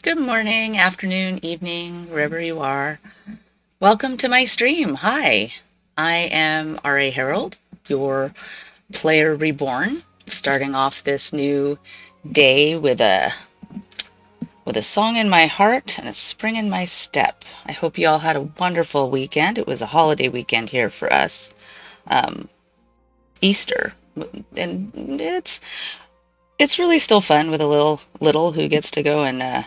Good morning, afternoon, evening, wherever you are. Welcome to my stream. Hi, I am R.A. Harold, your player reborn, starting off this new day with a song in my heart and a spring in my step. I hope you all had a wonderful weekend. It was a holiday weekend here for us, um, Easter, and it's really still fun with a little who gets to go and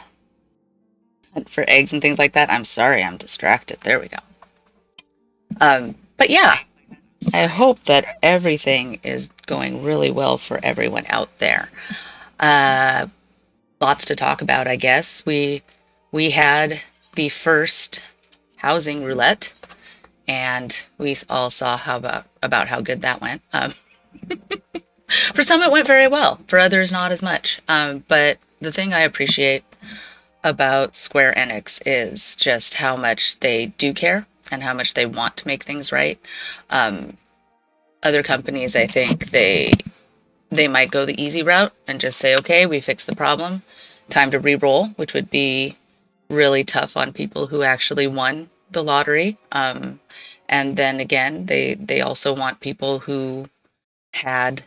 hunt for eggs and things like that. I'm sorry, I'm distracted. There we go. But yeah, I hope that everything is going really well for everyone out there. Uh, Lots to talk about, I guess. We had the first housing roulette, and we all saw how about how good that went. For some, it went very well. For others, not as much. But the thing I appreciate about Square Enix is just how much they do care and how much they want to make things right. Um, Other companies, I think they might go the easy route and just say, okay, we fixed the problem, time to re-roll, which would be really tough on people who actually won the lottery. And then again, they also want people who had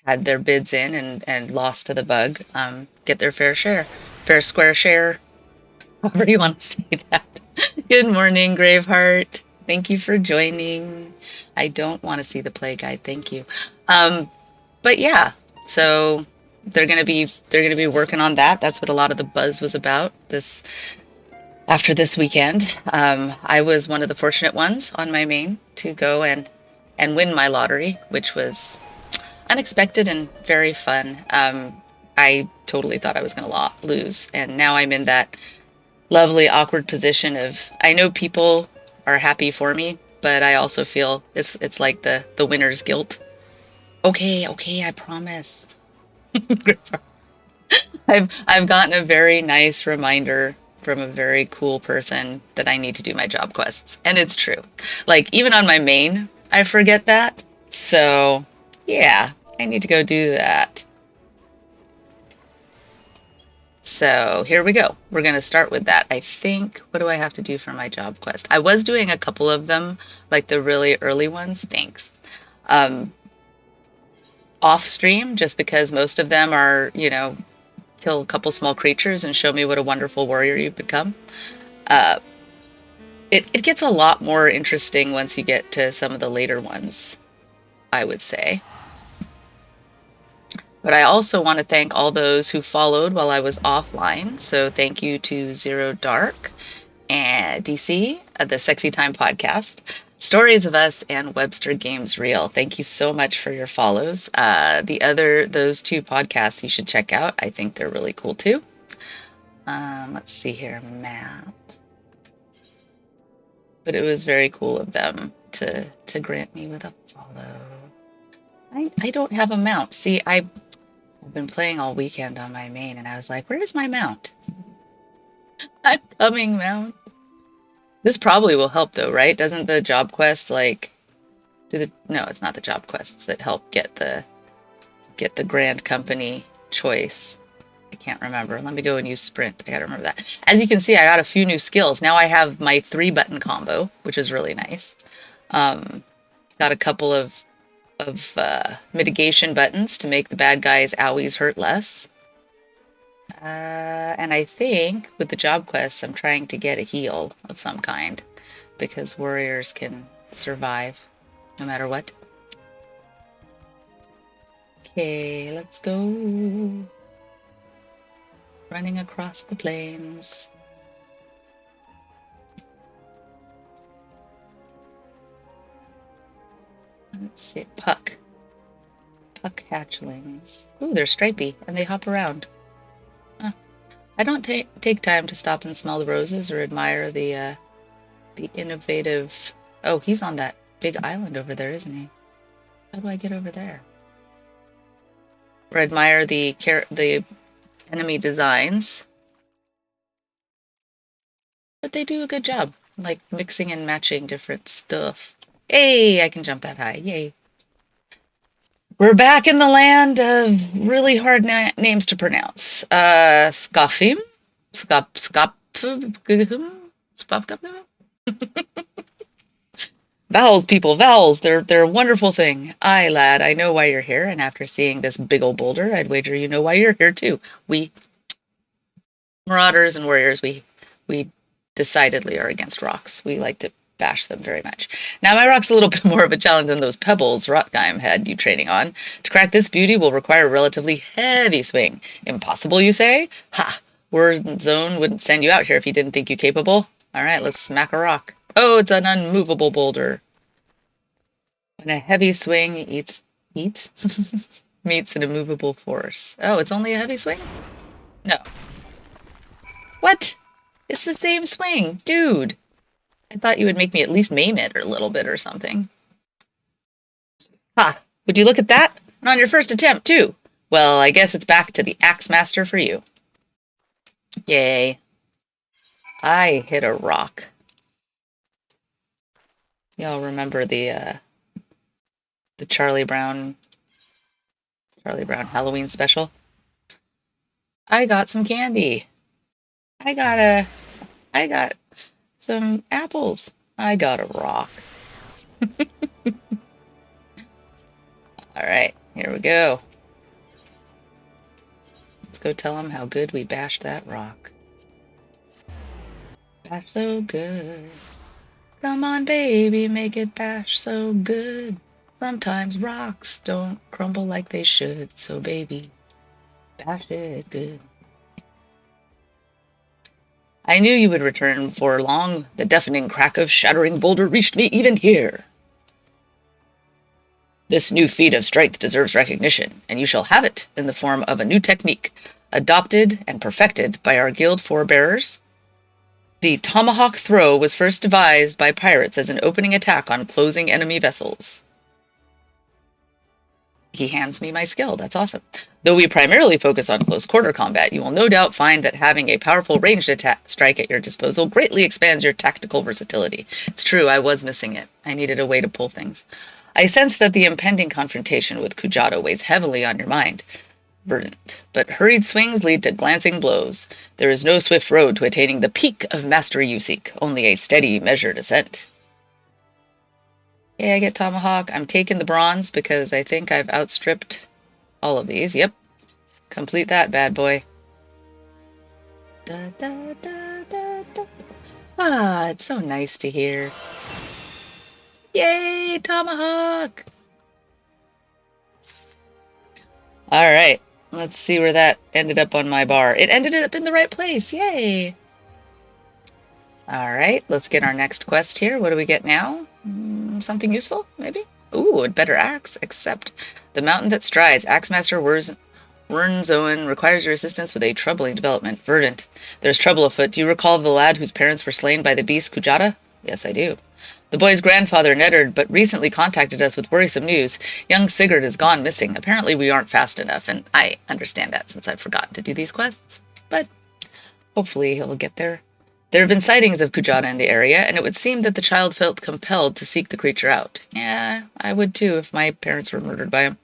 had their bids in and lost to the bug, get their fair square share, however you want to say that. Good morning, Graveheart. Thank you for joining. I don't want to see the play guide. Thank you. But yeah, so they're gonna be working on that. That's what a lot of the buzz was about this after this weekend. I was one of the fortunate ones on my main to go and win my lottery, which was unexpected and very fun. I totally thought I was going to lose, and now I'm in that lovely awkward position of I know people are happy for me, but I also feel it's like the winner's guilt. Okay, okay, I promised. I've gotten a very nice reminder from a very cool person that I need to do my job quests. And it's true. Like even on my main, I forget that. So, yeah, I need to go do that. So, here we go. We're going to start with that. I think, what do I have to do for my job quest? I was doing a couple of them, like the really early ones. Thanks. Um, Off stream, just because most of them are, kill a couple small creatures and show me what a wonderful warrior you've become. Uh, it gets a lot more interesting once you get to some of the later ones, I would say. But I also want to thank all those who followed while I was offline. So thank you to Zero Dark and DC, the Sexy Time podcast, Stories of Us, and Webster Games Reel. Thank you so much for your follows. Those two podcasts you should check out. I think they're really cool too. Let's see here, map. But it was very cool of them to grant me with a follow. I don't have a mount. See, I've been playing all weekend on my main, and I was like, where's my mount? I'm coming, mount. This probably will help, though, right? Doesn't the job quest, like, no, it's not the job quests that help get the grand company choice. I can't remember. Let me go and use sprint. I gotta remember that. As you can see, I got a few new skills. Now I have my 3-button combo, which is really nice. Got a couple of mitigation buttons to make the bad guys' owies hurt less. And I think with the job quests, I'm trying to get a heal of some kind because warriors can survive no matter what. Okay, let's go. Running across the plains. Let's see, Puck hatchlings. Ooh, they're stripy and they hop around. I don't take time to stop and smell the roses or admire the innovative. Oh, he's on that big island over there, isn't he? How do I get over there? Or admire the enemy designs. But they do a good job, like mixing and matching different stuff. Hey, I can jump that high. Yay. We're back in the land of really hard names to pronounce. Skafim? Skap. Vowels, people, vowels. They're a wonderful thing. Aye, lad, I know why you're here, and after seeing this big old boulder, I'd wager you know why you're here too. We marauders and warriors, we decidedly are against rocks. We like to bash them very much. Now, my rock's a little bit more of a challenge than those pebbles Rotgeim had you training on. To crack this beauty will require a relatively heavy swing. Impossible, you say? Ha! Word Zone wouldn't send you out here if he didn't think you capable. All right, let's smack a rock. Oh, it's an unmovable boulder. When a heavy swing eats meets an immovable force. Oh, it's only a heavy swing? No. What? It's the same swing, dude. I thought you would make me at least maim it a little bit or something. Ha! Would you look at that? And on your first attempt, too. Well, I guess it's back to the Axe Master for you. Yay. I hit a rock. Y'all remember the Charlie Brown Halloween special? I got some candy. I got some apples. I got a rock. All right, here we go. Let's go tell him how good we bashed that rock. Bash so good. Come on, baby, make it bash so good. Sometimes rocks don't crumble like they should, so baby, bash it good. I knew you would return before long. The deafening crack of shattering boulder reached me even here. This new feat of strength deserves recognition, and you shall have it in the form of a new technique, adopted and perfected by our guild forebearers. The tomahawk throw was first devised by pirates as an opening attack on closing enemy vessels. He hands me my skill. That's awesome. Though we primarily focus on close quarter combat, you will no doubt find that having a powerful ranged strike at your disposal greatly expands your tactical versatility. It's true, I was missing it. I needed a way to pull things. I sense that the impending confrontation with Kujata weighs heavily on your mind. Verdant. But hurried swings lead to glancing blows. There is no swift road to attaining the peak of mastery you seek, only a steady, measured ascent. Okay, I get tomahawk. I'm taking the bronze because I think I've outstripped all of these. Yep. Complete that bad boy. Da, da, da, da, da. Ah, it's so nice to hear. Yay, tomahawk! All right, let's see where that ended up on my bar. It ended up in the right place. Yay! All right, let's get our next quest here. What do we get now? Something useful, maybe? Ooh, a better axe. Accept. The mountain that strides. Axe Master Wernzoen requires your assistance with a troubling development. Verdant. There's trouble afoot. Do you recall the lad whose parents were slain by the beast Kujata? Yes, I do. The boy's grandfather, Neddard, but recently contacted us with worrisome news. Young Sigurd has gone missing. Apparently we aren't fast enough, and I understand that since I've forgotten to do these quests. But hopefully he'll get there. There have been sightings of Kujata in the area, and it would seem that the child felt compelled to seek the creature out. Yeah, I would too if my parents were murdered by him.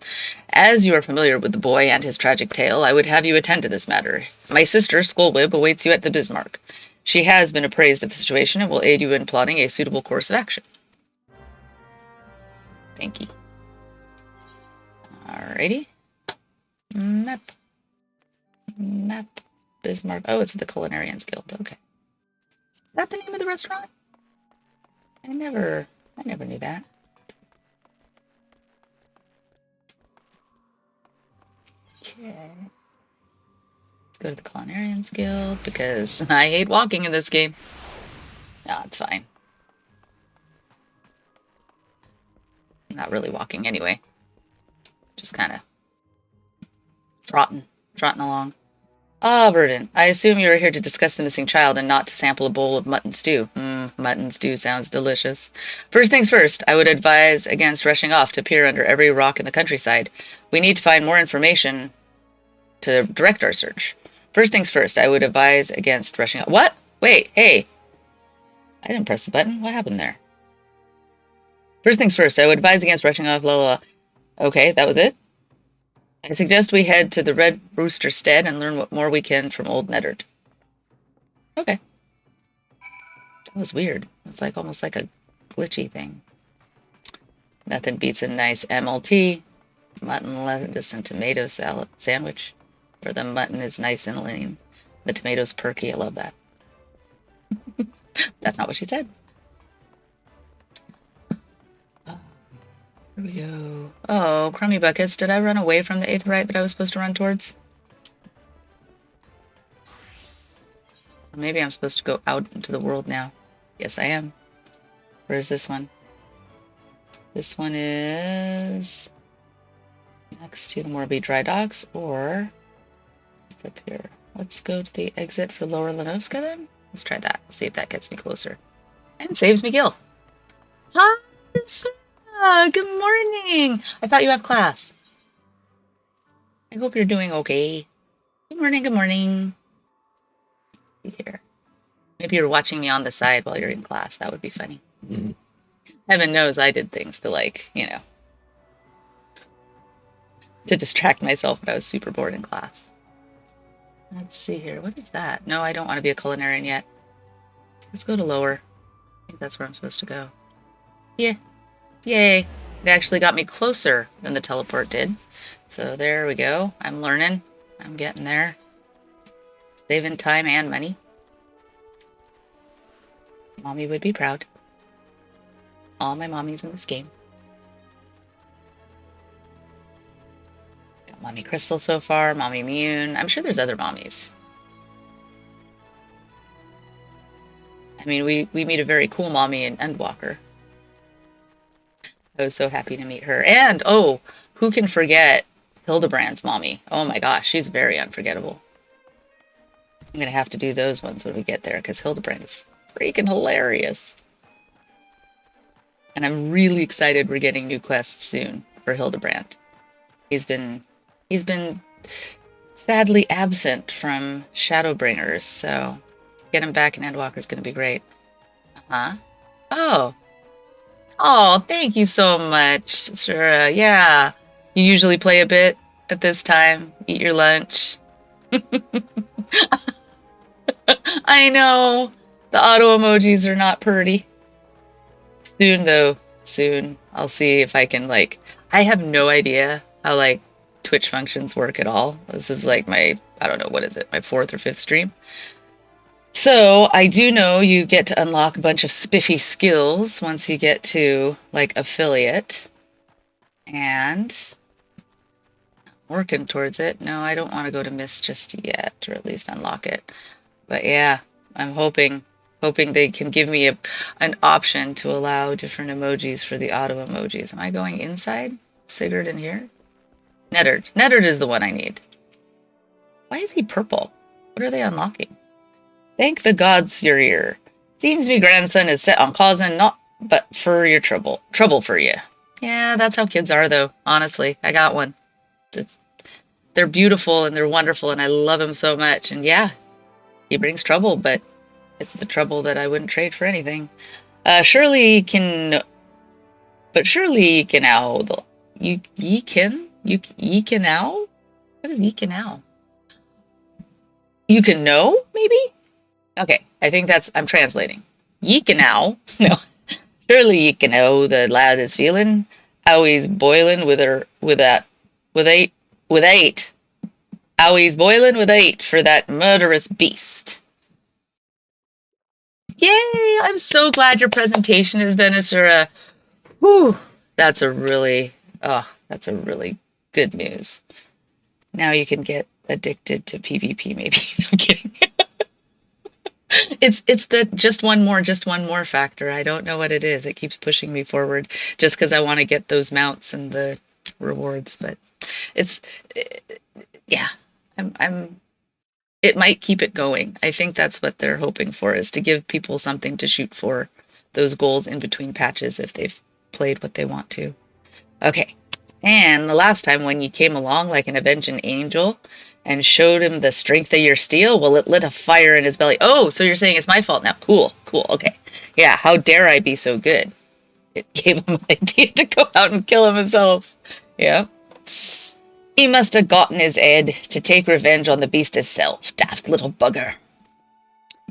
As you are familiar with the boy and his tragic tale, I would have you attend to this matter. My sister, Skullwib, awaits you at the Bismarck. She has been appraised of the situation and will aid you in plotting a suitable course of action. Thank you. Alrighty. Map. Bismarck. Oh, it's the Culinarians Guild. Okay. Is that the name of the restaurant? I never knew that. Okay. Let's go to the Culinarians Guild because I hate walking in this game. No, it's fine. Not really walking anyway. Just kind of trotting along. Ah, Burden, I assume you are here to discuss the missing child and not to sample a bowl of mutton stew. Mutton stew sounds delicious. First things first, I would advise against rushing off to peer under every rock in the countryside. We need to find more information to direct our search. First things first, I would advise against rushing off. What? Wait, hey. I didn't press the button. What happened there? First things first, I would advise against rushing off, blah, blah, blah. Okay, that was it? I suggest we head to the Red Rooster Stead and learn what more we can from Old Neddard. Okay. That was weird. It's like almost like a glitchy thing. Nothing beats a nice MLT, mutton, lettuce, and tomato salad sandwich, where the mutton is nice and lean. The tomatoes perky. I love that. That's not what she said. Here we go. Oh, crummy buckets. Did I run away from the Aetheryte that I was supposed to run towards? Maybe I'm supposed to go out into the world now. Yes, I am. Where's this one? This one is next to the Morby Dry Docks, or it's up here. Let's go to the exit for Lower Lenoska then. Let's try that. See if that gets me closer. And saves me Gil. Hi, Sarah. Good morning. I thought you have class. I hope you're doing okay. Good morning, good morning. Here. Maybe you're watching me on the side while you're in class. That would be funny. Heaven knows I did things to, like, you know, to distract myself when I was super bored in class. Let's see here. What is that? No, I don't want to be a culinarian yet. Let's go to lower. I think that's where I'm supposed to go. Yeah. Yay. It actually got me closer than the teleport did. So there we go. I'm learning. I'm getting there. Saving time and money. Mommy would be proud. All my mommies in this game. Got Mommy Crystal so far, Mommy Mune. I'm sure there's other mommies. I mean, we meet a very cool mommy in Endwalker. I was so happy to meet her. And, oh, who can forget Hildebrand's mommy? Oh my gosh, she's very unforgettable. I'm going to have to do those ones when we get there, because Hildebrand is freaking hilarious. And I'm really excited we're getting new quests soon for Hildebrand. He's been sadly absent from Shadowbringers, so to get him back in Endwalker is going to be great. Oh, thank you so much, Sure. Yeah, you usually play a bit at this time. Eat your lunch. I know the auto emojis are not pretty. Soon though, soon I'll see if I can, like, I have no idea how, like, Twitch functions work at all. This is like my, I don't know, what is it, my 4th or 5th stream. So I do know you get to unlock a bunch of spiffy skills once you get to, like, affiliate. And I'm working towards it. No, I don't want to go to Mist just yet, or at least unlock it. But yeah, I'm hoping they can give me an option to allow different emojis for the auto emojis. Am I going inside? Sigurd in here? Neddard. Neddard is the one I need. Why is he purple? What are they unlocking? Thank the gods you're here. Seems me grandson is set on causing not but for your trouble. Trouble for you. Yeah, that's how kids are, though. Honestly, I got one. They're beautiful and they're wonderful, and I love him so much. And yeah, he brings trouble, but it's the trouble that I wouldn't trade for anything. Surely you can now. Ye can now? What is ye can now? You can know, maybe? Okay, I think I'm translating. Ye can now. No. Surely ye can know the lad is feeling how he's boiling with eight. How he's boiling with 8 for that murderous beast. Yay! I'm so glad your presentation is done, Asura. Whew, that's a really good news. Now you can get addicted to PvP, maybe. No, I'm kidding. It's the just one more factor. I don't know what it is. It keeps pushing me forward just because I want to get those mounts and the rewards. But it might keep it going. I think that's what they're hoping for, is to give people something to shoot for, those goals in between patches if they've played what they want to. Okay, and the last time when you came along like an avenging angel and showed him the strength of your steel, well, it lit a fire in his belly. Oh, so you're saying it's my fault now. Cool, okay. Yeah, how dare I be so good? It gave him an idea to go out and kill him himself. Yeah. He must have gotten his head to take revenge on the beast hisself, daft little bugger.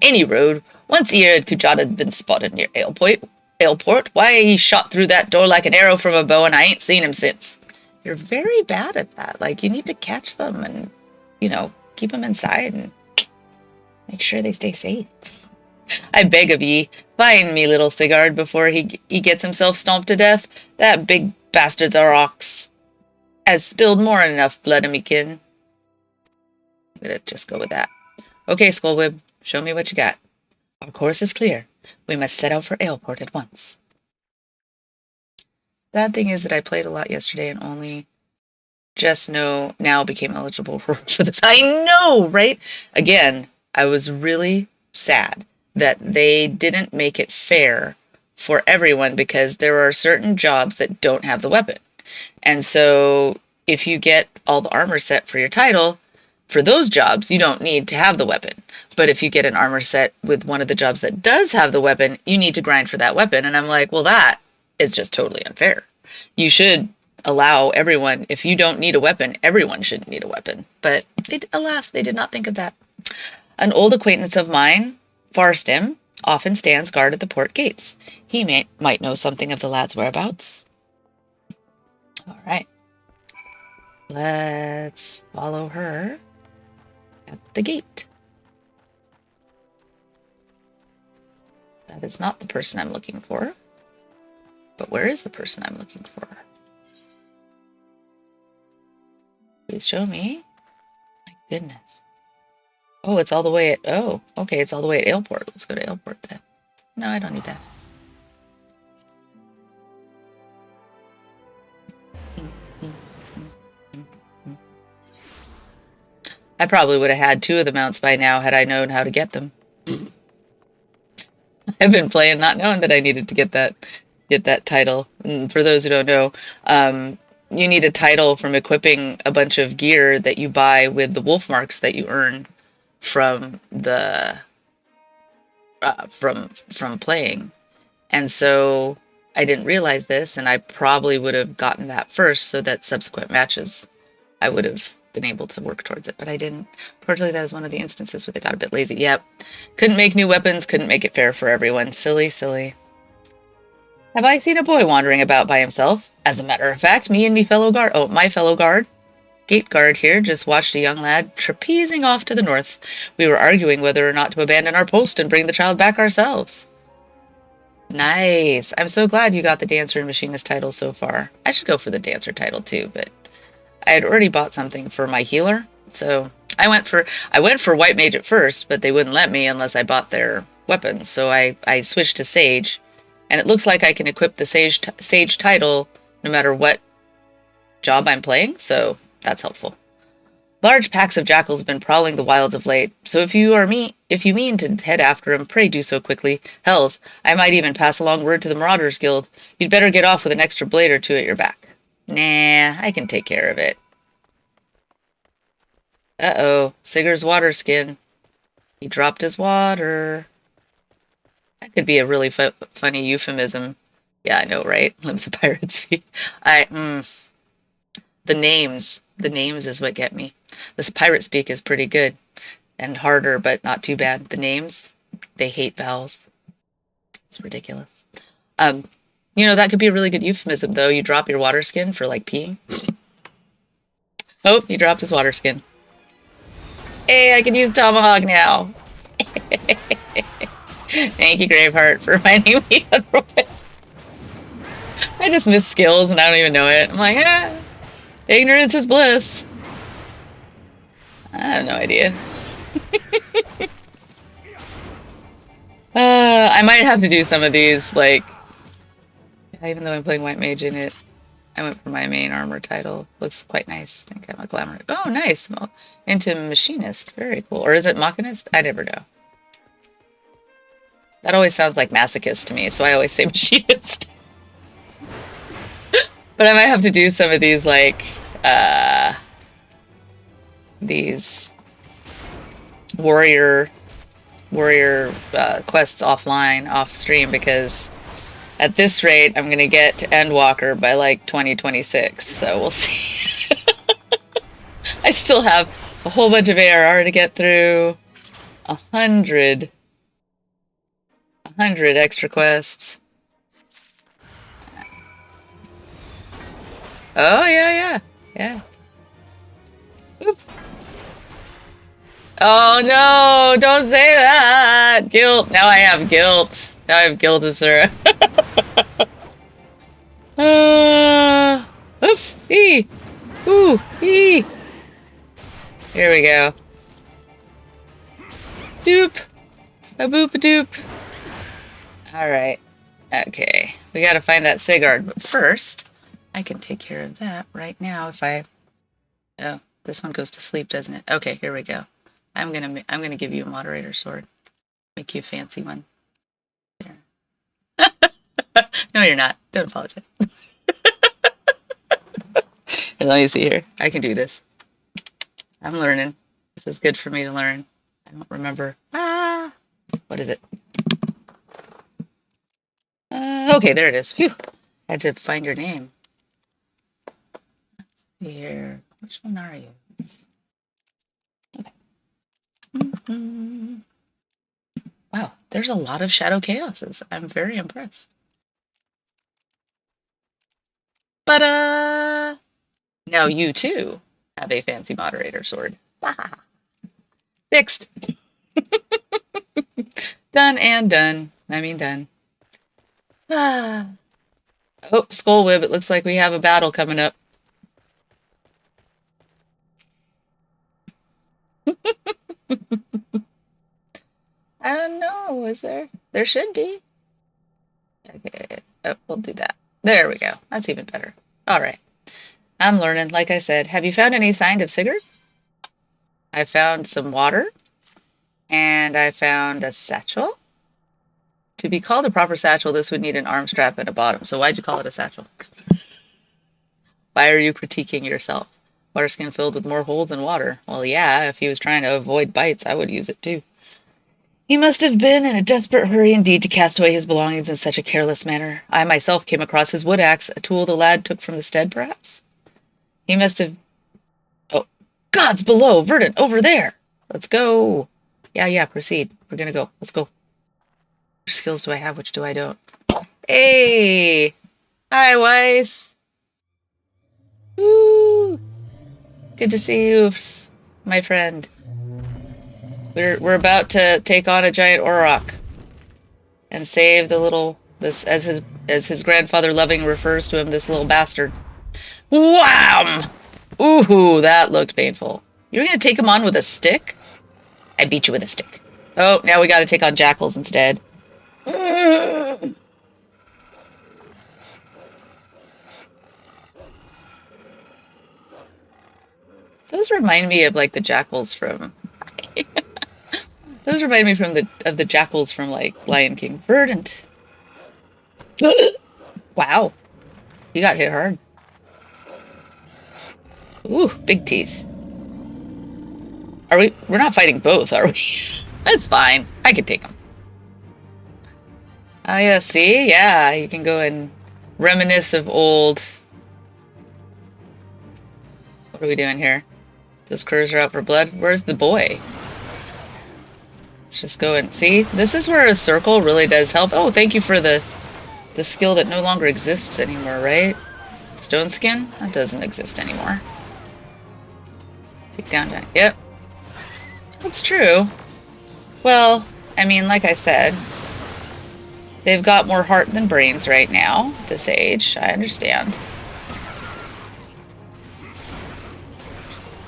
Any road, once he heard Kujata had been spotted near Aleport, why he shot through that door like an arrow from a bow, and I ain't seen him since. You're very bad at that. Like, you need to catch them and, keep them inside and make sure they stay safe. I beg of ye, find me little Sigurd before he gets himself stomped to death. That big bastard's our ox has spilled more than enough blood in me kin. I'm gonna just go with that. Okay, Skullwib, show me what you got. Our course is clear. We must set out for Aleport at once. Sad thing is that I played a lot yesterday and only just now became eligible for this. I know, right? Again, I was really sad that they didn't make it fair for everyone because there are certain jobs that don't have the weapon. And so if you get all the armor set for your title, for those jobs, you don't need to have the weapon. But if you get an armor set with one of the jobs that does have the weapon, you need to grind for that weapon. And I'm like, well, that is just totally unfair. You should allow everyone, if you don't need a weapon, everyone should need a weapon. But alas, they did not think of that. An old acquaintance of mine, Farstim, often stands guard at the port gates. He might know something of the lad's whereabouts. All right. Let's follow her at the gate. That is not the person I'm looking for. But where is the person I'm looking for? Please show me. My goodness. Oh, it's all the way at... Oh, okay, it's all the way at Aleport. Let's go to Aleport then. No, I don't need that. I probably would have had 2 of the mounts by now had I known how to get them. I've been playing not knowing that I needed to get that title. And for those who don't know, you need a title from equipping a bunch of gear that you buy with the wolf marks that you earn from the from playing. And so I didn't realize this, and I probably would have gotten that first so that subsequent matches I would have been able to work towards it, but I didn't. Fortunately, that was one of the instances where they got a bit lazy. Yep. Couldn't make new weapons, couldn't make it fair for everyone. Silly, silly. Have I seen a boy wandering about by himself? As a matter of fact, my fellow guard, gate guard here, just watched a young lad trapezing off to the north. We were arguing whether or not to abandon our post and bring the child back ourselves. Nice. I'm so glad you got the dancer and machinist title so far. I should go for the dancer title too, but I had already bought something for my healer, so I went for white mage at first, but they wouldn't let me unless I bought their weapons. So I switched to sage, and it looks like I can equip the sage title no matter what job I'm playing, so that's helpful. Large packs of jackals have been prowling the wilds of late, so if you mean to head after them, pray do so quickly. Hells, I might even pass along word to the Marauders Guild. You'd better get off with an extra blade or 2 at your back. Nah, I can take care of it. Uh-oh, Sigurd's water skin. He dropped his water. That could be a really funny euphemism. Yeah, I know, right? Limbs of pirates. The names is what get me. This pirate speak is pretty good and harder, but not too bad. The names, they hate vowels. It's ridiculous. That could be a really good euphemism, though. You drop your water skin for, like, peeing. Oh, he dropped his water skin. Hey, I can use Tomahawk now. Thank you, Graveheart, for reminding me otherwise. I just miss skills, and I don't even know it. I'm like, ignorance is bliss. I have no idea. I might have to do some of these, like... Even though I'm playing White Mage in it, I went for my main armor title. Looks quite nice. I think I'm a glamour. Oh, nice. Well, into Machinist. Very cool. Or is it Machinist? I never know. That always sounds like Masochist to me, so I always say Machinist. But I might have to do some of these, like, these warrior quests offline, off stream, because at this rate, I'm going to get to Endwalker by, like, 2026, so we'll see. I still have a whole bunch of ARR to get through. 100 extra quests. Oh, yeah. Oops. Oh, no, don't say that. Guilt. Now I have guilt. Now I have guilt, Asura. Oops. Here we go. Doop. A boop a doop. Alright. Okay. We gotta find that Sigurd. But first, I can take care of that right now if I... Oh, this one goes to sleep, doesn't it? Okay, here we go. I'm gonna give you a moderator sword. Make you a fancy one. There. No, you're not. Don't apologize. As long as you see here, I can do this. I'm learning. This is good for me to learn. I don't remember. What is it? Okay, there it is. Phew. I had to find your name. Let's see here. Which one are you? Okay. Wow, there's a lot of Shadow Chaoses. I'm very impressed. But, now you too have a fancy moderator sword. Fixed. Done and done. I mean done. Oh, Skullwib, it looks like we have a battle coming up. I don't know, is there? There should be. Okay, oh, we'll do that. There we go. That's even better. Alright. I'm learning, like I said. Have you found any sign of Sigurd? I found some water. And I found a satchel. To be called a proper satchel, this would need an arm strap and a bottom. So why'd you call it a satchel? Why are you critiquing yourself? Water skin filled with more holes than water. Well, yeah, if he was trying to avoid bites, I would use it too. He must have been in a desperate hurry indeed to cast away his belongings in such a careless manner. I myself came across his wood axe, a tool the lad took from the stead, perhaps? He must have... Oh, God's below! Verdant, over there! Let's go! Yeah, proceed. We're gonna go. Let's go. Which skills do I have? Which do I don't? Hey! Hi, Weiss! Woo! Good to see you, my friend. We're about to take on a giant Auroch and save the little, this as his grandfather loving refers to him, this little bastard. Wham! Ooh, that looked painful. You're gonna take him on with a stick? I beat you with a stick. Oh, now we gotta take on jackals instead. Those remind me of like the jackals from those remind me of the jackals from like Lion King. Verdant. Wow. You got hit hard. Ooh, big teeth. We're not fighting both, are we? That's fine. I can take them. Oh yeah, see? Yeah, you can go and reminisce of old... What are we doing here? Those curs are out for blood. Where's the boy? Let's just go and... See? This is where a circle really does help. Oh, thank you for the skill that no longer exists anymore, right? Stone skin? That doesn't exist anymore. Take down... Yep. That's true. Well, I mean, like I said, they've got more heart than brains right now, at this age. I understand.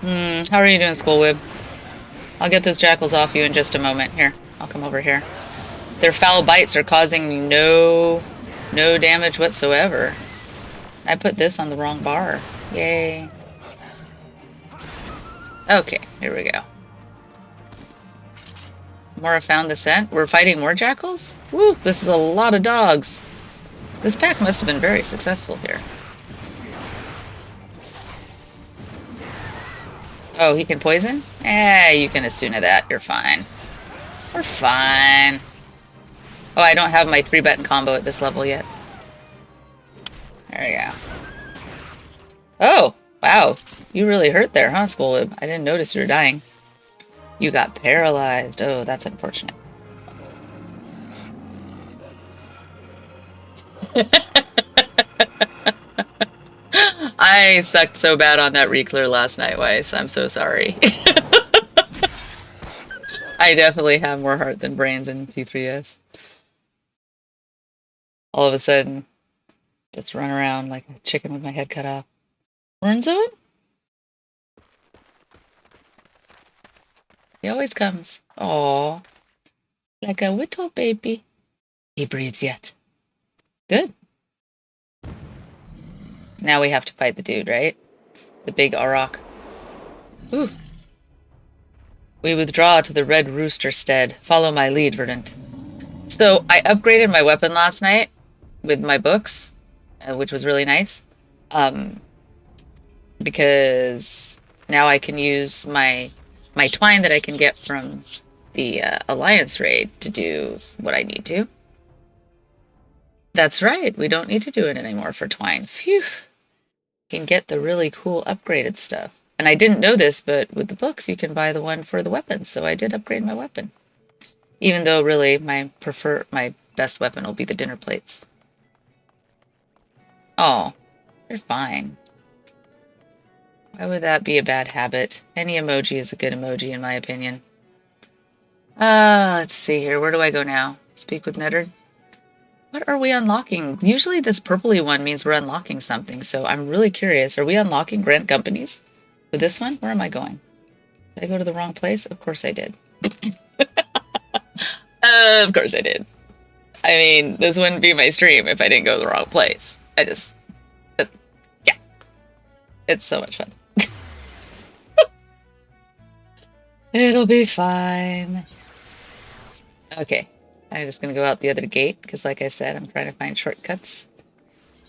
How are you doing, Skullwib? I'll get those jackals off you in just a moment. Here, I'll come over here. Their foul bites are causing me no damage whatsoever. I put this on the wrong bar. Yay. Okay, here we go. Mora found the scent. We're fighting more jackals? Woo, this is a lot of dogs. This pack must have been very successful here. Oh, he can poison? You can Asuna that. You're fine. We're fine. Oh, I don't have my 3-button combo at this level yet. There we go. Oh, Wow, you really hurt there, huh, Skullwib? I didn't notice you were dying. You got paralyzed. Oh, that's unfortunate. I sucked so bad on that reclure last night, Weiss. I'm so sorry. I definitely have more heart than brains in P3S. All of a sudden, just run around like a chicken with my head cut off. Runzo? He always comes. Aww. Like a little baby. He breathes yet. Good. Now we have to fight the dude, right? The big Auroch. Ooh. We withdraw to the Red Rooster stead. Follow my lead, Verdant. So I upgraded my weapon last night with my books, which was really nice. Because now I can use my twine that I can get from the Alliance raid to do what I need to. That's right. We don't need to do it anymore for twine. Phew. Can get the really cool upgraded stuff. And I didn't know this, but with the books you can buy the one for the weapons, so I did upgrade my weapon. Even though really my best weapon will be the dinner plates. Oh, you're fine. Why would that be a bad habit? Any emoji is a good emoji in my opinion. Let's see here. Where do I go now? Speak with Neddard. What are we unlocking? Usually this purpley one means we're unlocking something, so I'm really curious. Are we unlocking grant companies with this one? Where am I going? Did I go to the wrong place? Of course I did. Of course I did. I mean, this wouldn't be my stream if I didn't go to the wrong place. Yeah. It's so much fun. It'll be fine. Okay. I'm just going to go out the other gate because, like I said, I'm trying to find shortcuts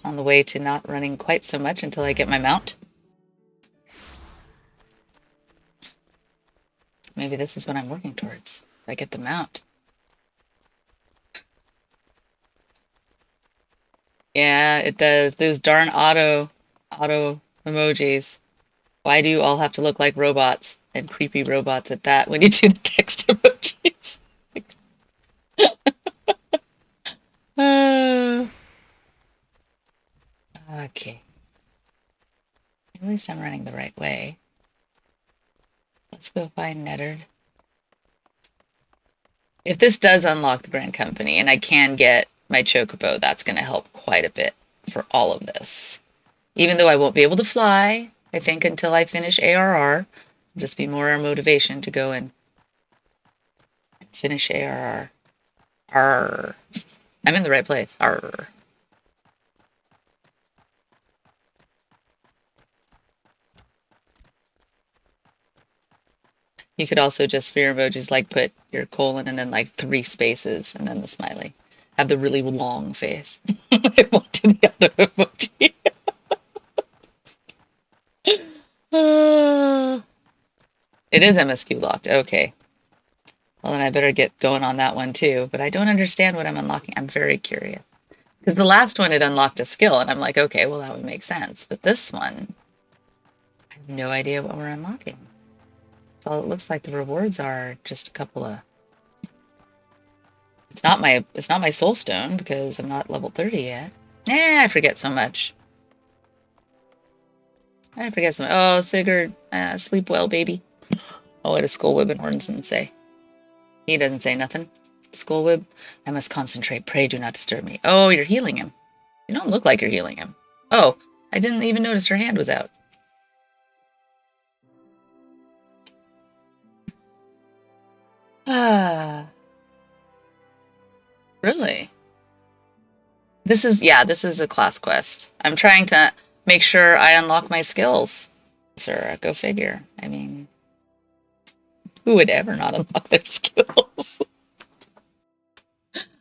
on the way to not running quite so much until I get my mount. Maybe this is what I'm working towards. If I get the mount. Yeah, it does. Those darn auto emojis. Why do you all have to look like robots and creepy robots at that when you do the text emojis? Okay. At least I'm running the right way. Let's go find Neddard. If this does unlock the Grand Company and I can get my Chocobo, that's going to help quite a bit for all of this. Even though I won't be able to fly, I think until I finish ARR, just be more motivation to go and finish ARR. Arr. I'm in the right place. Arr. You could also just for your emojis like put your colon and then like 3 spaces and then the smiley. Have the really long face. I wanted the other emoji. It is MSQ locked. Okay. Well, then I better get going on that one too. But I don't understand what I'm unlocking. I'm very curious. Because the last one, it unlocked a skill, and I'm like, okay, well, that would make sense. But this one, I have no idea what we're unlocking. So it looks like the rewards are just a couple of... It's not my soul stone because I'm not level 30 yet. I forget so much. I forget so much. Oh, Sigurd, sleep well, baby. Oh, what does Skullwib and Hornson say? He doesn't say nothing. Skullwib, I must concentrate. Pray do not disturb me. Oh, you're healing him. You don't look like you're healing him. Oh, I didn't even notice her hand was out. Ah, really? This is a class quest. I'm trying to make sure I unlock my skills. Sir, go figure. I mean, who would ever not unlock their skills?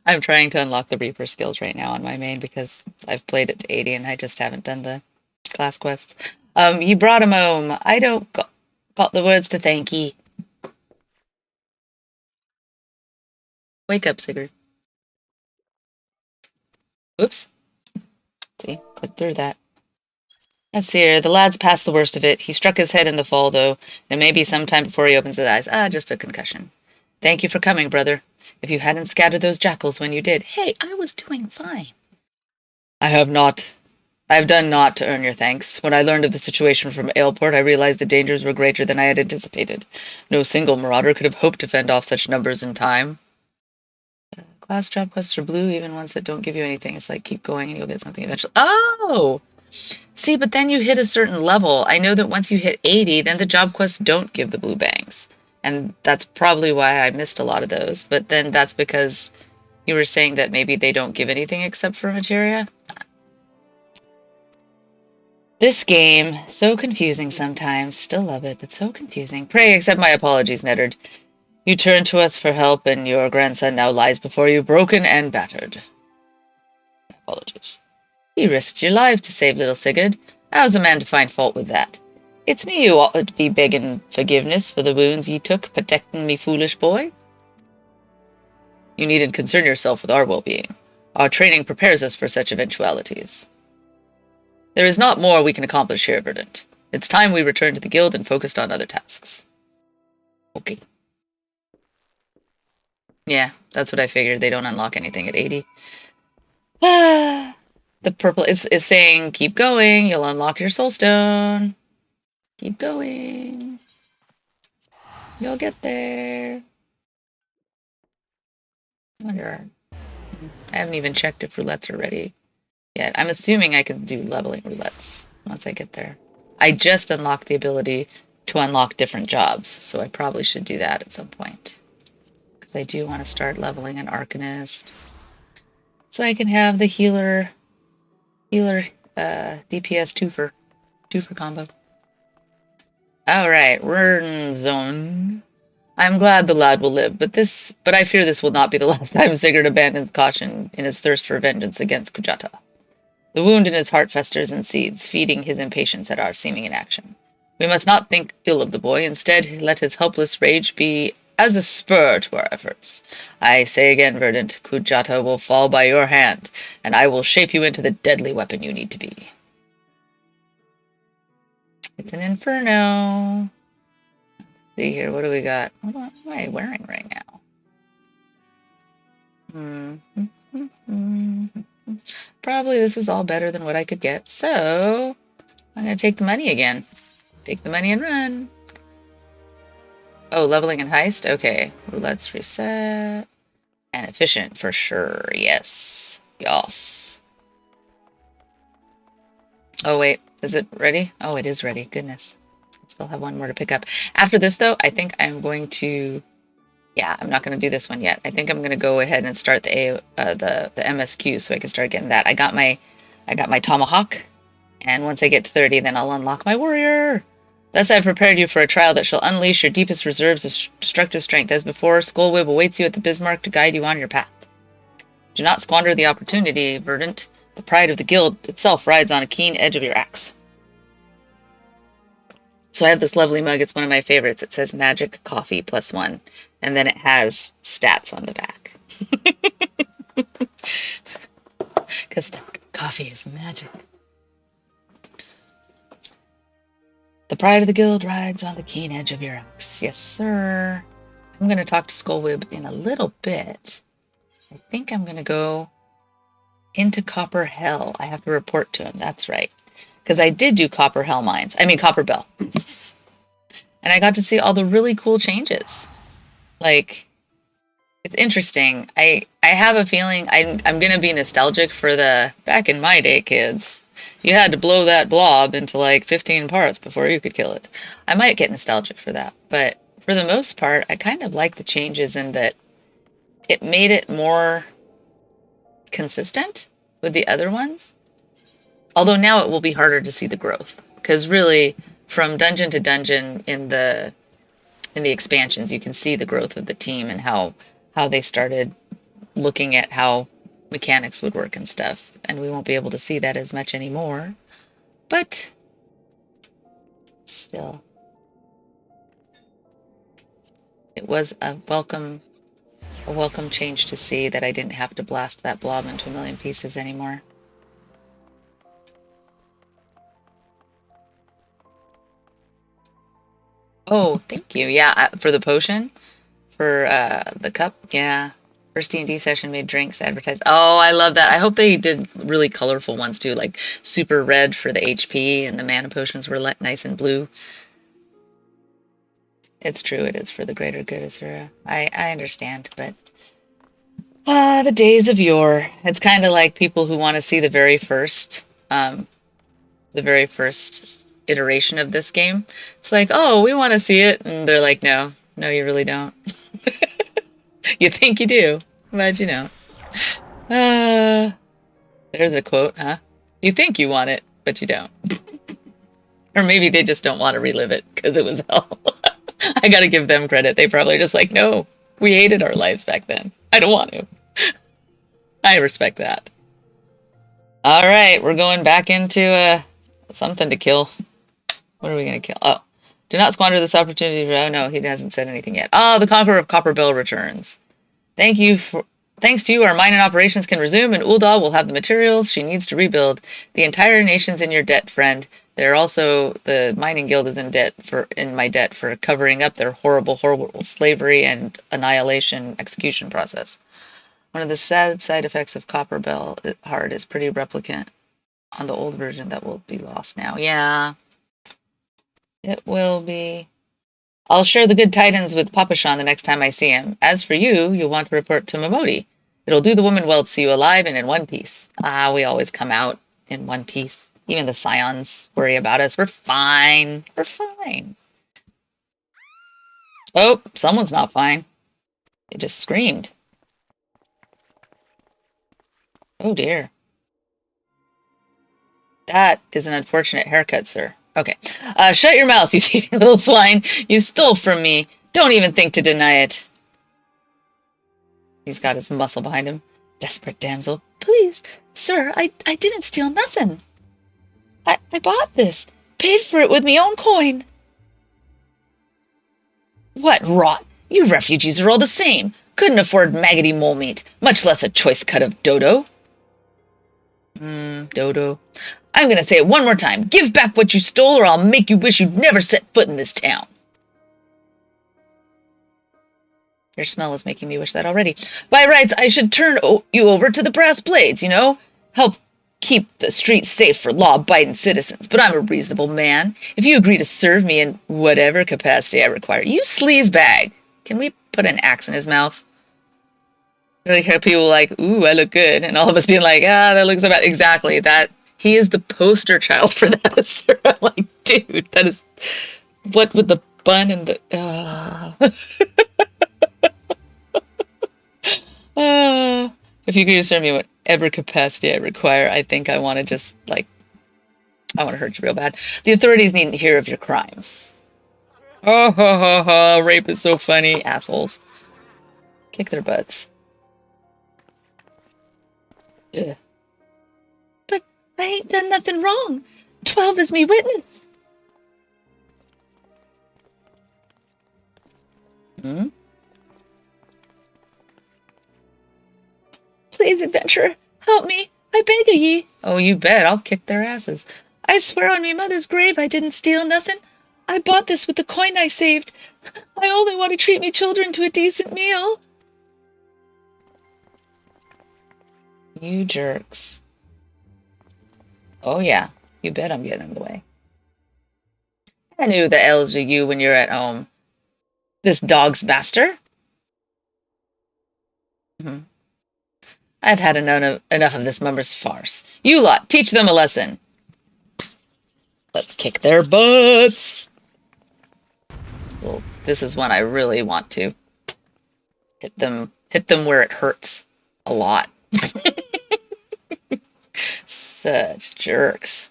I'm trying to unlock the Reaper skills right now on my main because I've played it to 80 and I just haven't done the class quests. You brought him home. I don't got the words to thank ye. Wake up, Sigurd. Oops. See, click through that. Let's see here. The lad's past the worst of it. He struck his head in the fall, though, and it may be some time before he opens his eyes. Ah, just a concussion. Thank you for coming, brother. If you hadn't scattered those jackals when you did. Hey, I was doing fine. I have done naught to earn your thanks. When I learned of the situation from Aleport, I realized the dangers were greater than I had anticipated. No single marauder could have hoped to fend off such numbers in time. Class job quests are blue, even ones that don't give you anything. It's like keep going and you'll get something eventually. Oh! See, but then you hit a certain level. I know that once you hit 80, then the job quests don't give the blue bangs. And that's probably why I missed a lot of those. But then that's because you were saying that maybe they don't give anything except for materia. This game, so confusing sometimes. Still love it, but so confusing. Pray accept my apologies, Neddard. You turned to us for help, and your grandson now lies before you, broken and battered. Apologies. You risked your lives to save little Sigurd. How's a man to find fault with that? It's me who ought to be begging forgiveness for the wounds ye took, protecting me foolish boy. You needn't concern yourself with our well-being. Our training prepares us for such eventualities. There is not more we can accomplish here, Verdant. It's time we return to the guild and focused on other tasks. Okay. Yeah, that's what I figured. They don't unlock anything at 80. Ah, the purple is saying, keep going, you'll unlock your soul stone. Keep going. You'll get there. I wonder. I haven't even checked if roulettes are ready yet. I'm assuming I can do leveling roulettes once I get there. I just unlocked the ability to unlock different jobs, so I probably should do that at some point. Because I do want to start leveling an Arcanist. So I can have the healer DPS twofer combo. Alright, Rern Zone. I'm glad the lad will live, but I fear this will not be the last time Sigurd abandons caution in his thirst for vengeance against Kujata. The wound in his heart festers and seethes, feeding his impatience at our seeming inaction. We must not think ill of the boy, instead let his helpless rage be as a spur to our efforts. I say again, Verdant, Kujata will fall by your hand, and I will shape you into the deadly weapon you need to be. It's an inferno. Let's see here, what do we got? What am I wearing right now? Probably this is all better than what I could get, so I'm going to take the money again. Take the money and run. Oh, leveling and heist? Okay. Let's reset. And efficient for sure. Yes. Yes. Oh, wait. Is it ready? Oh, it is ready. Goodness. I still have one more to pick up. After this, though, I think I'm going to... Yeah, I'm not going to do this one yet. I think I'm going to go ahead and start the MSQ so I can start getting that. I got my Tomahawk, and once I get to 30, then I'll unlock my Warrior. Thus I've prepared you for a trial that shall unleash your deepest reserves of destructive strength. As before, Skullwhib awaits you at the Bismarck to guide you on your path. Do not squander the opportunity, Verdant. The pride of the guild itself rides on a keen edge of your axe. So I have this lovely mug. It's one of my favorites. It says Magic Coffee +1. And then it has stats on the back. Because coffee is magic. The pride of the guild rides on the keen edge of your axe. Yes, sir. I'm going to talk to Skullwhib in a little bit. I think I'm going to go into Copper Hell. I have to report to him. That's right. Because I did do Copper Hell mines. I mean, Copper Bell. And I got to see all the really cool changes. Like, it's interesting. I have a feeling I'm going to be nostalgic for the back in my day, kids. You had to blow that blob into like 15 parts before you could kill it. I might get nostalgic for that. But for the most part, I kind of like the changes in that it made it more consistent with the other ones. Although now it will be harder to see the growth. Because really, from dungeon to dungeon in the expansions, you can see the growth of the team and how they started looking at how mechanics would work and stuff. And we won't be able to see that as much anymore. But still, it was a welcome change to see that I didn't have to blast that blob into a million pieces anymore. Oh, thank you. Yeah, for the potion, for the cup. Yeah, first D&D session made drinks advertised. Oh, I love that. I hope they did really colorful ones too, like super red for the HP, and the mana potions were nice and blue. It's true. It is for the greater good, Azura. I understand, but the days of yore. It's kind of like people who want to see the very first iteration of this game. It's like, oh, we want to see it, and they're like, no, no, you really don't. You think you do, but you don't. There's a quote, huh? You think you want it, but you don't. Or maybe they just don't want to relive it because it was hell. I gotta give them credit. They probably just like, no, we hated our lives back then. I don't want to. I respect that. All right, we're going back into something to kill. What are we going to kill? Oh, do not squander this opportunity. Oh, no, he hasn't said anything yet. Oh, the Conqueror of Copperbell returns. Thanks to you, our mining operations can resume, and Uldal will have the materials she needs to rebuild. The entire nation's in your debt, friend. They're also, the mining guild is in my debt for covering up their horrible, horrible slavery and annihilation execution process. One of the sad side effects of Copperbell Heart is pretty replicant on the old version that will be lost now. Yeah, it will be. I'll share the good tidings with Papashan the next time I see him. As for you, you'll want to report to Momodi. It'll do the woman well to see you alive and in one piece. Ah, we always come out in one piece. Even the Scions worry about us. We're fine. We're fine. Oh, someone's not fine. It just screamed. Oh dear. That is an unfortunate haircut, sir. Okay. Shut your mouth, you thieving little swine. You stole from me. Don't even think to deny it. He's got his muscle behind him. Desperate damsel. Please, sir, I didn't steal nothing. I bought this. Paid for it with me own coin. What rot. You refugees are all the same. Couldn't afford maggoty mole meat, much less a choice cut of dodo. Dodo. I'm going to say it one more time. Give back what you stole or I'll make you wish you'd never set foot in this town. Your smell is making me wish that already. By rights, I should turn you over to the brass blades, you know? Help keep the streets safe for law-abiding citizens. But I'm a reasonable man. If you agree to serve me in whatever capacity I require, you sleazebag. Can we put an axe in his mouth? I hear people like, ooh, I look good. And all of us being like, that looks about exactly that. He is the poster child for that, sir. I'm like, dude, that is what with the bun and the if you could serve me whatever capacity I require, I think I want to just like I want to hurt you real bad. The authorities needn't hear of your crime. Oh, ha, ha, ha. Rape is so funny, assholes. Kick their butts. Ugh. But I ain't done nothing wrong. 12 is me witness. Please, adventurer, help me. I beg of ye. Oh, you bet. I'll kick their asses. I swear on me mother's grave I didn't steal nothing. I bought this with the coin I saved. I only want to treat me children to a decent meal. You jerks. Oh, yeah. You bet I'm getting in the way. I knew the L's are you when you're at home. This dog's master? I've had enough of this mummer's farce. You lot, teach them a lesson. Let's kick their butts. Well, this is one I really want to. Hit them where it hurts. A lot. Such jerks.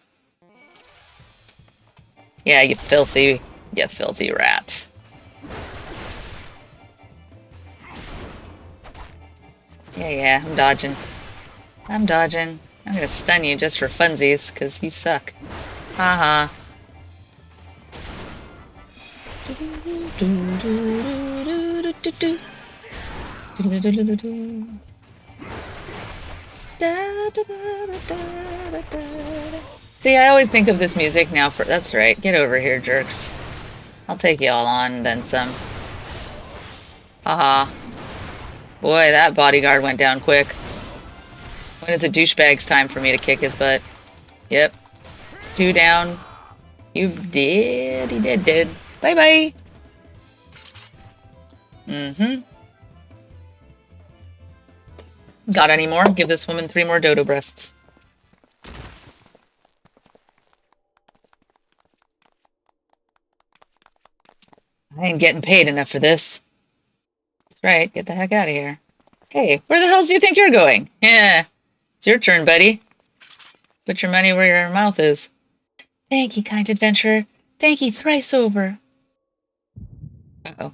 Yeah, you filthy rat. Yeah, I'm dodging. I'm gonna stun you just for funsies, because you suck. Haha. See, I always think of this music now for... That's right. Get over here, jerks. I'll take you all on, then some. Haha. Boy, that bodyguard went down quick. When is a douchebag's time for me to kick his butt? Yep. 2 down. You did. He did. Bye-bye. Mm-hmm. Got any more? Give this woman 3 more dodo breasts. I ain't getting paid enough for this. That's right. Get the heck out of here. Hey, where the hell do you think you're going? Yeah. It's your turn, buddy. Put your money where your mouth is. Thank ye, kind adventurer. Thank ye thrice over. Uh-oh.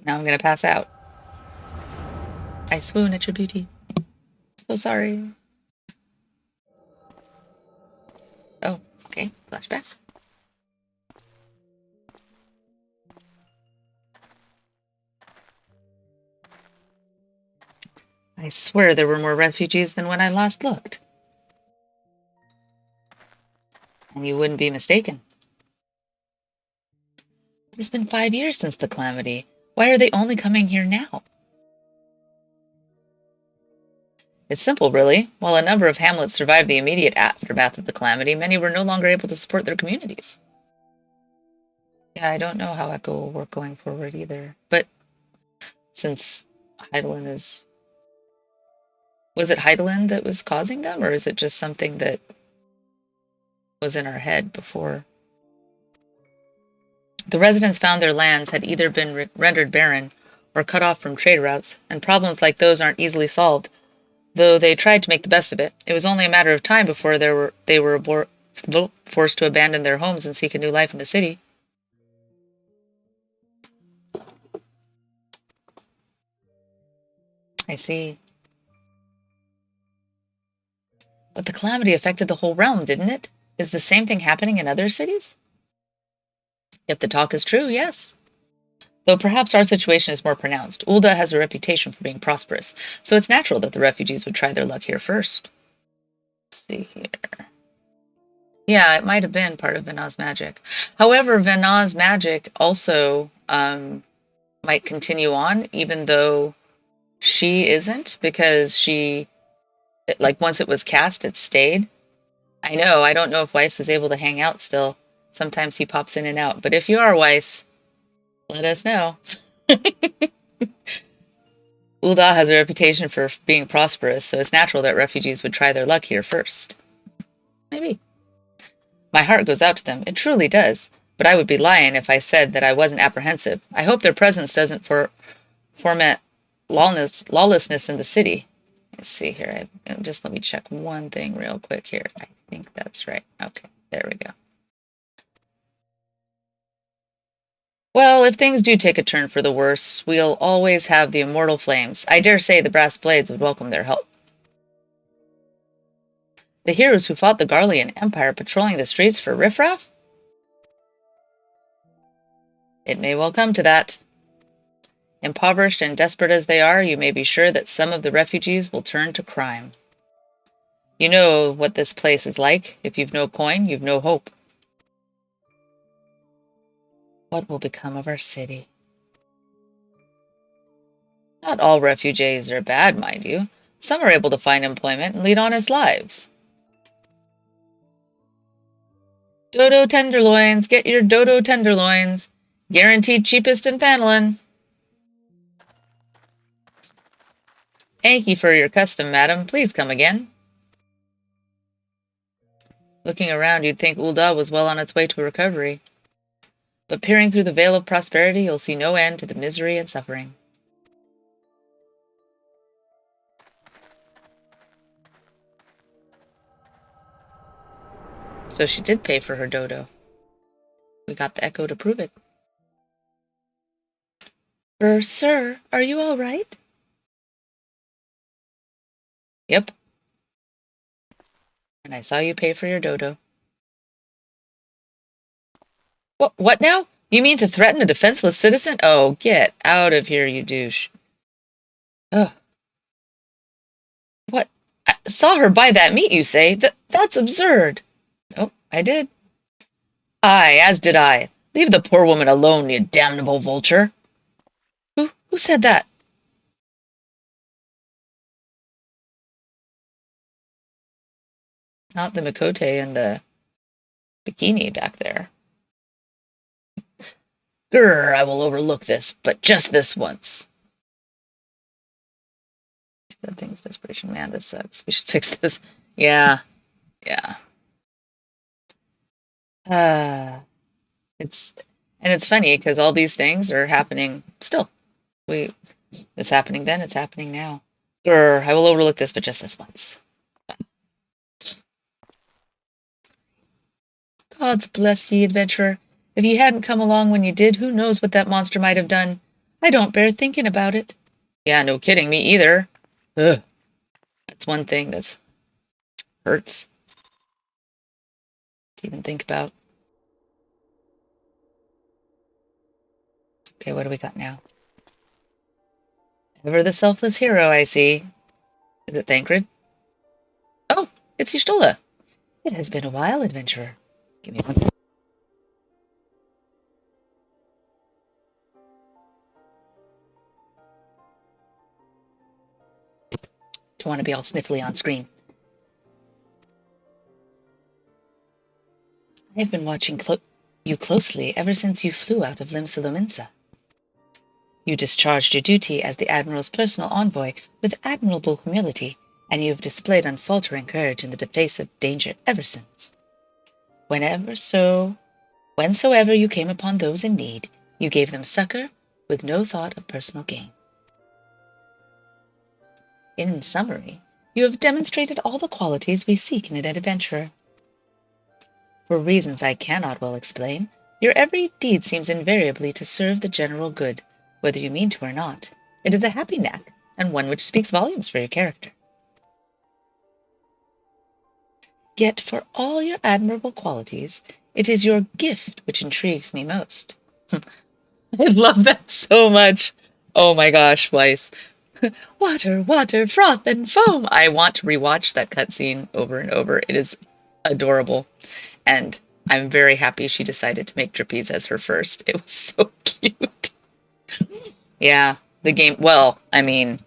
Now I'm gonna pass out. I swoon at your beauty. So sorry. Oh, okay. Flashback. I swear there were more refugees than when I last looked. And you wouldn't be mistaken. It's been 5 years since the calamity. Why are they only coming here now? It's simple, really. While a number of hamlets survived the immediate aftermath of the calamity, many were no longer able to support their communities. Yeah, I don't know how Echo will work going forward either. But since Heidelin is... Was it Heidelin that was causing them, or is it just something that was in our head before? The residents found their lands had either been rendered barren or cut off from trade routes, and problems like those aren't easily solved. Though they tried to make the best of it, it was only a matter of time before they were forced to abandon their homes and seek a new life in the city. I see. But the calamity affected the whole realm, didn't it? Is the same thing happening in other cities? If the talk is true, yes. Though perhaps our situation is more pronounced. Ul'dah has a reputation for being prosperous, so it's natural that the refugees would try their luck here first. Let's see here. Yeah, it might have been part of Venah's magic. However, Venah's magic also might continue on, even though she isn't, because she, like, once it was cast, it stayed. I know, I don't know if Weiss was able to hang out still. Sometimes he pops in and out. But if you are Weiss, let us know. Ul'dah has a reputation for being prosperous, so it's natural that refugees would try their luck here first. Maybe. My heart goes out to them. It truly does. But I would be lying if I said that I wasn't apprehensive. I hope their presence doesn't foment lawlessness in the city. Let's see here. Just let me check one thing real quick here. I think that's right. Okay, there we go. Well, if things do take a turn for the worse, we'll always have the immortal flames. I dare say the brass blades would welcome their help. The heroes who fought the Garlean Empire patrolling the streets for riffraff? It may well come to that. Impoverished and desperate as they are, you may be sure that some of the refugees will turn to crime. You know what this place is like. If you've no coin, you've no hope. What will become of our city? Not all refugees are bad, mind you. Some are able to find employment and lead honest lives. Dodo tenderloins, get your dodo tenderloins. Guaranteed cheapest in Thanlin. Thank you for your custom, madam. Please come again. Looking around, you'd think Ul'dah was well on its way to recovery. But peering through the veil of prosperity, you'll see no end to the misery and suffering. So she did pay for her dodo. We got the echo to prove it. Sir, are you all right? Yep. And I saw you pay for your dodo. What now? You mean to threaten a defenseless citizen? Oh, get out of here, you douche. Ugh. What? I saw her buy that meat, you say? That's absurd. Oh, I did. Aye, as did I. Leave the poor woman alone, you damnable vulture. Who said that? Not the Mikote in the bikini back there. Grr, I will overlook this, but just this once. Good things, desperation. Man, this sucks. We should fix this. Yeah. Uh, it's funny because all these things are happening still. It's happening then, it's happening now. Grr, I will overlook this, but just this once. Gods bless ye, adventurer. If ye hadn't come along when ye did, who knows what that monster might have done? I don't bear thinking about it. Yeah, no kidding, me either. Ugh. That's one thing that hurts to even think about. Okay, what do we got now? Ever the selfless hero, I see. Is it Thancred? Oh, it's Y'shtola. It has been a while, adventurer. Give me one second. Don't want to be all sniffly on screen. I've been watching you closely ever since you flew out of Limsa. You discharged your duty as the Admiral's personal envoy with admirable humility, and you have displayed unfaltering courage in the face of danger ever since. Whensoever you came upon those in need, you gave them succor with no thought of personal gain. In summary, you have demonstrated all the qualities we seek in an adventurer. For reasons I cannot well explain, your every deed seems invariably to serve the general good, whether you mean to or not. It is a happy knack, and one which speaks volumes for your character. Yet for all your admirable qualities, it is your gift which intrigues me most. I love that so much. Oh my gosh, Weiss. Water, water, froth, and foam. I want to rewatch that cutscene over and over. It is adorable. And I'm very happy she decided to make Drippies as her first. It was so cute. Yeah, the game, well, I mean,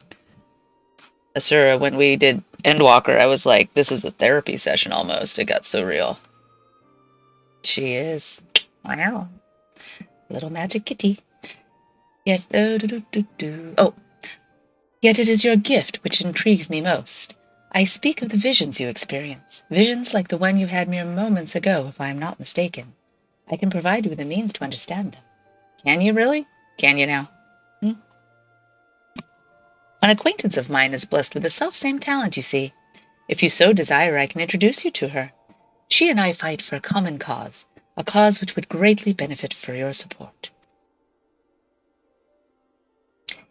Asura, when we did Endwalker, I was like, this is a therapy session almost. It got so real. She is. Wow. Little magic kitty. Yet, yet it is your gift which intrigues me most. I speak of the visions you experience, visions like the one you had mere moments ago, if I am not mistaken. I can provide you with a means to understand them. Can you really? Can you now? An acquaintance of mine is blessed with the self-same talent, you see. If you so desire, I can introduce you to her. She and I fight for a common cause, a cause which would greatly benefit for your support.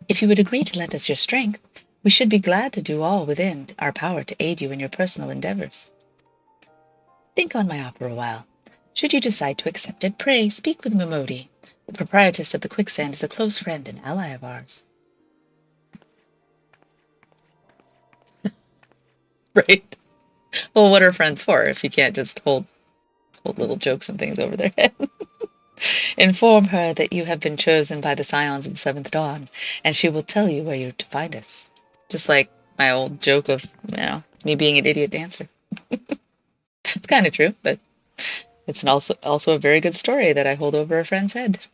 If you would agree to lend us your strength, we should be glad to do all within our power to aid you in your personal endeavors. Think on my offer a while. Should you decide to accept it, pray speak with Momodi. The proprietress of the Quicksand is a close friend and ally of ours. Right. Well, what are friends for if you can't just hold little jokes and things over their head? Inform her that you have been chosen by the Scions of the Seventh Dawn, and she will tell you where you're to find us. Just like my old joke of, me being an idiot dancer. It's kind of true, but it's also a very good story that I hold over a friend's head.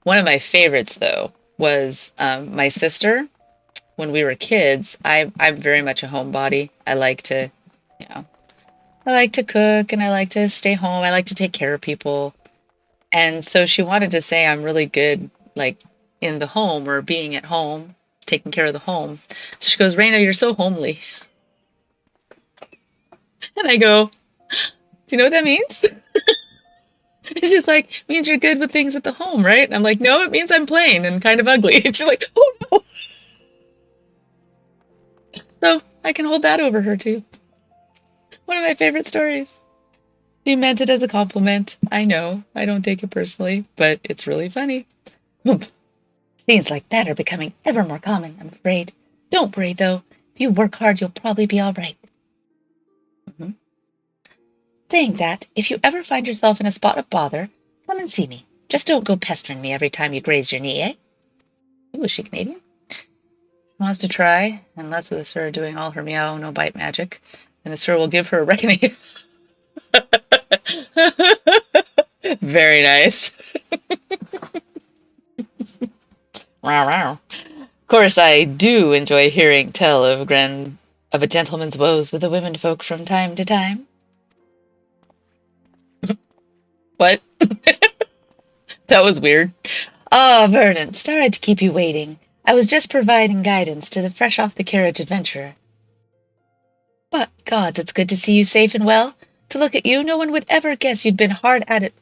One of my favorites, though, was my sister. When we were kids, I'm very much a homebody. I like to cook and I like to stay home. I like to take care of people. And so she wanted to say I'm really good, like, in the home or being at home, taking care of the home. So she goes, Raina, you're so homely. And I go, do you know what that means? And she's like, it means you're good with things at the home, right? And I'm like, no, it means I'm plain and kind of ugly. And she's like, oh no. So I can hold that over her too. One of my favorite stories. She meant it as a compliment. I know. I don't take it personally, but it's really funny. Scenes like that are becoming ever more common, I'm afraid. Don't worry, though. If you work hard, you'll probably be all right. Saying that, if you ever find yourself in a spot of bother, come and see me. Just don't go pestering me every time you graze your knee, eh? Ooh, is she Canadian? Wants to try, unless with Asura doing all her meow no bite magic, then Asura will give her a reckoning. Very nice. Of course, I do enjoy hearing tell of a gentleman's woes with the women folk from time to time. What? That was weird. Ah, Verdant, sorry to keep you waiting. I was just providing guidance to the fresh off the carriage adventurer. But, gods, it's good to see you safe and well. To look at you, no one would ever guess you'd been hard at it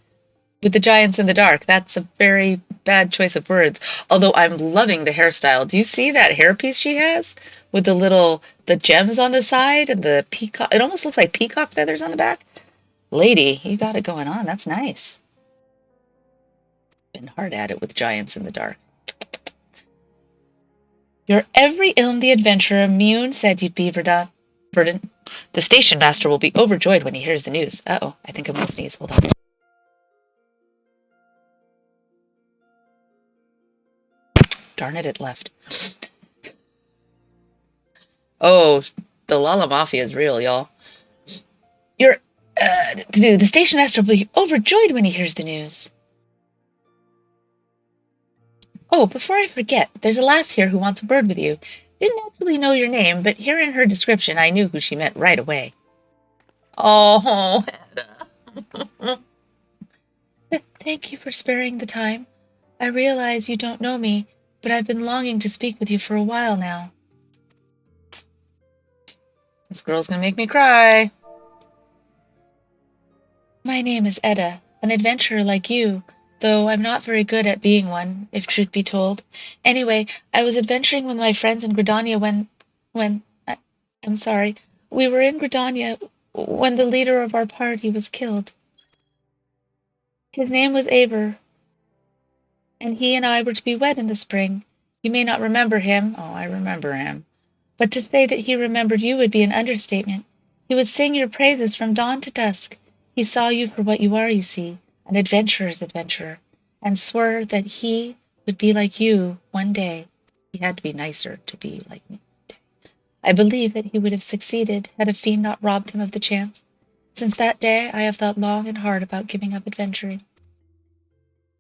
with the giants in the dark. That's a very bad choice of words. Although I'm loving the hairstyle. Do you see that hairpiece she has? With the gems on the side and the peacock. It almost looks like peacock feathers on the back. Lady, you got it going on. That's nice. Been hard at it with giants in the dark. You're every ilm the adventurer Mune said you'd be, Verdant. The station master will be overjoyed when he hears the news. Uh-oh, I think I'm going to sneeze. Hold on. Darn it, it left. Oh, the Lala Mafia is real, y'all. The station master will be overjoyed when he hears the news. Oh, before I forget, there's a lass here who wants a word with you. Didn't actually know your name, but hearing her description, I knew who she meant right away. Oh, Hedda. Thank you for sparing the time. I realize you don't know me, but I've been longing to speak with you for a while now. This girl's gonna make me cry. My name is Edda, an adventurer like you, though I'm not very good at being one, if truth be told. Anyway, I was adventuring with my friends in Gridania I'm sorry, we were in Gridania when the leader of our party was killed. His name was Aber, and he and I were to be wed in the spring. You may not remember him. Oh, I remember him. But to say that he remembered you would be an understatement. He would sing your praises from dawn to dusk. He saw you for what you are, you see, an adventurer's adventurer, and swore that he would be like you one day. He had to be nicer to be like me. I believe that he would have succeeded had a fiend not robbed him of the chance. Since that day I have thought long and hard about giving up adventuring.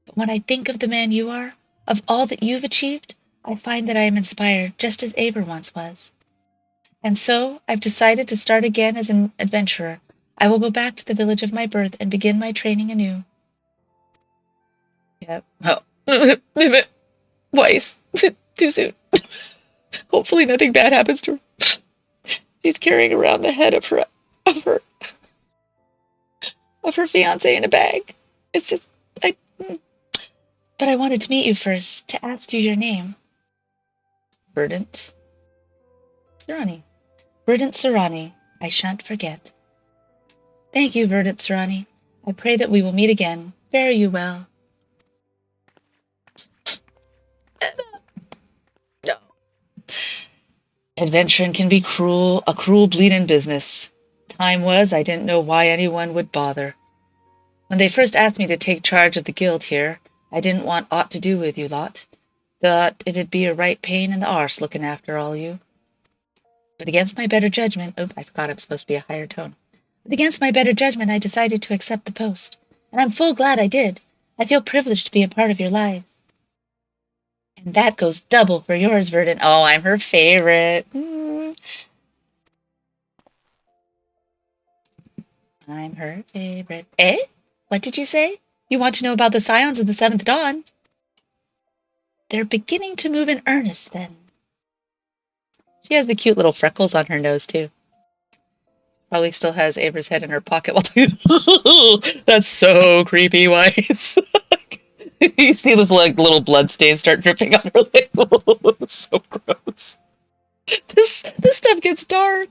But when I think of the man you are, of all that you've achieved, I find that I am inspired, just as Aber once was. And so I've decided to start again as an adventurer. I will go back to the village of my birth and begin my training anew. Yep. Oh. Twice. Too soon. Hopefully nothing bad happens to her. She's carrying around the head of her fiancé in a bag. It's just, But I wanted to meet you first, to ask you your name. Verdant Serani. Verdant Serani. I shan't forget. Thank you, Verdant Serani. I pray that we will meet again. Fare you well. No. Adventuring can be a cruel bleeding business. Time was I didn't know why anyone would bother. When they first asked me to take charge of the guild here, I didn't want aught to do with you lot. Thought it'd be a right pain in the arse looking after all you. But against my better judgment, I forgot I'm supposed to be a higher tone. But against my better judgment, I decided to accept the post. And I'm full glad I did. I feel privileged to be a part of your lives. And that goes double for yours, Verdant. Oh, I'm her favorite. I'm her favorite. Eh? What did you say? You want to know about the Scions of the Seventh Dawn? They're beginning to move in earnest, then. She has the cute little freckles on her nose, too. Probably still has Abra's head in her pocket while That's so creepy, Weiss. You see this little blood stain start dripping on her leg. So gross. This stuff gets dark.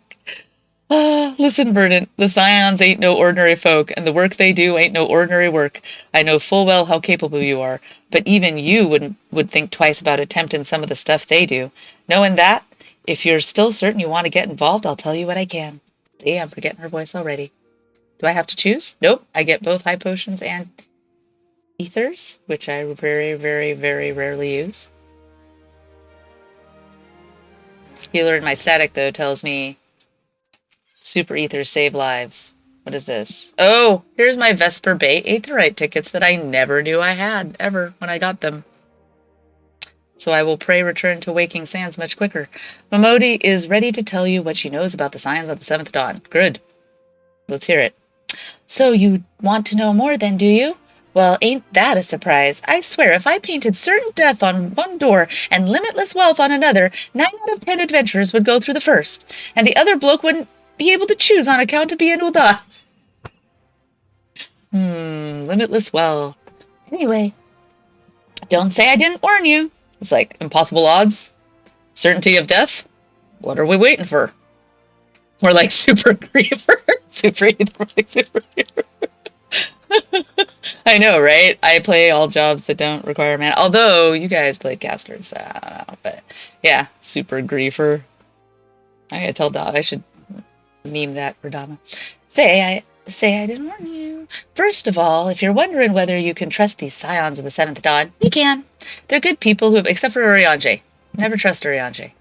Listen, Verdant, the Scions ain't no ordinary folk, and the work they do ain't no ordinary work. I know full well how capable you are, but even you would think twice about attempting some of the stuff they do. Knowing that, if you're still certain you want to get involved, I'll tell you what I can. See, I'm forgetting her voice already. Do I have to choose? Nope. I get both high potions and ethers, which I very, very, very rarely use. Healer in my static, though, tells me super ethers save lives. What is this? Oh, here's my Vesper Bay Aetherite tickets that I never knew I had, ever, when I got them. So I will pray return to Waking Sands much quicker. Momodi is ready to tell you what she knows about the scions of the 7th Dawn. Good. Let's hear it. So you want to know more then, do you? Well, ain't that a surprise? I swear, if I painted certain death on one door and limitless wealth on another, 9 out of 10 adventurers would go through the first, and the other bloke wouldn't be able to choose on account of being will die. Limitless wealth. Anyway, don't say I didn't warn you. It's like impossible odds, certainty of death. What are we waiting for? We're like super griever, super griever. I know, right? I play all jobs that don't require mana. Although you guys played casters, so I don't know. But yeah, super griefer. I gotta tell Dom. I should meme that for Dama. Say I didn't warn you. First of all, if you're wondering whether you can trust these scions of the 7th Dawn, you can. They're good people who have, except for Urianger. Never trust Urianger.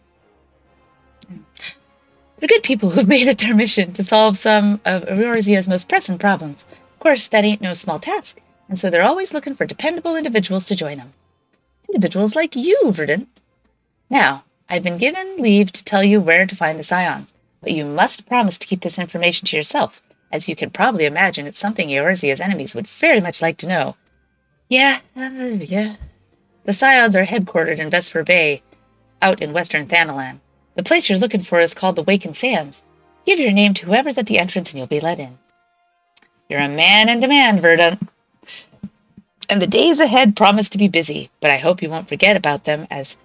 They're good people who've made it their mission to solve some of Eorzea's most pressing problems. Of course, that ain't no small task, and so they're always looking for dependable individuals to join them. Individuals like you, Verdant. Now, I've been given leave to tell you where to find the scions, but you must promise to keep this information to yourself. As you can probably imagine, it's something Eorzea's enemies would very much like to know. Yeah. The scions are headquartered in Vesper Bay, out in western Thanalan. The place you're looking for is called the Waken Sands. Give your name to whoever's at the entrance and you'll be let in. You're a man in demand, Verdant. And the days ahead promise to be busy, but I hope you won't forget about them as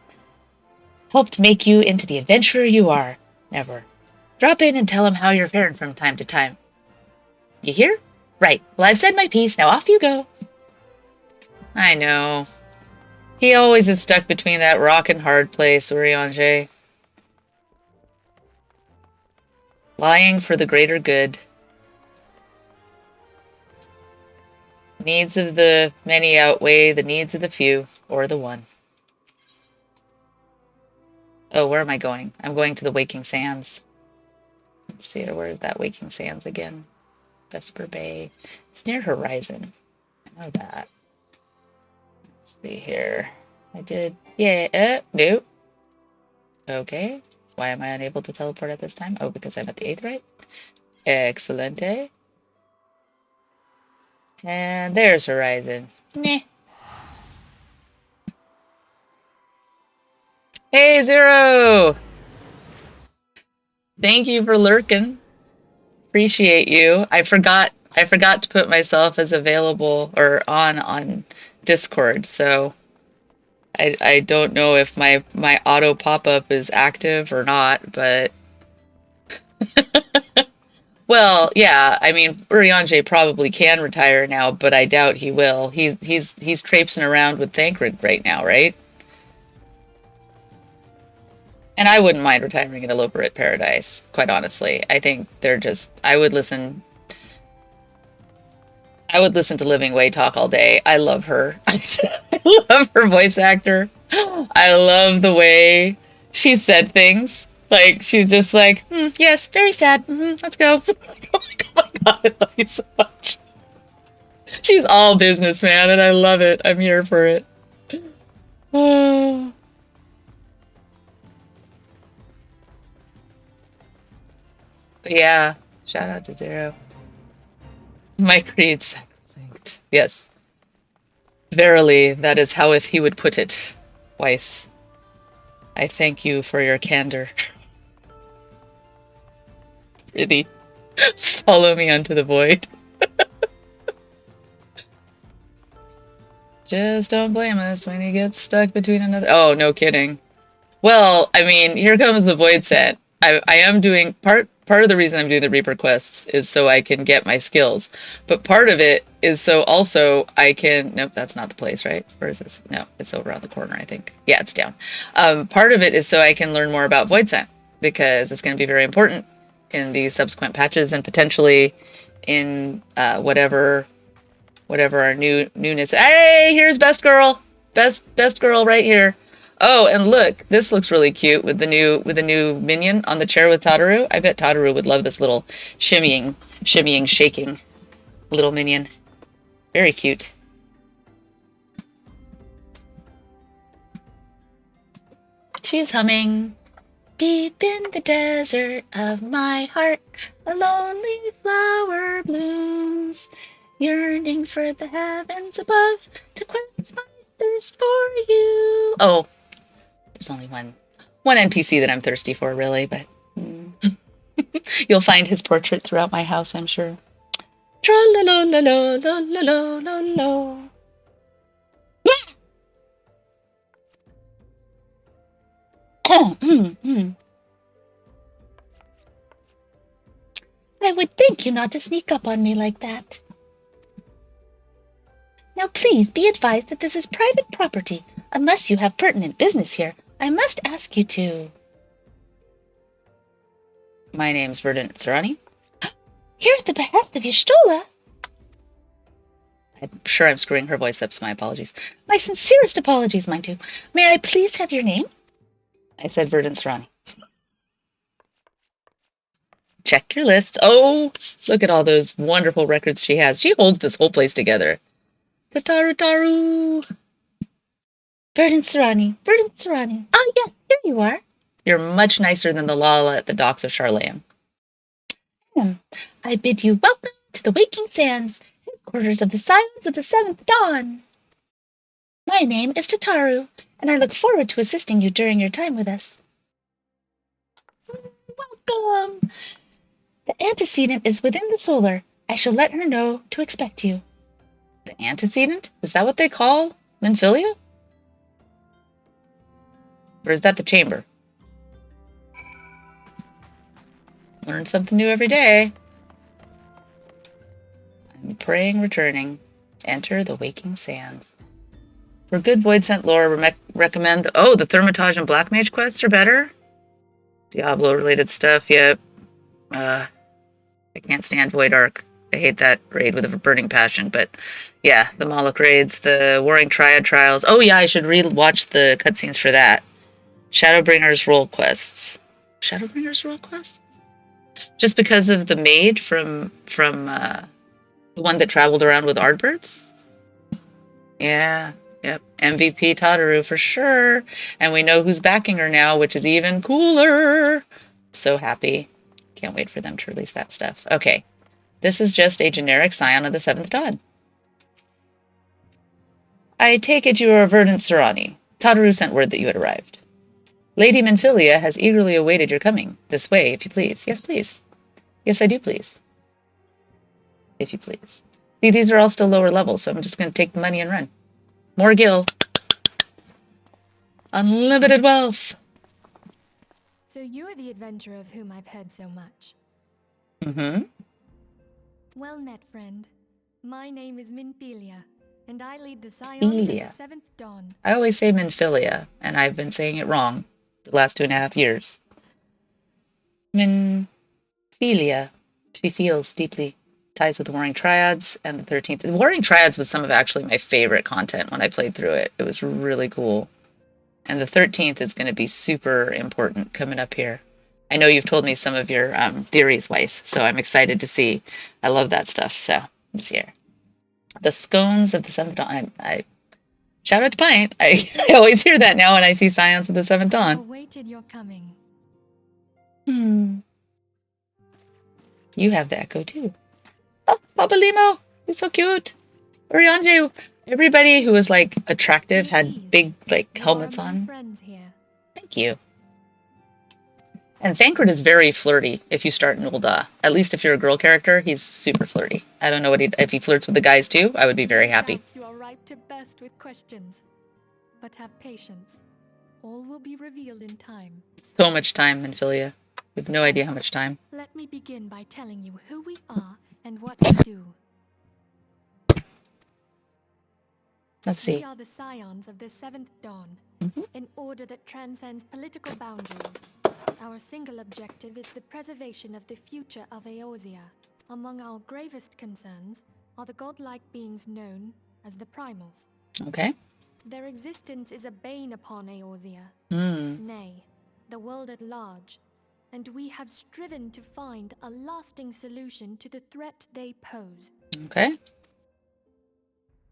helped make you into the adventurer you are. Never. Drop in and tell them how you're faring from time to time. You hear? Right. Well, I've said my piece. Now off you go. I know. He always is stuck between that rock and hard place, Urianger. Lying for the greater good. Needs of the many outweigh the needs of the few, or the one. Oh, where am I going? I'm going to the Waking Sands. Let's see, where is that Waking Sands again? Vesper Bay. It's near Horizon. I know that. Let's see here. I did. Yeah, nope. Okay. Why am I unable to teleport at this time? Oh, because I'm at the 8th, right? Excelente. And there's Horizon. Meh. Hey, Zero! Thank you for lurking. Appreciate you. I forgot to put myself as available or on Discord, so I don't know if my auto pop-up is active or not, but well, yeah, I mean Urianger probably can retire now, but I doubt he will. He's traipsing around with Thancred right now, right? And I wouldn't mind retiring in Eloper at Paradise, quite honestly. I think they're just I would listen to Living Way talk all day. I love her. I love her voice actor. I love the way she said things. Like, she's just like, yes, very sad. Let's go. Oh my god, I love you so much. She's all business, man, and I love it. I'm here for it. Oh. But yeah, shout out to Zero. My creed sacrosanct. Yes. Verily, that is how if he would put it. Weiss. I thank you for your candor. Really. Follow me unto the void. Just don't blame us when you get stuck between another. Oh, no kidding. Well, I mean, here comes the void set. I am doing part of the reason I'm doing the Reaper quests is so I can get my skills. But part of it is so also I can nope, that's not the place, right? Where is this? No, it's over on the corner, I think. Yeah, it's down. Part of it is so I can learn more about void set because it's going to be very important in the subsequent patches and potentially whatever our newness. Hey, here's best girl, best girl right here. Oh, and look, this looks really cute with the new minion on the chair with Tataru. I bet Tataru would love this little shimmying, shaking little minion. Very cute. She's humming. Deep in the desert of my heart, a lonely flower blooms, yearning for the heavens above to quench my thirst for you. Oh, there's only one NPC that I'm thirsty for, really, but you'll find his portrait throughout my house, I'm sure. Tra-la-la-la-la-la-la-la-la-la. I would thank you not to sneak up on me like that. Now please be advised that this is private property. Unless you have pertinent business here, I must ask you to... My name's Verdant Sarani. Here at the behest of Y'shtola. I'm sure I'm screwing her voice up, so my apologies. My sincerest apologies, mind you. May I please have your name? I said Verdant Sarani. Check your lists. Oh, look at all those wonderful records she has. She holds this whole place together. Taru. Verdant Sarani. Oh, yes, here you are. You're much nicer than the Lala at the docks of Charlayan. I bid you welcome to the Waking Sands, headquarters of the Scions of the Seventh Dawn. My name is Tataru, and I look forward to assisting you during your time with us. Welcome! The antecedent is within the solar. I shall let her know to expect you. The antecedent? Is that what they call Minfilia? Or is that the chamber? Learn something new every day. I'm praying returning. Enter the Waking Sands. For good Void Scent lore, recommend... Oh, the Thermitage and Black Mage quests are better? Diablo-related stuff, yep. I can't stand Void Arc. I hate that raid with a burning passion, but yeah, the Moloch raids, the Warring Triad trials. Oh yeah, I should re-watch the cutscenes for that. Shadowbringer's role quests. Shadowbringer's role quests? Just because of the maid from the one that traveled around with Ardbirds? Yeah, yep. MVP Tataru for sure. And we know who's backing her now, which is even cooler. So happy. Can't wait for them to release that stuff. Okay. This is just a generic scion of the Seventh Dawn. I take it you are Verdant Sarani. Tataru sent word that you had arrived. Lady Minfilia has eagerly awaited your coming. This way, if you please. Yes, please. Yes, I do, please. If you please. See, these are all still lower levels, so I'm just going to take the money and run. More gil. Unlimited wealth. So you are the adventurer of whom I've heard so much. Mm-hmm. Well met, friend. My name is Minfilia, and I lead the Scions of the Seventh Dawn. I always say Minfilia, and I've been saying it wrong the last 2.5 years. Minfilia. She feels deeply ties with the Warring Triads and the 13th. The Warring Triads was some of actually my favorite content when I played through it. It was really cool. And the 13th is going to be super important coming up here. I know you've told me some of your theories, Weiss, so I'm excited to see. I love that stuff, so let's hear. The Scones of the Seventh Dawn. I shout out to Pint. I always hear that now when I see Scions of the Seventh Dawn. Awaited your coming. You have the echo too. Oh, Papa Limo, he's so cute. Urianje, everybody who was like attractive had big like helmets on. Thank you. And Thancred is very flirty if you start in Ul'dah. At least if you're a girl character, he's super flirty. I don't know if he flirts with the guys too. I would be very happy. You are ripe to burst with questions, but have patience. All will be revealed in time. So much time, Minfilia. We have no idea how much time. Let me begin by telling you who we are and what we do. Let's see. We are the Scions of the Seventh Dawn, an order that transcends political boundaries. Our single objective is the preservation of the future of Eorzea, Among our gravest concerns are the godlike beings known as the Primals. Okay. Their existence is a bane upon Eorzea, nay, the world at large, and we have striven to find a lasting solution to the threat they pose. Okay.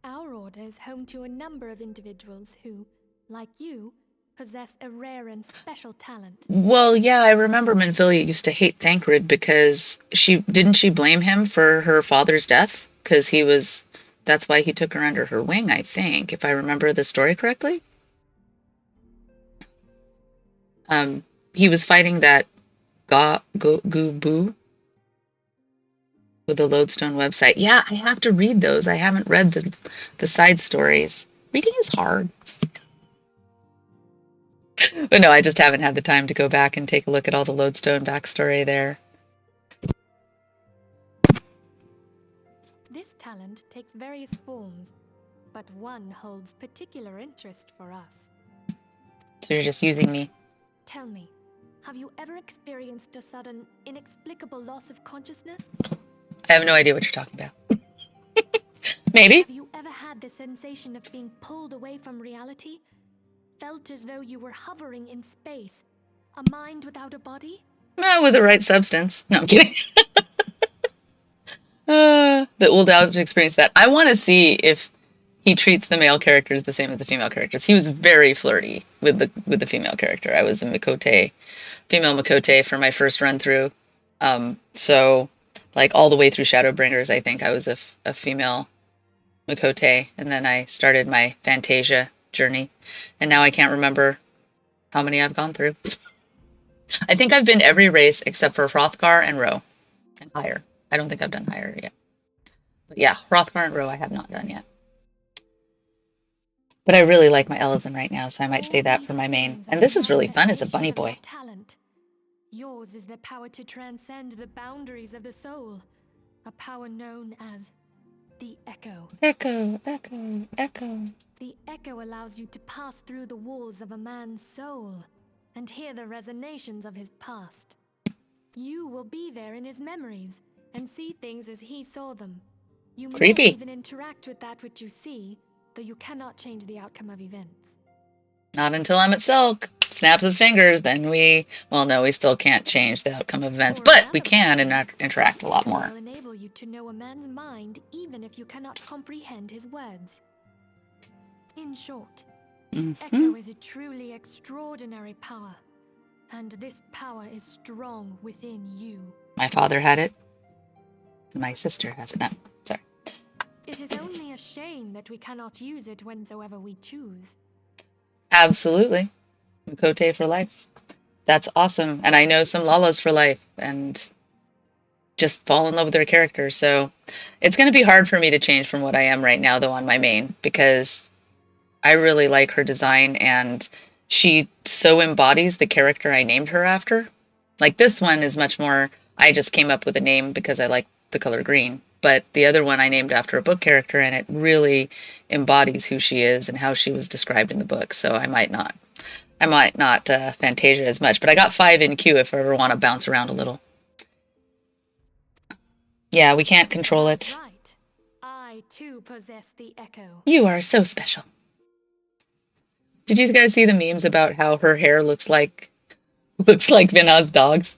Our order is home to a number of individuals who, like you, possess a rare and special talent. Well, yeah, I remember Manfilia used to hate Thancred because she blame him for her father's death? Because that's why he took her under her wing, I think, if I remember the story correctly. He was fighting that Goo with the Lodestone website. Yeah, I have to read those. I haven't read the side stories. Reading is hard. But no, I just haven't had the time to go back and take a look at all the Lodestone backstory there. This talent takes various forms, but one holds particular interest for us. So you're just using me. Tell me, have you ever experienced a sudden, inexplicable loss of consciousness? I have no idea what you're talking about. Maybe? Have you ever had the sensation of being pulled away from reality? Felt as though you were hovering in space? A mind without a body? With the right substance. No, I'm kidding. The old Alex experienced that. I want to see if he treats the male characters the same as the female characters. He was very flirty with the female character. I was a female Makote for my first run through. So like all the way through Shadowbringers, I think I was a female Makote, and then I started my Fantasia journey, and now I can't remember how many I've gone through. I think I've been every race except for Hrothgar and Ro, and higher. I don't think I've done higher yet. But yeah, Hrothgar and Ro I have not done yet. But I really like my Elezen right now, so I might stay that for my main. And this is really fun as a bunny boy. Talent. Yours is the power to transcend the boundaries of the soul, a power known as the Echo. Echo, echo, echo. The Echo allows you to pass through the walls of a man's soul and hear the resonations of his past. You will be there in his memories and see things as he saw them. You may even interact with that which you see, though you cannot change the outcome of events. Not until I'm at Silk. Snaps his fingers, then we still can't change the outcome of events, but we can interact a lot more. It will enable you to know a man's mind even if you cannot comprehend his words. In short, the Echo is a truly extraordinary power, and this power is strong within you. My father had it. My sister has it now. Sorry. It is only a shame that we cannot use it whensoever we choose. Absolutely. Makote for life. That's awesome. And I know some Lalas for life and just fall in love with their character. So it's going to be hard for me to change from what I am right now, though, on my main, because I really like her design and she so embodies the character I named her after. Like this one is much more, I just came up with a name because I like the color green. But the other one I named after a book character, and it really embodies who she is and how she was described in the book. So I might not Fantasia as much, but I got 5 in queue if I ever want to bounce around a little. Yeah, we can't control it. Right. I too possess the Echo. You are so special. Did you guys see the memes about how her hair looks like Vinaz's dog's?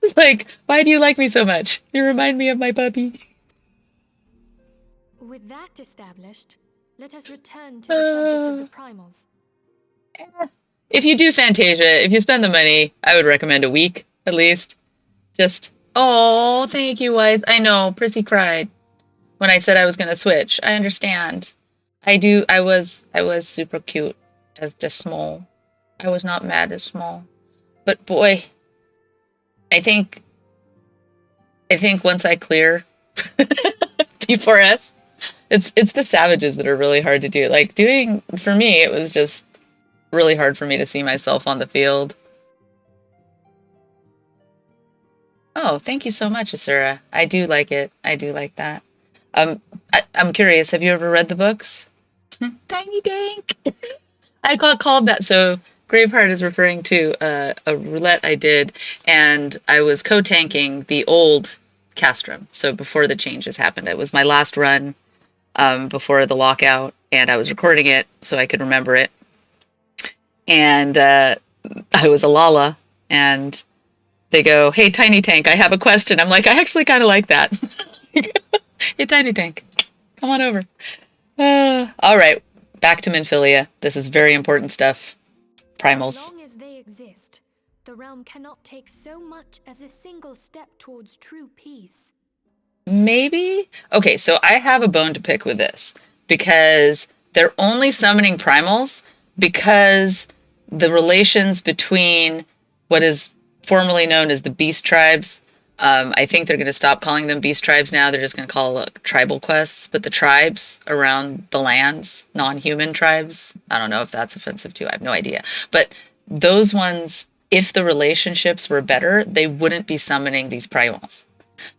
It's like, why do you like me so much? You remind me of my puppy. With that established, let us return to the subject of the primals. If you do Fantasia, if you spend the money, I would recommend a week, at least. Just, oh, thank you, Wise. I know, Prissy cried when I said I was going to switch. I understand. I was super cute as the small. I was not mad as small. But boy, I think once I clear T4S, it's the savages that are really hard to do. Like for me, it was just really hard for me to see myself on the field. Oh, thank you so much, Asura. I do like it. I do like that. I'm curious, have you ever read the books? Tiny Dank. I got called that, so Graveheart is referring to a roulette I did, and I was co-tanking the old Castrum. So before the changes happened, it was my last run before the lockout, and I was recording it so I could remember it. And I was a Lala, and they go, "Hey, Tiny Tank, I have a question." I'm like, I actually kind of like that. Hey, Tiny Tank, come on over. All right, back to Minfilia. This is very important stuff. Primals. So long as they exist, the realm cannot take so much as a single step towards true peace. Maybe? Okay, so I have a bone to pick with this because they're only summoning primals because the relations between what is formerly known as the beast tribes, I think they're going to stop calling them beast tribes now. They're just going to call it tribal quests. But the tribes around the lands, non-human tribes, I don't know if that's offensive too. I have no idea. But those ones, if the relationships were better, they wouldn't be summoning these primals.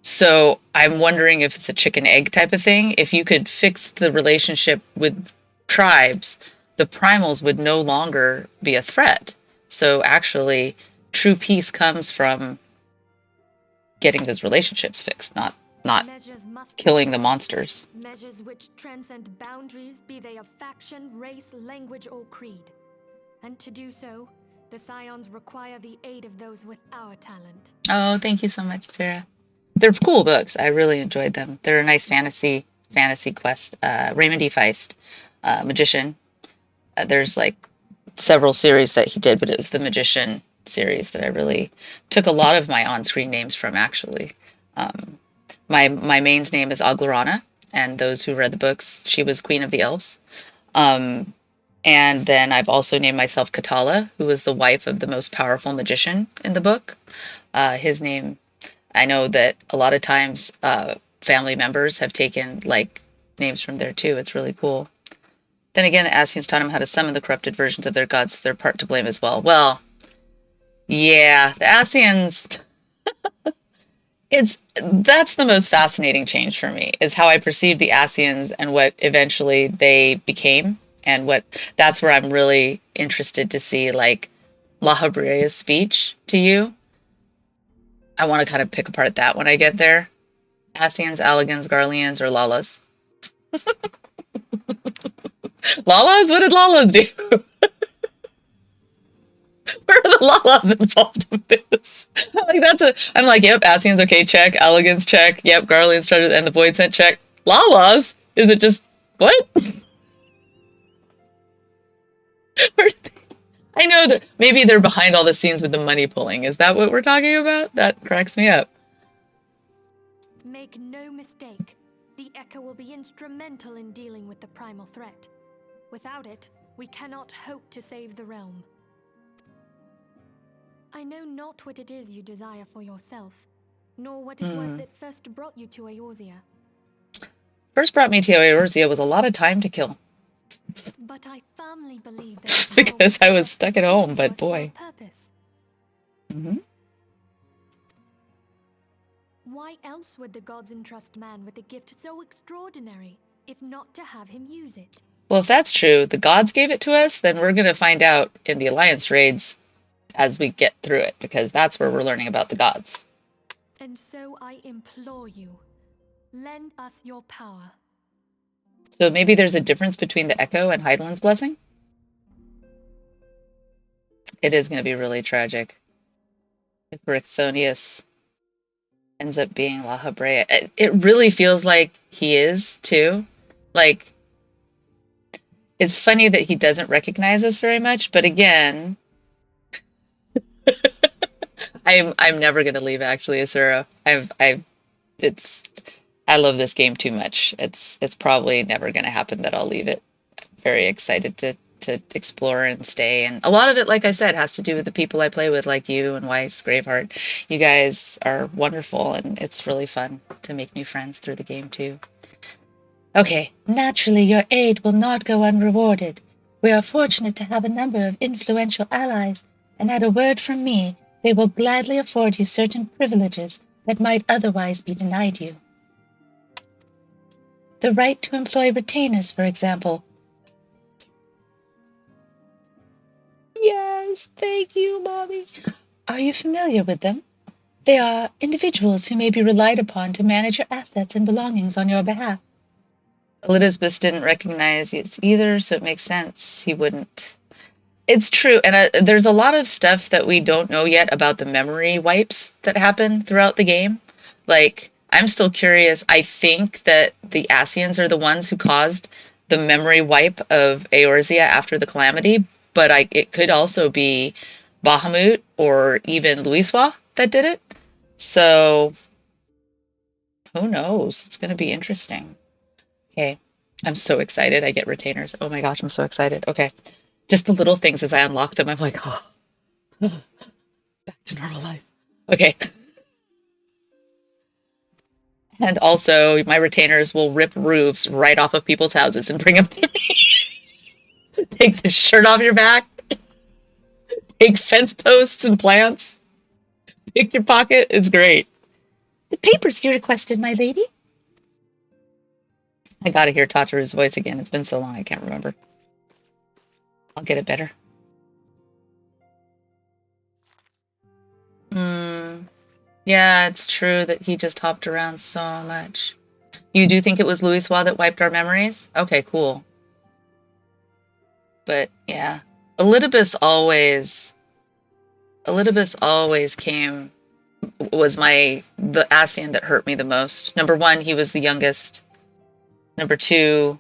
So I'm wondering if it's a chicken egg type of thing. If you could fix the relationship with tribes, the primals would no longer be a threat. So actually, true peace comes from getting those relationships fixed, not killing the monsters. Measures which transcend boundaries, be they of faction, race, language, or creed. And to do so, the Scions require the aid of those with our talent. Oh, thank you so much, Sarah. They're cool books. I really enjoyed them. They're a nice fantasy quest. Raymond E. Feist, magician. There's like several series that he did, but it was the magician series that I really took a lot of my on-screen names from. Actually, my main's name is Aglarana, and those who read the books, she was Queen of the Elves. And then I've also named myself Katala, who was the wife of the most powerful magician in the book. His name, I know that a lot of times family members have taken like names from there too. It's really cool. Then again, the Ascians taught them how to summon the corrupted versions of their gods, so they're part to blame as well. Well, yeah, the Ascians, that's the most fascinating change for me, is how I perceived the Ascians and what eventually they became, and that's where I'm really interested to see, like, La Habrea's speech to you. I want to kind of pick apart that when I get there. Ascians, Alligans, Garleans, or Lalas. Lalas? What did Lalas do? Where are the Lalas involved in this? I'm like, yep, Ascians, okay, check. Alligans, check. Yep, Garleans, treasure, and the Void Scent, check. Lalas? Is it just, what? I know that maybe they're behind all the scenes with the money pulling. Is that what we're talking about? That cracks me up. Make no mistake, the Echo will be instrumental in dealing with the primal threat. Without it, we cannot hope to save the realm. I know not what it is you desire for yourself, nor what it was that first brought you to Eorzea. First brought me to Eorzea was a lot of time to kill. But I firmly believe that because I was stuck at home, but boy. Why else would the gods entrust man with a gift so extraordinary, if not to have him use it? Well, if that's true, the gods gave it to us, then we're going to find out in the Alliance raids as we get through it, because that's where we're learning about the gods. And so I implore you, lend us your power. So maybe there's a difference between the Echo and Heidelin's blessing? It is going to be really tragic if Ericthonius ends up being La Habrea. It really feels like he is, too. Like, it's funny that he doesn't recognize us very much, but again, I'm never gonna leave, actually, Asura. I love this game too much. It's probably never gonna happen that I'll leave it. I'm very excited to explore and stay, and a lot of it, like I said, has to do with the people I play with, like you and Weiss, Graveheart. You guys are wonderful, and it's really fun to make new friends through the game too. Okay, naturally your aid will not go unrewarded. We are fortunate to have a number of influential allies, and at a word from me, they will gladly afford you certain privileges that might otherwise be denied you. The right to employ retainers, for example. Yes! Yes, thank you, Mommy. Are you familiar with them? They are individuals who may be relied upon to manage your assets and belongings on your behalf. Elizabeth didn't recognize it either, so it makes sense he wouldn't. It's true, and there's a lot of stuff that we don't know yet about the memory wipes that happen throughout the game. Like, I'm still curious. I think that the Asians are the ones who caused the memory wipe of Eorzea after the Calamity, but it could also be Bahamut or even Louisoix that did it. So, who knows? It's going to be interesting. Okay. I'm so excited. I get retainers. Oh my gosh, I'm so excited. Okay. Just the little things as I unlock them, I'm like, oh, back to normal life. Okay. And also, my retainers will rip roofs right off of people's houses and bring them to me. Take the shirt off your back. Take fence posts and plants. Pick your pocket. It's great. The papers you requested, my lady. I gotta hear Tataru's voice again. It's been so long I can't remember. I'll get it better. Yeah, it's true that he just hopped around so much. You do think it was Louisoix that wiped our memories? Okay, cool. But yeah, Elidibus always came, was the Asian that hurt me the most. Number one, he was the youngest. Number two,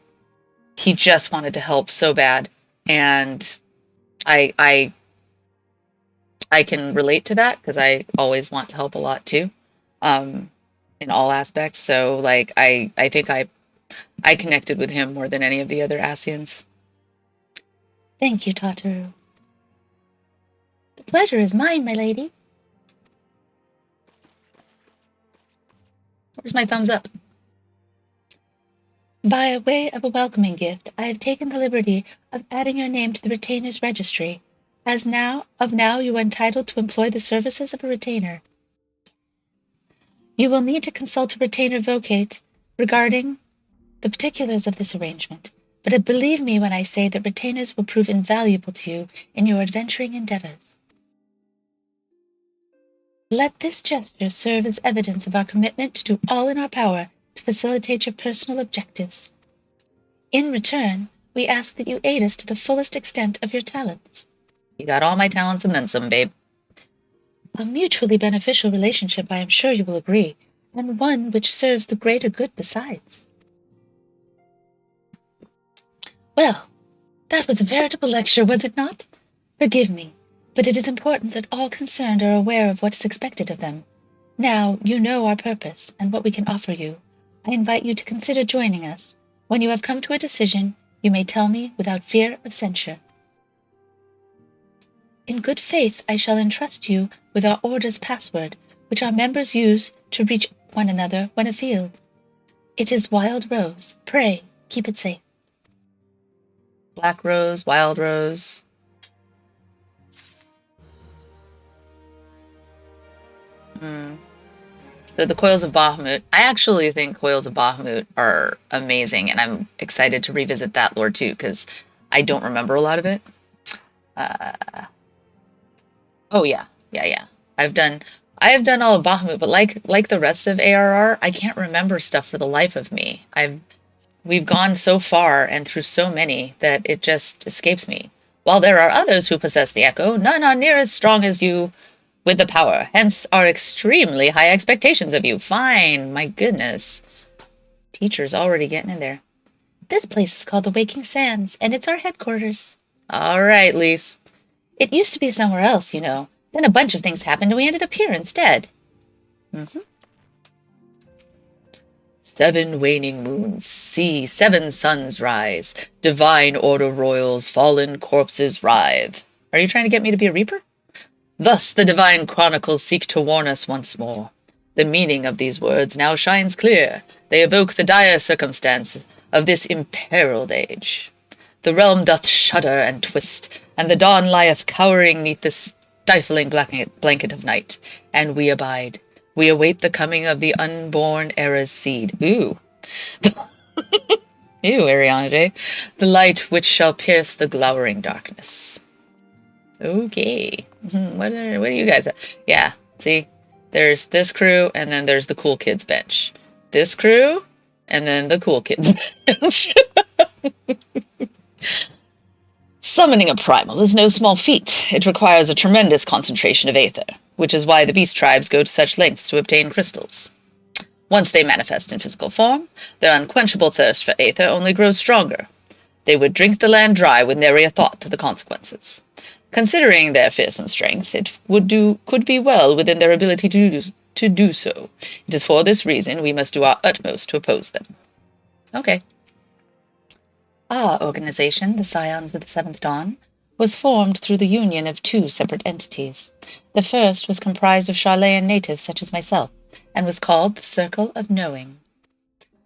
he just wanted to help so bad, and I can relate to that because I always want to help a lot too, in all aspects. So like I think I connected with him more than any of the other Asians. Thank you, Tataru. The pleasure is mine, my lady. Where's my thumbs up? By way of a welcoming gift, I have taken the liberty of adding your name to the retainer's registry, as now you are entitled to employ the services of a retainer. You will need to consult a retainer vocate regarding the particulars of this arrangement, but believe me when I say that retainers will prove invaluable to you in your adventuring endeavors. Let this gesture serve as evidence of our commitment to do all in our power to facilitate your personal objectives. In return, we ask that you aid us to the fullest extent of your talents. You got all my talents and then some, babe. A mutually beneficial relationship, I am sure you will agree, and one which serves the greater good besides. Well, that was a veritable lecture, was it not? Forgive me, but it is important that all concerned are aware of what is expected of them. Now you know our purpose and what we can offer you. I invite you to consider joining us. When you have come to a decision, you may tell me without fear of censure. In good faith, I shall entrust you with our order's password, which our members use to reach one another when afield. It is Wild Rose. Pray, keep it safe. Black Rose, Wild Rose. So the Coils of Bahamut. I actually think Coils of Bahamut are amazing, and I'm excited to revisit that lore too, because I don't remember a lot of it. Oh yeah. I have done all of Bahamut, but like the rest of ARR, I can't remember stuff for the life of me. We've gone so far and through so many that it just escapes me. While there are others who possess the echo, none are near as strong as you with the power, hence our extremely high expectations of you. Fine, my goodness. Teacher's already getting in there. This place is called the Waking Sands, and it's our headquarters. All right, Lise. It used to be somewhere else, you know. Then a bunch of things happened and we ended up here instead. 7 waning moons, see 7 suns rise, divine order royals, fallen corpses writhe. Are you trying to get me to be a reaper? Thus the divine chronicles seek to warn us once more. The meaning of these words now shines clear. They evoke the dire circumstance of this imperiled age. The realm doth shudder and twist, and the dawn lieth cowering neath the stifling blanket of night, and we abide. We await the coming of the unborn era's seed. Ooh. Ew, Ariana J. The light which shall pierce the glowering darkness. Okay. What do you guys have? Yeah, see? There's this crew, and then there's the cool kids bench. This crew, and then the cool kids bench. Summoning a primal is no small feat. It requires a tremendous concentration of aether, which is why the beast tribes go to such lengths to obtain crystals. Once they manifest in physical form, their unquenchable thirst for aether only grows stronger. They would drink the land dry with nary a thought to the consequences. Considering their fearsome strength, it could be well within their ability to do so. It is for this reason we must do our utmost to oppose them. Okay. Our organization, the Scions of the Seventh Dawn, was formed through the union of two separate entities. The first was comprised of Charlayan natives such as myself, and was called the Circle of Knowing.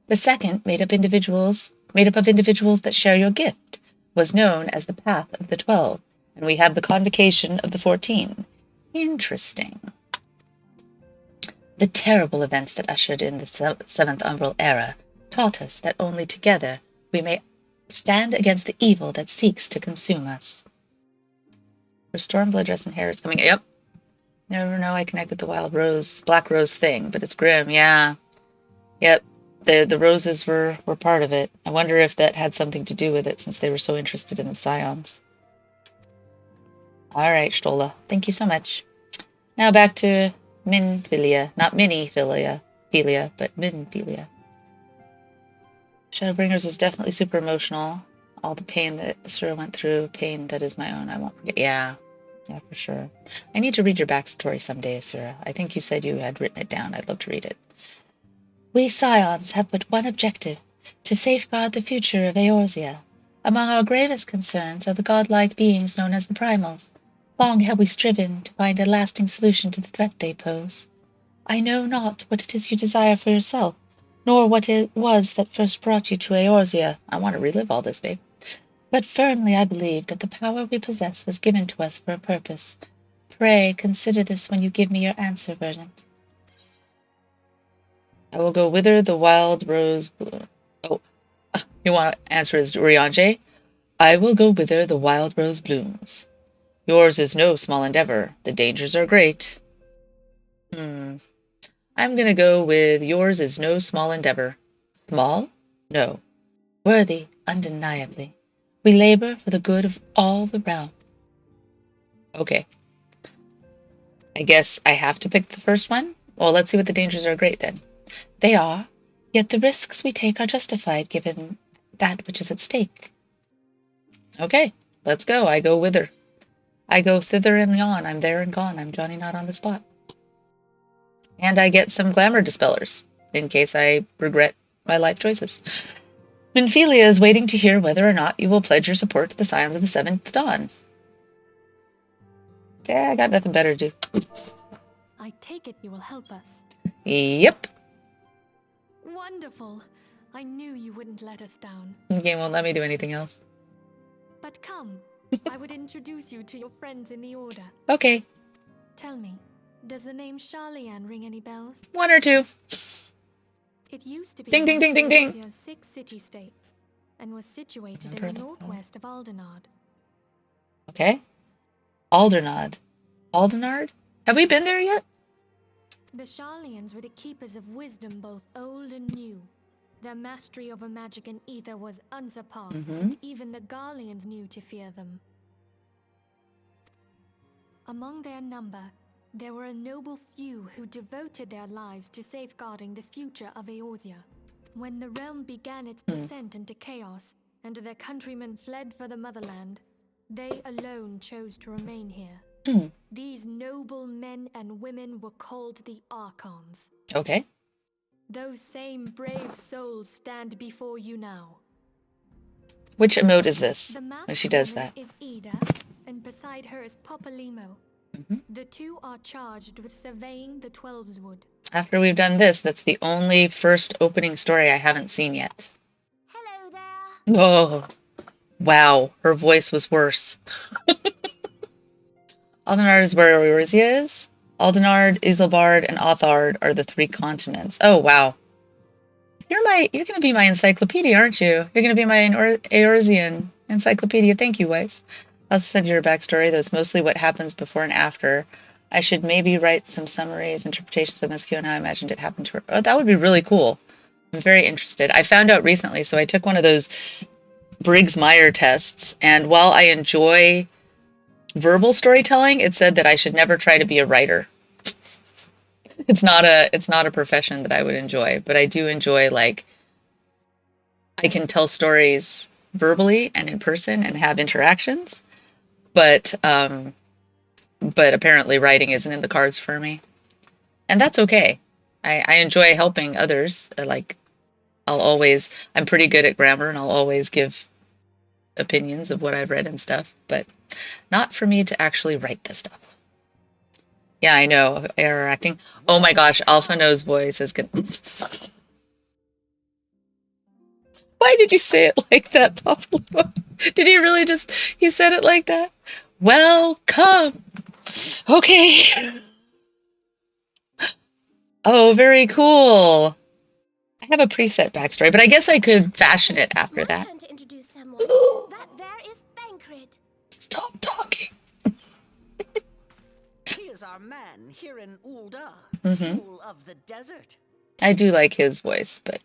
The second, made up of individuals that share your gift, was known as the Path of the 12, and we have the Convocation of the 14. Interesting. The terrible events that ushered in the Seventh Umbral Era taught us that only together we may stand against the evil that seeks to consume us. Her Stormblood dress and hair is coming. Yep. Never know I connected the wild rose, black rose thing, but it's grim. Yeah. Yep. The roses were part of it. I wonder if that had something to do with it, since they were so interested in the Scions. All right, Stola. Thank you so much. Now back to Minfilia. Not Mini-Philia, but Minfilia. Shadowbringers was definitely super emotional. All the pain that Asura went through, pain that is my own, I won't forget. Yeah, for sure. I need to read your backstory someday, Asura. I think you said you had written it down. I'd love to read it. We Scions have but one objective, to safeguard the future of Eorzea. Among our gravest concerns are the godlike beings known as the Primals. Long have we striven to find a lasting solution to the threat they pose. I know not what it is you desire for yourself, nor what it was that first brought you to Eorzea. I want to relive all this, babe. But firmly I believe that the power we possess was given to us for a purpose. Pray consider this when you give me your answer, Verdant. I will go wither the wild rose bloom. Oh, you want to answer as Rianje? I will go wither the wild rose blooms. Yours is no small endeavor. The dangers are great. I'm going to go with yours is no small endeavor. Small? No. Worthy, undeniably. We labor for the good of all the realm. Okay. I guess I have to pick the first one? Well, let's see what the dangers are great then. They are, yet the risks we take are justified given that which is at stake. Okay, let's go. I go wither. I go thither and yon. I'm there and gone. I'm Johnny not on the spot. And I get some glamour dispellers, in case I regret my life choices. Minfilia is waiting to hear whether or not you will pledge your support to the Scions of the Seventh Dawn. Yeah, I got nothing better to do. I take it you will help us. Yep. Wonderful. I knew you wouldn't let us down. The game won't let me do anything else. But come, I would introduce you to your friends in the Order. Okay. Tell me, does the name Charlayan ring any bells? One or two. It used to be Ding, ding, ding, ding, ding. Eorzea's 6 city-states and was situated in the northwest of Aldenard. Okay. Aldenard. Have we been there yet? The Charlayans were the keepers of wisdom both old and new. Their mastery over magic and ether was unsurpassed, and even the Garleans knew to fear them. Among their number, there were a noble few who devoted their lives to safeguarding the future of Eorzea. When the realm began its descent into chaos, and their countrymen fled for the motherland, they alone chose to remain here. These noble men and women were called the Archons. Okay. Those same brave souls stand before you now. Which emote is this when she does woman that? Is Ida, and beside her is Popalimo. The two are charged with surveying the Twelveswood. After we've done this, that's the only first opening story I haven't seen yet. Hello there. Oh, wow. Her voice was worse. Aldenard is where Eorzea is. Aldenard, Isilbard, and Othard are the 3 continents. Oh, wow. You're going to be my encyclopedia, aren't you? You're going to be my Eorzean encyclopedia. Thank you, Weiss. I'll send you your backstory, though it's mostly what happens before and after. I should maybe write some summaries, interpretations of MSQ and how I imagined it happened to her. Oh, that would be really cool. I'm very interested. I found out recently, so I took one of those Briggs-Meyer tests, and while I enjoy verbal storytelling, it said that I should never try to be a writer. It's not a profession that I would enjoy, but I do enjoy, like, I can tell stories verbally and in person and have interactions, but apparently writing isn't in the cards for me, and that's okay. I enjoy helping others. Like, I'm pretty good at grammar, and I'll always give opinions of what I've read and stuff, but not for me to actually write this stuff. Yeah, I know. ARR acting. Oh my gosh, Alpha No's voice is good. Why did you say it like that, Pablo? Did he really he said it like that? Welcome. Okay. Oh, very cool. I have a preset backstory, but I guess I could fashion it after that. Turn to introduce someone. That there is Thancred. Stop talking. He is our man here in Ul'dah, jewel of the desert. I do like his voice, but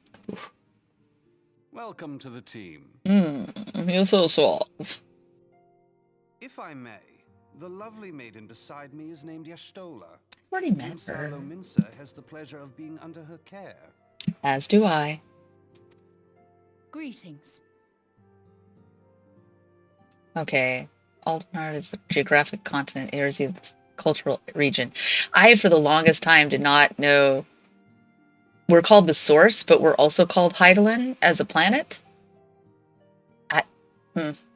welcome to the team. You're so suave. If I may, the lovely maiden beside me is named Y'shtola. I've already met her. Lominsa has the pleasure of being under her care. As do I. Greetings. Okay. Aldernard is the geographic continent. Erzea is the cultural region. I, for the longest time, did not know. We're called the Source, but we're also called Hydaelyn as a planet.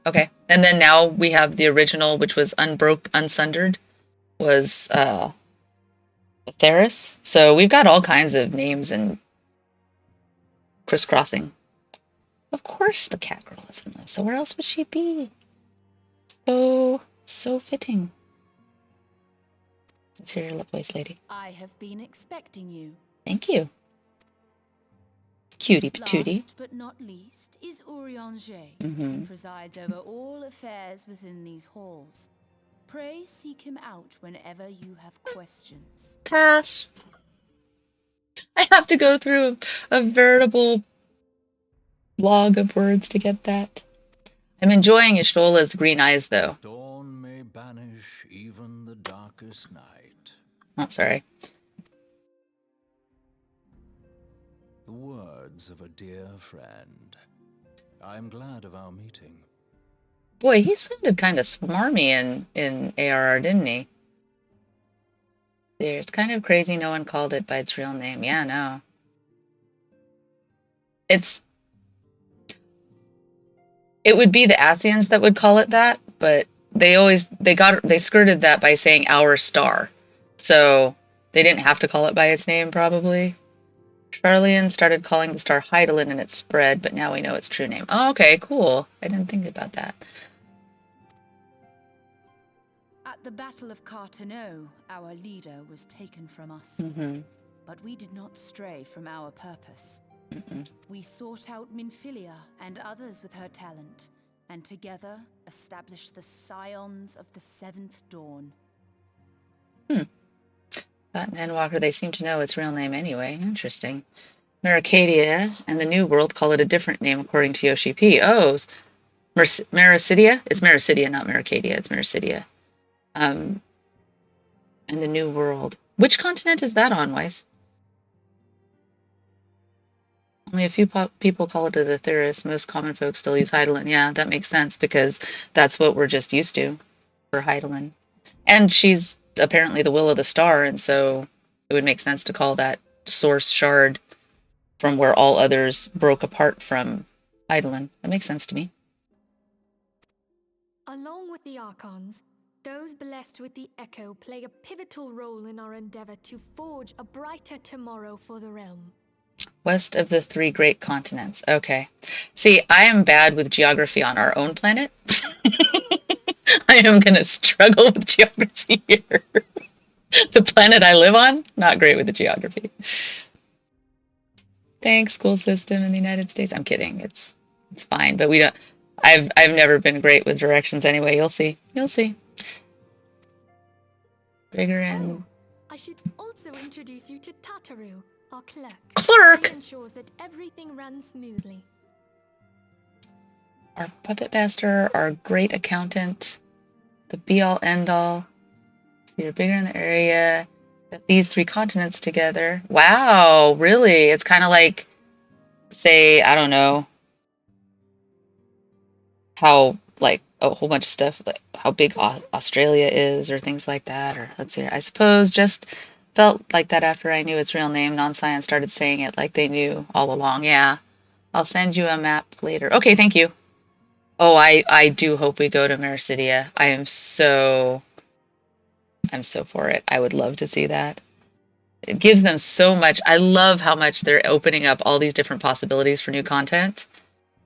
Okay. And then now we have the original, which was Unsundered, was Theris. So we've got all kinds of names and crisscrossing. Of course the cat girl is in this. So where else would she be? So fitting. Let's hear your lip voice, lady. I have been expecting you. Thank you. Cutie patootie. Last but not least is Urianger, who presides over all affairs within these halls. Pray seek him out whenever you have questions. Pass. I have to go through a veritable log of words to get that. I'm enjoying Y'shtola's green eyes, though. Dawn may banish even the darkest night. Oh, sorry. The words of a dear friend. I'm glad of our meeting. Boy, he sounded kind of smarmy in ARR, didn't he? It's kind of crazy no one called it by its real name. Yeah, no. It would be the Asians that would call it that, but they skirted that by saying our star. So they didn't have to call it by its name, probably. Charlian started calling the star Hydaelyn and it spread, but now we know its true name. Oh, okay, cool. I didn't think about that. At the Battle of Carteneau, our leader was taken from us. But we did not stray from our purpose. We sought out Minfilia and others with her talent, and together established the Scions of the Seventh Dawn. And Endwalker, they seem to know its real name anyway. Interesting. Meracadia and the New World call it a different name according to Yoshi P. Oh, Meracidia? It's Meracidia, not Meracadia. It's Meracidia. And the New World. Which continent is that on, Weiss? Only a few people call it a Theris. Most common folks still use Hydaelyn. Yeah, that makes sense because that's what we're just used to for Hydaelyn. And she's apparently the will of the star, and so it would make sense to call that source shard from where all others broke apart from Hydaelyn. That makes sense to me. Along with the Archons, those blessed with the Echo play a pivotal role in our endeavor to forge a brighter tomorrow for the realm. West of the three great continents. Okay. See, I am bad with geography on our own planet. I am going to struggle with geography here. The planet I live on, not great with the geography. Thanks, school system in the United States. I'm kidding. It's fine, but we don't. I've never been great with directions anyway. You'll see. You'll see. Bigger and... I should also introduce you to Tataru, our clerk. Clerk! She ensures that everything runs smoothly. Our puppet master, our great accountant, the be-all, end-all. So you're bigger in the area. That these 3 continents together. Wow, really? It's kind of like, say, I don't know, how, like, a whole bunch of stuff, like how big Australia is or things like that. Or let's see, I suppose just felt like that after I knew its real name. Non-science started saying it like they knew all along. Yeah, I'll send you a map later. Okay, thank you. Oh, I do hope we go to Mercidia. I'm so for it. I would love to see that. It gives them so much. I love how much they're opening up all these different possibilities for new content.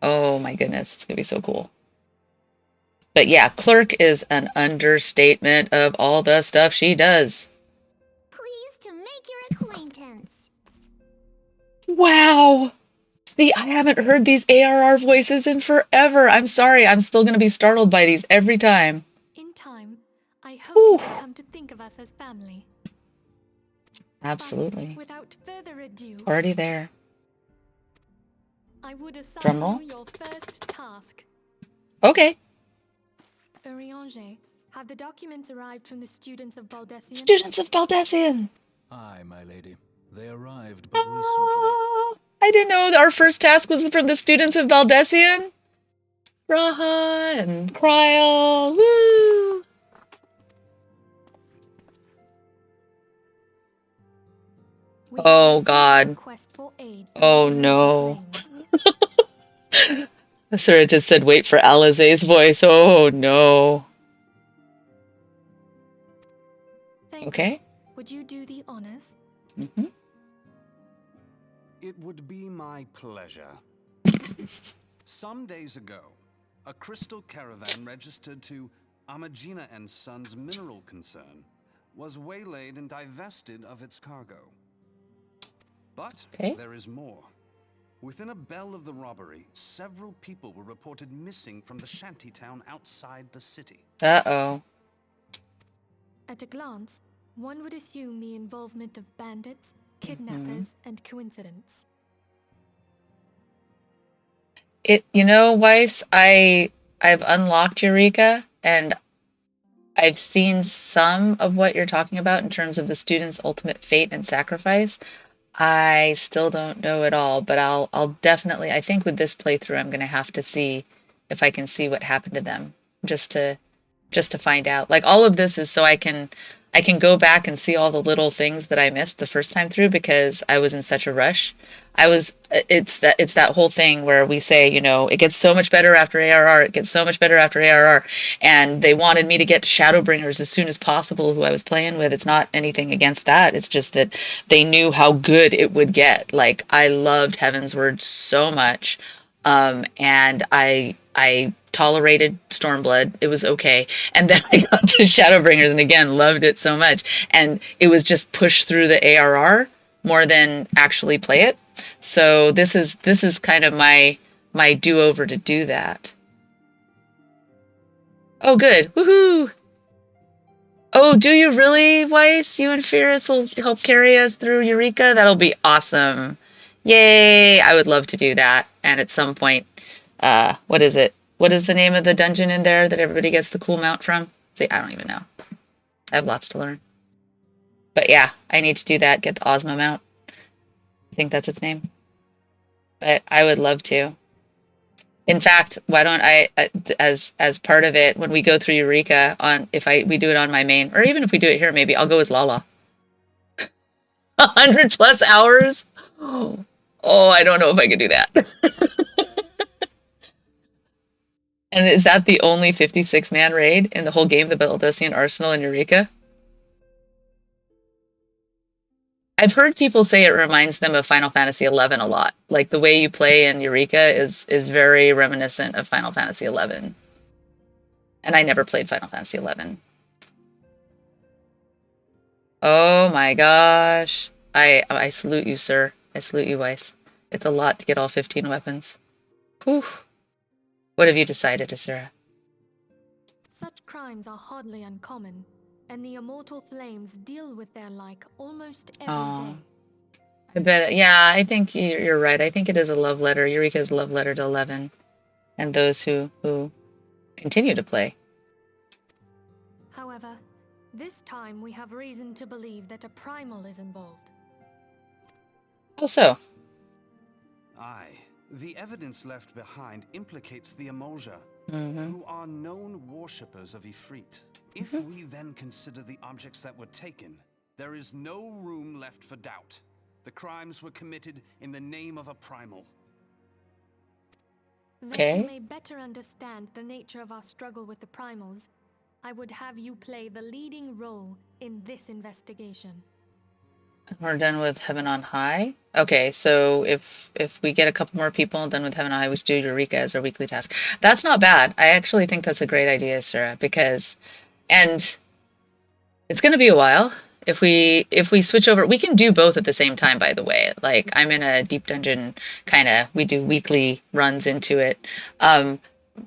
Oh my goodness, it's gonna be so cool. But yeah, clerk is an understatement of all the stuff she does. Pleased to make your acquaintance. Wow! See, I haven't heard these ARR voices in forever. I'm sorry, I'm still gonna be startled by these every time. In time, I hope Ooh. you will come to think of us as family. Absolutely. But without further ado, Already there. I would assign Drumroll. you your first task. Okay. Urianger, have the documents arrived from the students of Baldessian? Students of Baldessian! Aye, my lady. They arrived but recently. I didn't know our first task was from the students of Baldessian. Raha and Kryl. Woo! Oh God. Oh no. Sir just said wait for Alizé's voice. Oh no. Okay. Would you do the honors? Mm-hmm. It would be my pleasure. Some days ago, a crystal caravan registered to Amagina and Sons Mineral Concern was waylaid and divested of its cargo. But there is more. Within a bell of the robbery, several people were reported missing from the shantytown outside the city. Uh-oh. At a glance, one would assume the involvement of bandits, kidnappers, and coincidence. You know, Weiss, I've unlocked Eureka, and I've seen some of what you're talking about in terms of the student's ultimate fate and sacrifice. I still don't know it all, but I'll definitely, I think with this playthrough, I'm gonna have to see if I can see what happened to them, just to find out. Like, all of this is so I can go back and see all the little things that I missed the first time through because I was in such a rush. It's that whole thing where we say, you know, it gets so much better after ARR, it gets so much better after ARR, and they wanted me to get to Shadowbringers as soon as possible, who I was playing with. It's not anything against that. It's just that they knew how good it would get. Like, I loved Heavensward so much. And I tolerated Stormblood. It was okay. And then I got to Shadowbringers and again loved it so much. And it was just push through the ARR more than actually play it. So this is kind of my do-over to do that. Oh, good. Woohoo! Oh, do you really, Weiss? You and Fierce will help carry us through Eureka? That'll be awesome. Yay! I would love to do that. And at some point, what is it? What is the name of the dungeon in there that everybody gets the cool mount from? See, I don't even know. I have lots to learn. But yeah, I need to do that, get the Ozma mount. I think that's its name. But I would love to. In fact, why don't I, as part of it, when we go through Eureka, we do it on my main, or even if we do it here, maybe I'll go as Lala. 100+ hours? Oh, I don't know if I could do that. And is that the only 56-man raid in the whole game, the Baldessian Arsenal in Eureka? I've heard people say it reminds them of Final Fantasy XI a lot. Like, the way you play in Eureka is very reminiscent of Final Fantasy XI. And I never played Final Fantasy XI. Oh my gosh. I salute you, sir. I salute you, Weiss. It's a lot to get all 15 weapons. Whew. What have you decided, Asura? Such crimes are hardly uncommon, and the immortal flames deal with their like almost every day. I bet. Yeah, I think you're right. I think it is a love letter. Eureka's love letter to 11, and those who continue to play. However, this time we have reason to believe that a primal is involved. How so? Aye. The evidence left behind implicates the Emulja, who are known worshippers of Ifrit. If we then consider the objects that were taken, there is no room left for doubt. The crimes were committed in the name of a primal. That you may better understand the nature of our struggle with the primals, I would have you play the leading role in this investigation. We're done with Heaven on High. Okay, so if we get a couple more people done with Heaven on High, we should do Eureka as our weekly task. That's not bad. I actually think that's a great idea, Sarah, because, and it's going to be a while. If we switch over, we can do both at the same time, by the way. Like, I'm in a deep dungeon kind of, we do weekly runs into it.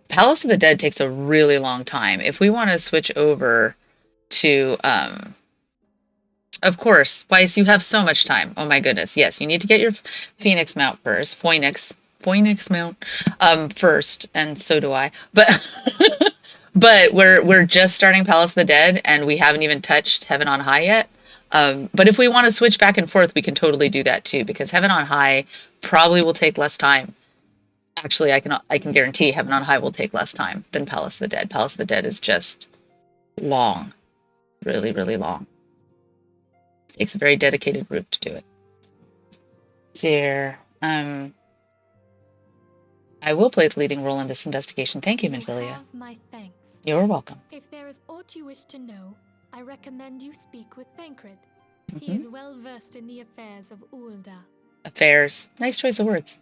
Palace of the Dead takes a really long time. If we want to switch over to, of course, Weiss, you have so much time. Oh my goodness. Yes, you need to get your Phoenix mount first. Phoenix mount first, and so do I. But but we're just starting Palace of the Dead, and we haven't even touched Heaven on High yet. But if we want to switch back and forth, we can totally do that too, because Heaven on High probably will take less time. Actually, I can guarantee Heaven on High will take less time than Palace of the Dead. Palace of the Dead is just long, really, really long. Takes a very dedicated group to do it. Dear, I will play the leading role in this investigation. Thank you, Minfilia. You have my thanks. You're welcome. If there is aught you wish to know, I recommend you speak with Thancred. He is well versed in the affairs of Ulda. Affairs. Nice choice of words.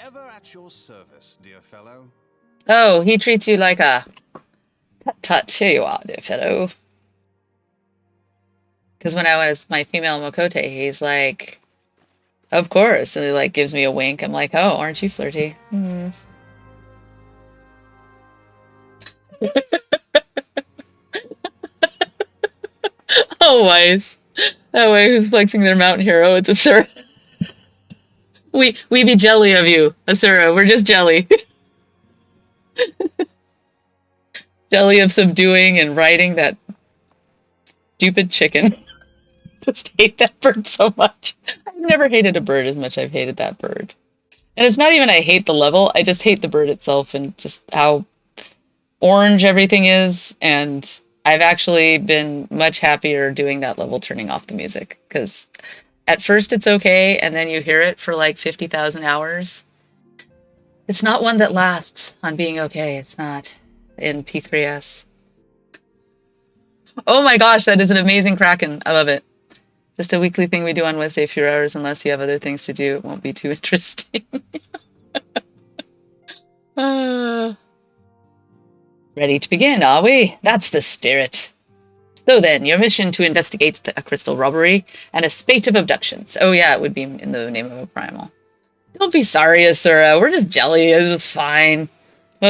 Ever at your service, dear fellow. Oh, he treats you like a... Tut, here you are, dear fellow. Because when I was my female Mokote, he's like, of course. And he like gives me a wink. I'm like, oh, aren't you flirty? Oh, Weiss. That way, who's flexing their mountain hero? It's Asura. We be jelly of you, Asura. We're just jelly. Jelly of subduing and riding that stupid chicken. Just hate that bird so much. I've never hated a bird as much as I've hated that bird. And it's not even I hate the level, I just hate the bird itself and just how orange everything is. And I've actually been much happier doing that level, turning off the music. Because at first it's okay, and then you hear it for like 50,000 hours. It's not one that lasts on being okay. It's not in P3S. Oh my gosh, that is an amazing Kraken. I love it. Just a weekly thing we do on Wednesday, a few hours. Unless you have other things to do, it won't be too interesting. Ready to begin, are we? That's the spirit. So then, your mission to investigate a crystal robbery and a spate of abductions. Oh yeah, it would be in the name of a primal. Don't be sorry, Asura. We're just jelly. It's fine. A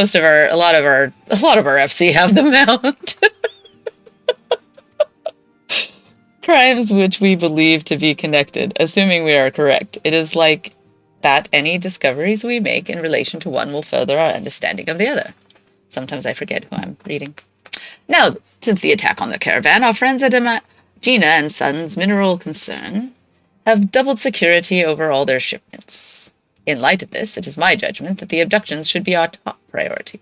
lot of our FC have the mount. Crimes which we believe to be connected, assuming we are correct. It is like that any discoveries we make in relation to one will further our understanding of the other. Sometimes I forget who I'm reading. Now, since the attack on the caravan, our friends at Gina and Sons Mineral Concern have doubled security over all their shipments. In light of this, it is my judgment that the abductions should be our top priority.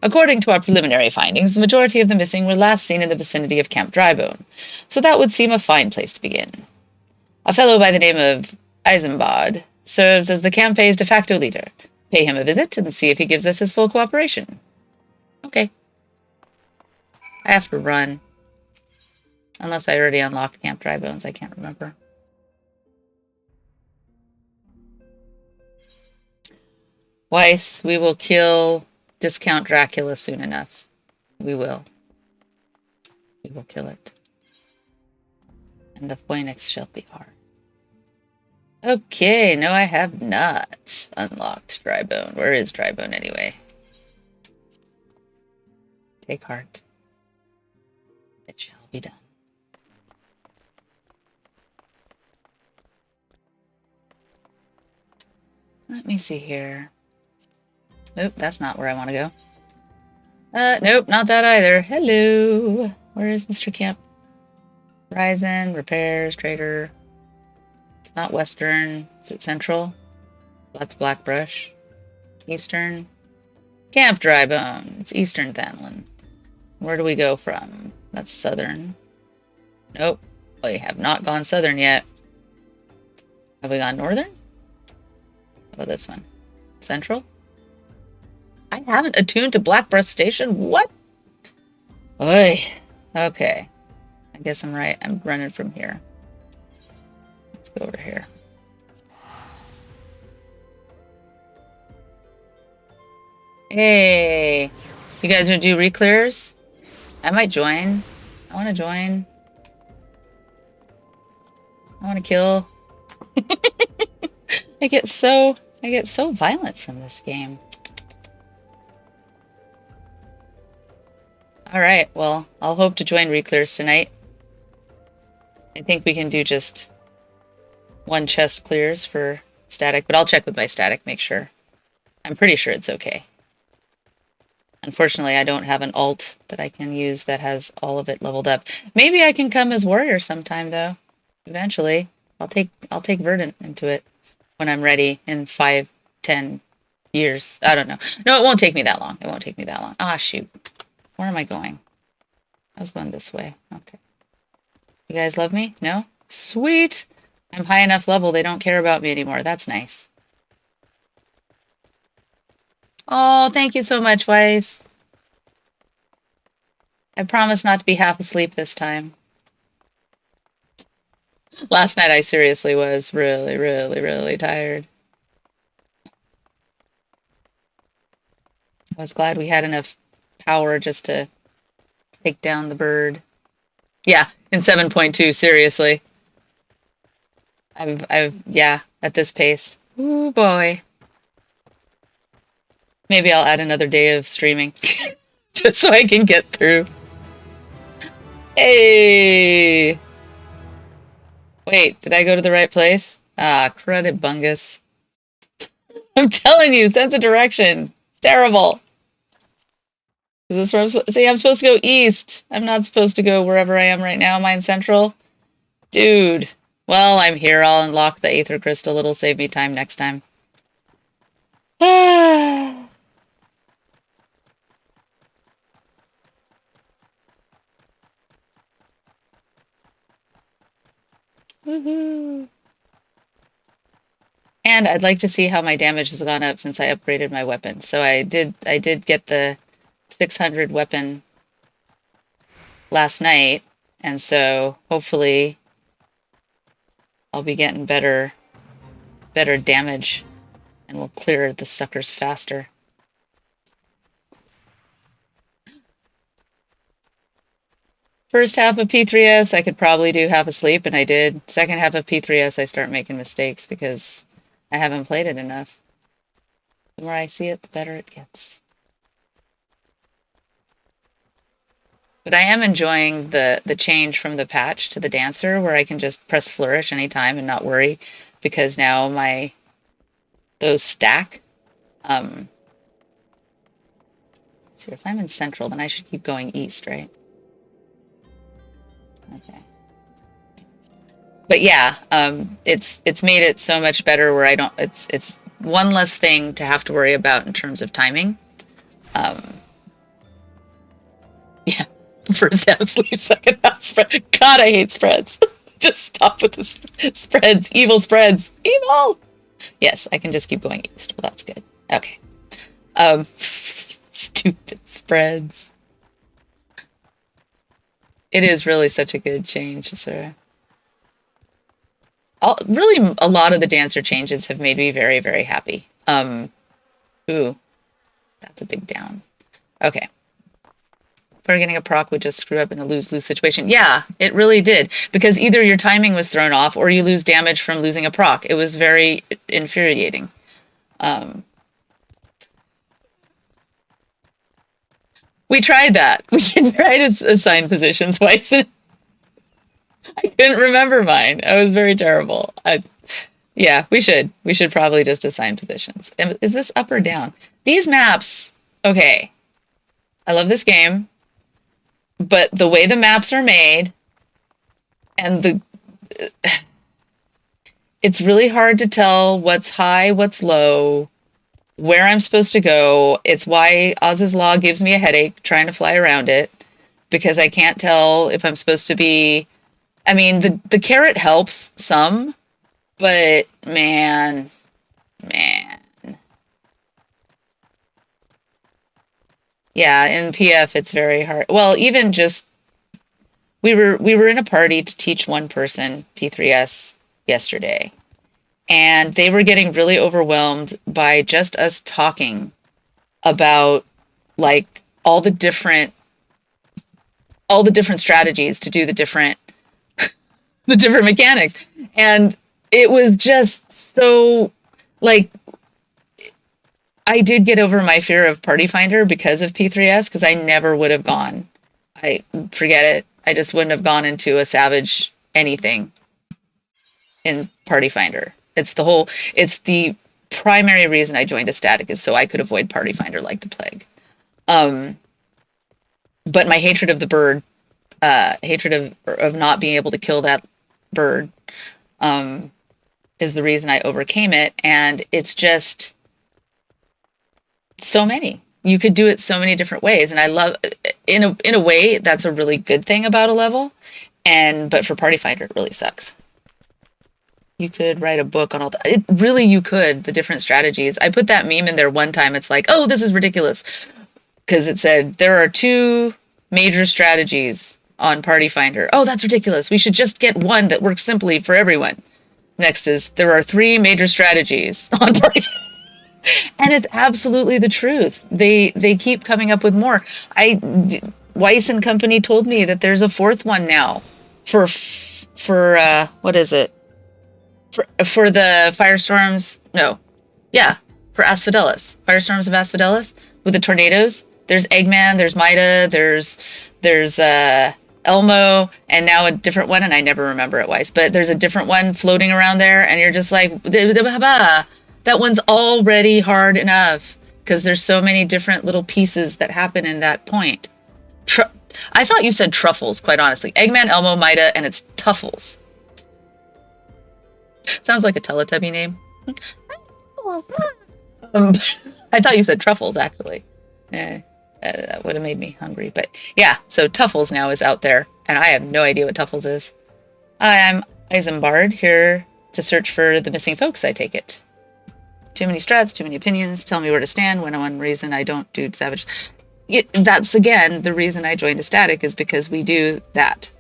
According to our preliminary findings, the majority of the missing were last seen in the vicinity of Camp Drybone, so that would seem a fine place to begin. A fellow by the name of Isambard serves as the campaign's de facto leader. Pay him a visit and see if he gives us his full cooperation. Okay. I have to run. Unless I already unlocked Camp Drybones, I can't remember. Weiss, we will kill Discount Dracula soon enough. We will. We will kill it. And the Phoenix shall be ours. Okay, no, I have not unlocked Drybone. Where is Drybone anyway? Take heart. It shall be done. Let me see here. Nope, that's not where I want to go. Nope, not that either. Hello. Where is Mr. Camp? Horizon, repairs, trader. It's not Western. Is it Central? That's Blackbrush. Eastern. Camp Drybone. It's Eastern Thanlin. Where do we go from? That's Southern. Nope. We have not gone Southern yet. Have we gone Northern? How about this one? Central? I haven't attuned to Blackbrush Station? What? Oy. Okay. I guess I'm right. I'm running from here. Let's go over here. Hey. You guys gonna do reclears? I might join. I want to join. I want to kill. I get so violent from this game. Alright, well, I'll hope to join reclears tonight. I think we can do just one chest clears for static, but I'll check with my static, make sure. I'm pretty sure it's okay. Unfortunately, I don't have an alt that I can use that has all of it leveled up. Maybe I can come as warrior sometime, though. Eventually. I'll take Verdant into it when I'm ready in 5, 10 years. I don't know. No, it won't take me that long. It won't take me that long. Ah, shoot. Where am I going? I was going this way. Okay. You guys love me? No? Sweet! I'm high enough level they don't care about me anymore. That's nice. Oh, thank you so much, Weiss. I promise not to be half asleep this time. Last night I seriously was really, really, really tired. I was glad we had enough power just to take down the bird. Yeah, in 7.2, seriously. Yeah, at this pace. Ooh, boy. Maybe I'll add another day of streaming. Just so I can get through. Hey! Wait, did I go to the right place? Ah, credit bungus. I'm telling you, sense of direction. It's terrible. Is this where see, I'm supposed to go east. I'm not supposed to go wherever I am right now. Mine central. Dude. Well, I'm here. I'll unlock the Aether Crystal. It'll save me time next time. Ah. Woohoo. And I'd like to see how my damage has gone up since I upgraded my weapon. So I did get the 600 weapon last night, and so hopefully I'll be getting better damage and we'll clear the suckers faster. First half of P3S, I could probably do half asleep, and I did. Second half of P3S, I start making mistakes because I haven't played it enough. The more I see it, the better it gets. But I am enjoying the change from the patch to the dancer, where I can just press flourish anytime and not worry, because now those stack. So if I'm in central, then I should keep going east, right? Okay. But yeah, it's made it so much better where I don't. It's one less thing to have to worry about in terms of timing. Yeah, first half sleep, second half spread. God, I hate spreads. Just stop with the spreads. Evil spreads. Evil. Yes, I can just keep going east. Well, that's good. Okay. Stupid spreads. It is really such a good change, sir. Really, a lot of the dancer changes have made me very, very happy. Ooh, that's a big down. Okay. or getting a proc would just screw up in a lose-lose situation. Yeah, it really did. Because either your timing was thrown off or you lose damage from losing a proc. It was very infuriating. We tried that. We did try to assign positions twice. I couldn't remember mine. I was very terrible. Yeah, we should. We should probably just assign positions. Is this up or down? These maps, okay. I love this game, but the way the maps are made and it's really hard to tell what's high, what's low, where I'm supposed to go. It's why Oz's Law gives me a headache trying to fly around it, because I can't tell if I'm supposed to be... I mean, the carrot helps some, but man. Yeah, in PF it's very hard. Well, even just we were in a party to teach one person P3S yesterday, and they were getting really overwhelmed by just us talking about like all the different strategies to do the different mechanics. And it was just so like, I did get over my fear of Party Finder because of P3S, because I never would have gone. Forget it. I just wouldn't have gone into a Savage anything in Party Finder. It's the primary reason I joined a static, is so I could avoid Party Finder like the plague. But my hatred of the bird, hatred of not being able to kill that bird, is the reason I overcame it. And it's just so many. You could do it so many different ways, and I love, in a way, that's a really good thing about a level. But for Party Finder, it really sucks. You could write a book on all that. You could, the different strategies. I put that meme in there one time. It's like, oh, this is ridiculous, because it said there are 2 major strategies on Party Finder. Oh, that's ridiculous. We should just get one that works simply for everyone. Next is, there are 3 major strategies on Party Finder. And it's absolutely the truth. They keep coming up with more. Weiss and Company told me that there's a 4th one now for what is it? For the Firestorms? No. Yeah, for Asphodelis. Firestorms of Asphodelis with the tornadoes. There's Eggman, there's Mida, there's Elmo, and now a different one, and I never remember it, Weiss, but there's a different one floating around there, and you're just like, that one's already hard enough, because there's so many different little pieces that happen in that point. I thought you said Truffles, quite honestly. Eggman, Elmo, Mida, and it's Tuffles. Sounds like a Teletubby name. I thought you said Truffles, actually. That would have made me hungry. But yeah, so Tuffles now is out there, and I have no idea what Tuffles is. I'm Isambard, here to search for the missing folks, I take it. Too many strats, too many opinions, tell me where to stand when one reason I don't do Savage. That's, again, the reason I joined a static, is because we do that.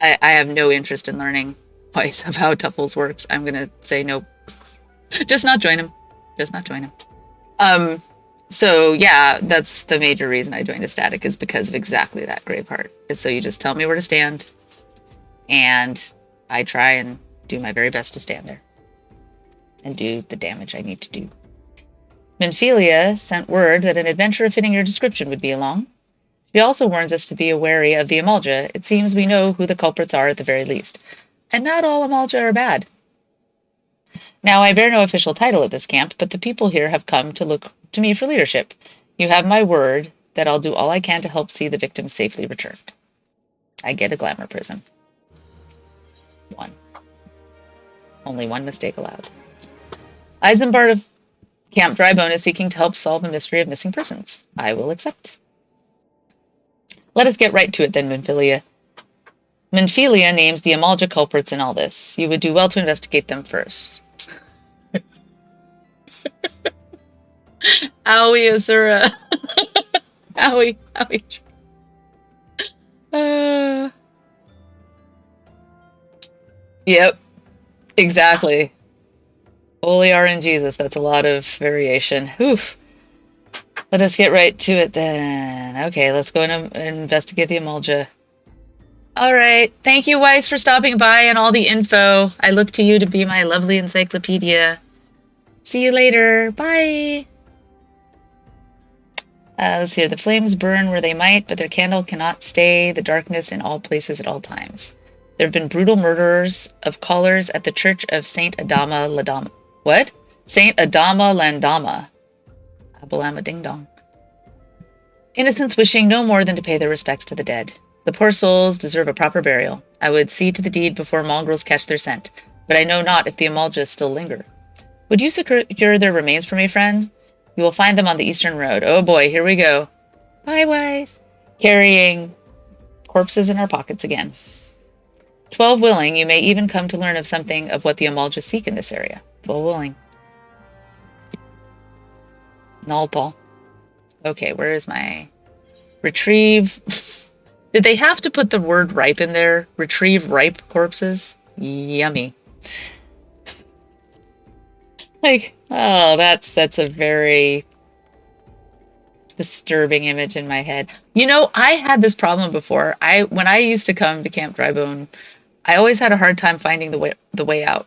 I have no interest in learning Weiss of how Tuffles works. I'm going to say no. Just not join him. Just not join him. So yeah, that's the major reason I joined a static, is because of exactly that gray part. Is so you just tell me where to stand, and I try and do my very best to stand there and do the damage I need to do. Minfilia sent word that an adventurer fitting your description would be along. She also warns us to be wary of the Amalja. It seems we know who the culprits are at the very least. And not all Amalja are bad. Now, I bear no official title at this camp, but the people here have come to look to me for leadership. You have my word that I'll do all I can to help see the victims safely returned. I get a glamour prism. 1. Only 1 mistake allowed. Isambard of Camp Drybone is seeking to help solve a mystery of missing persons. I will accept. Let us get right to it then, Minfilia. Minfilia names the Amalja culprits in all this. You would do well to investigate them first. Owie, Azura. Owie, owie. Yep, exactly. Holy RNGesus, that's a lot of variation. Oof. Let us get right to it then. Okay, let's go and investigate the Amulja. All right. Thank you, Weiss, for stopping by and all the info. I look to you to be my lovely encyclopedia. See you later. Bye. Let's see here. The flames burn where they might, but their candle cannot stay the darkness in all places at all times. There have been brutal murderers of callers at the church of Saint Adama Ladama. What? Saint Adama Landama. Abalama ding dong. Innocents wishing no more than to pay their respects to the dead. The poor souls deserve a proper burial. I would see to the deed before mongrels catch their scent, but I know not if the Amuljas still linger. Would you secure their remains for me, friend? You will find them on the eastern road. Oh boy, here we go. Bye, Wise. Carrying corpses in our pockets again. 12 willing, you may even come to learn of something of what the Amuljas seek in this area. 12 willing. Naltal. Okay, where is my... Retrieve... Did they have to put the word ripe in there? Retrieve ripe corpses? Yummy. Like, oh, that's a very disturbing image in my head. You know, I had this problem before. When I used to come to Camp Drybone, I always had a hard time finding the way out.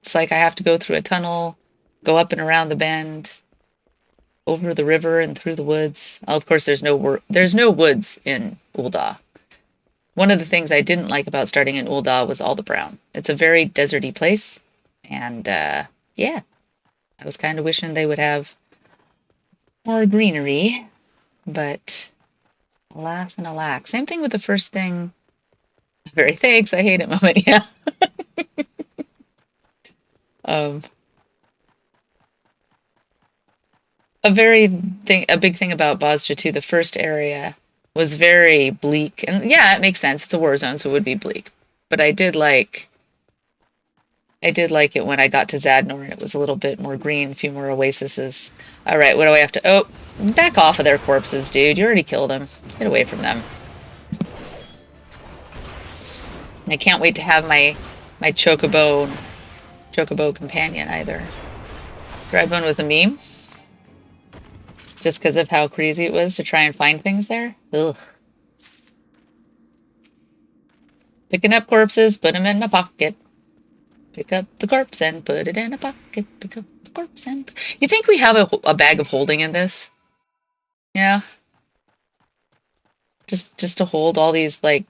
It's like I have to go through a tunnel, go up and around the bend, over the river and through the woods. Oh, of course, there's no woods in Ul'dah. One of the things I didn't like about starting in Ul'dah was all the brown. It's a very deserty place, and yeah, I was kind of wishing they would have more greenery, but alas and alack. Same thing with the first thing. Very thanks, I hate it moment, yeah. A big thing about Bosja too, the first area was very bleak, and yeah, it makes sense. It's a war zone, so it would be bleak. But I did like it when I got to Zadnor and it was a little bit more green, a few more oases. All right, what do I have to? Oh, back off of their corpses, dude. You already killed them. Get away from them. I can't wait to have my chocobo companion either. Drybone was a meme. Just because of how crazy it was to try and find things there. Ugh. Picking up corpses, put them in my pocket. Pick up the corpse and put it in a pocket. Pick up the corpse and... You think we have a bag of holding in this? Yeah. Just to hold all these, like,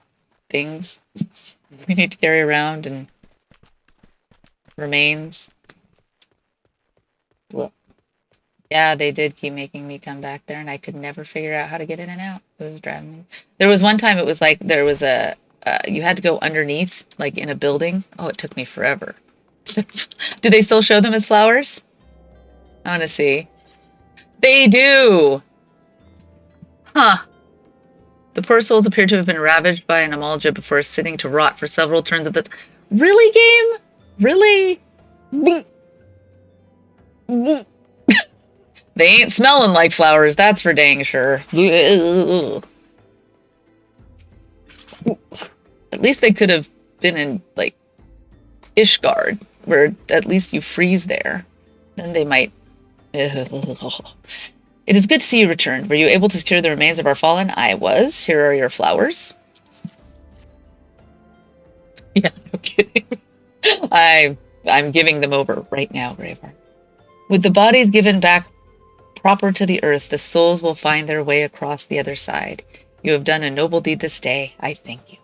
things we need to carry around and remains. Look. Yeah, they did keep making me come back there, and I could never figure out how to get in and out. It was driving me. There was one time it was like there was you had to go underneath, like in a building. Oh, it took me forever. Do they still show them as flowers? I want to see. They do! Huh. The poor souls appear to have been ravaged by an Amulja before sitting to rot for several turns of this. Really, game? Really? They ain't smelling like flowers, that's for dang sure. At least they could have been in, like, Ishgard, where at least you freeze there. Then they might... It is good to see you returned. Were you able to secure the remains of our fallen? I was. Here are your flowers. Yeah, no kidding. I'm giving them over right now, Reborn. With the bodies given back proper to the earth, the souls will find their way across the other side. You have done a noble deed this day. I thank you.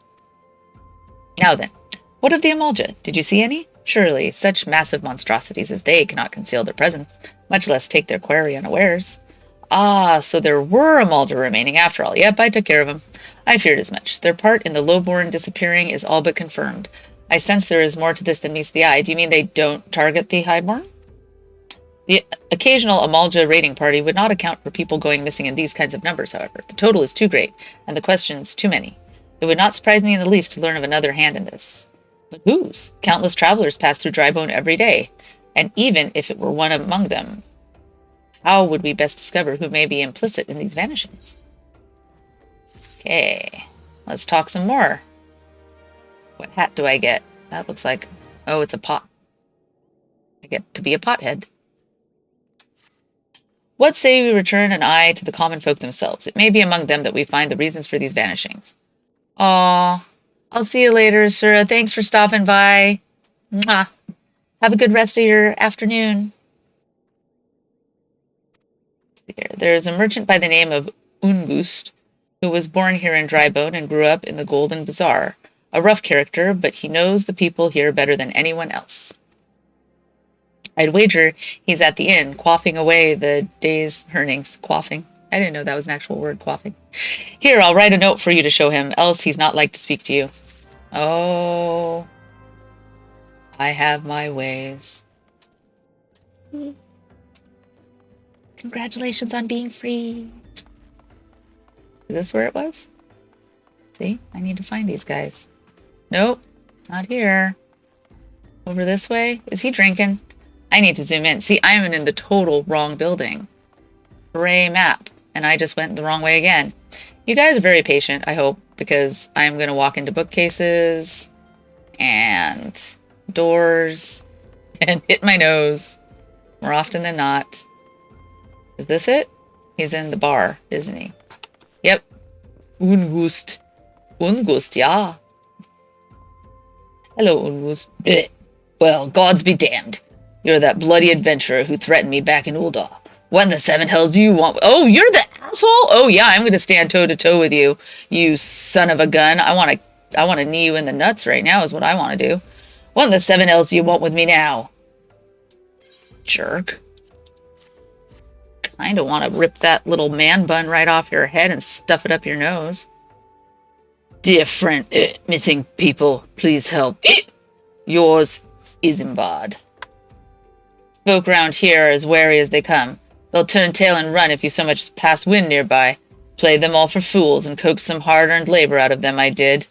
Now then, what of the Amulja? Did you see any? Surely, such massive monstrosities as they cannot conceal their presence, much less take their quarry unawares. Ah, so there were Amulja remaining after all. Yep, I took care of them. I feared as much. Their part in the lowborn disappearing is all but confirmed. I sense there is more to this than meets the eye. Do you mean they don't target the highborn? The occasional Amulja raiding party would not account for people going missing in these kinds of numbers, however. The total is too great, and the questions too many. It would not surprise me in the least to learn of another hand in this. But whose? Countless travelers pass through Drybone every day, and even if it were one among them, how would we best discover who may be implicit in these vanishings? Okay, let's talk some more. What hat do I get? That looks like... Oh, it's a pot. I get to be a pothead. What say we return an eye to the common folk themselves? It may be among them that we find the reasons for these vanishings. Aw, I'll see you later, Sura. Thanks for stopping by. Mwah. Have a good rest of your afternoon. There is a merchant by the name of Ungust, who was born here in Drybone and grew up in the Golden Bazaar. A rough character, but he knows the people here better than anyone else. I'd wager he's at the inn, quaffing away the day's earnings. Quaffing? I didn't know that was an actual word, quaffing. Here, I'll write a note for you to show him, else he's not like to speak to you. Oh, I have my ways. Congratulations on being free. Is this where it was? See, I need to find these guys. Nope, not here. Over this way? Is he drinking? I need to zoom in. See, I'm in the total wrong building. Hooray map. And I just went the wrong way again. You guys are very patient, I hope, because I'm going to walk into bookcases and doors and hit my nose more often than not. Is this it? He's in the bar, isn't he? Yep. Ungust. Ungust, yeah. Hello, Ungust. Well, gods be damned. You're that bloody adventurer who threatened me back in Ul'dah. What in the seven hells do you want? Oh, you're the asshole? Oh, yeah, I'm going to stand toe-to-toe with you, you son of a gun. I want to knee you in the nuts right now is what I want to do. What in the seven hells do you want with me now? Jerk. Kind of want to rip that little man bun right off your head and stuff it up your nose. Dear friend, missing people, please help. Yours, Isambard. Folk round here are as wary as they come. They'll turn tail and run if you so much as pass wind nearby. Played them all for fools and coaxed some hard-earned labor out of them, I did.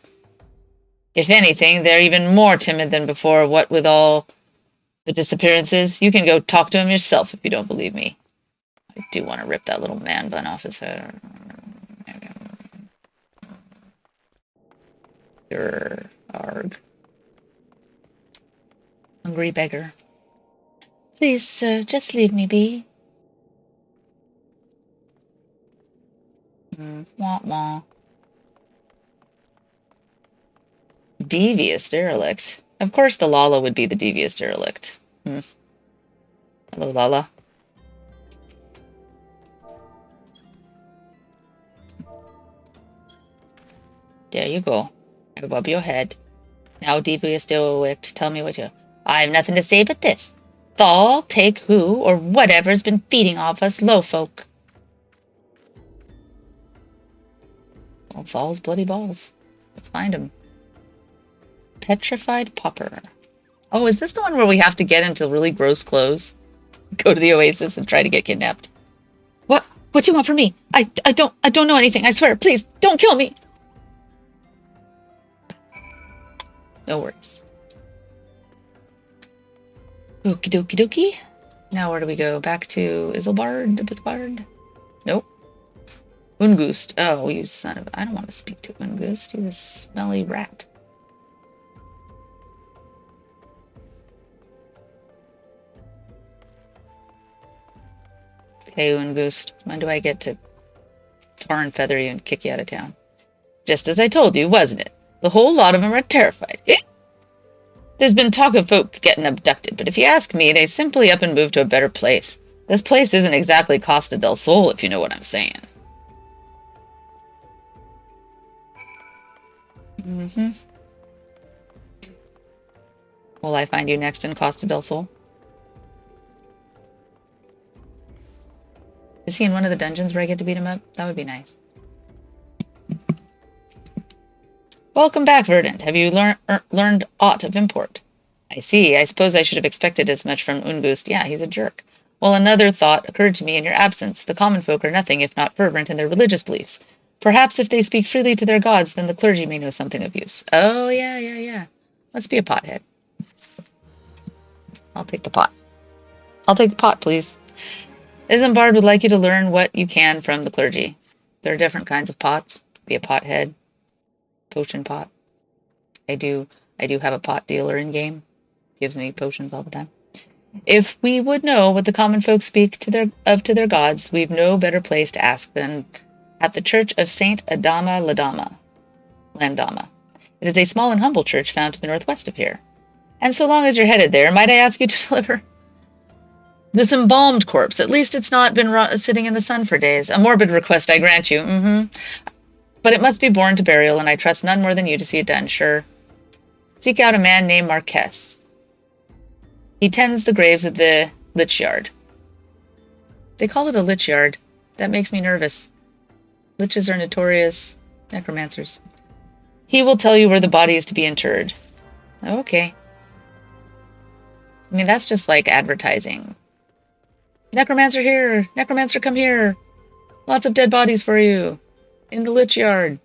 If anything, they're even more timid than before, what with all the disappearances. You can go talk to him yourself if you don't believe me. I do want to rip that little man bun off his head. Arg. Hungry beggar. Please, sir, just leave me be. Wah wah. Devious derelict. Of course the Lala would be the devious derelict. Hello, Lala. There you go. Above your head. Now, devious derelict, tell me what you... I have nothing to say but this. Thal, take who, or whatever's been feeding off us low folk. Well, Thal's bloody balls. Let's find him. Petrified Pauper. Oh, is this the one where we have to get into really gross clothes? Go to the oasis and try to get kidnapped? What? What do you want from me? I don't know anything, I swear. Please, don't kill me. No worries. Okie dokie dokie. Now where do we go? Back to Isambard? Nope. Ungust. Oh, you son of... I don't want to speak to Ungust. He's a smelly rat. Okay, Ungust. When do I get to tar and feather you and kick you out of town? Just as I told you, wasn't it? The whole lot of them are terrified. There's been talk of folk getting abducted, but if you ask me, they simply up and move to a better place. This place isn't exactly Costa del Sol, if you know what I'm saying. Will I find you next in Costa del Sol? Is he in one of the dungeons where I get to beat him up? That would be nice. Welcome back, Verdant. Have you learned aught of import? I see. I suppose I should have expected as much from Ungust. Yeah, he's a jerk. Well, another thought occurred to me in your absence. The common folk are nothing if not fervent in their religious beliefs. Perhaps if they speak freely to their gods, then the clergy may know something of use. Oh, yeah. Let's be a pothead. I'll take the pot. I'll take the pot, please. Isambard would like you to learn what you can from the clergy. There are different kinds of pots. Be a pothead. Potion pot. I do have a pot dealer in game. Gives me potions all the time. If we would know what the common folk speak to their gods, we've no better place to ask than at the church of Saint Adama Landama. It is a small and humble church found to the northwest of here. And so long as you're headed there, might I ask you to deliver this embalmed corpse? At least it's not been sitting in the sun for days. A morbid request, I grant you. But it must be borne to burial, and I trust none more than you to see it done, sure. Seek out a man named Marquess. He tends the graves at the lich yard. They call it a lich yard. That makes me nervous. Liches are notorious necromancers. He will tell you where the body is to be interred. Okay. I mean, that's just like advertising. Necromancer here! Necromancer, come here! Lots of dead bodies for you! In the lich yard.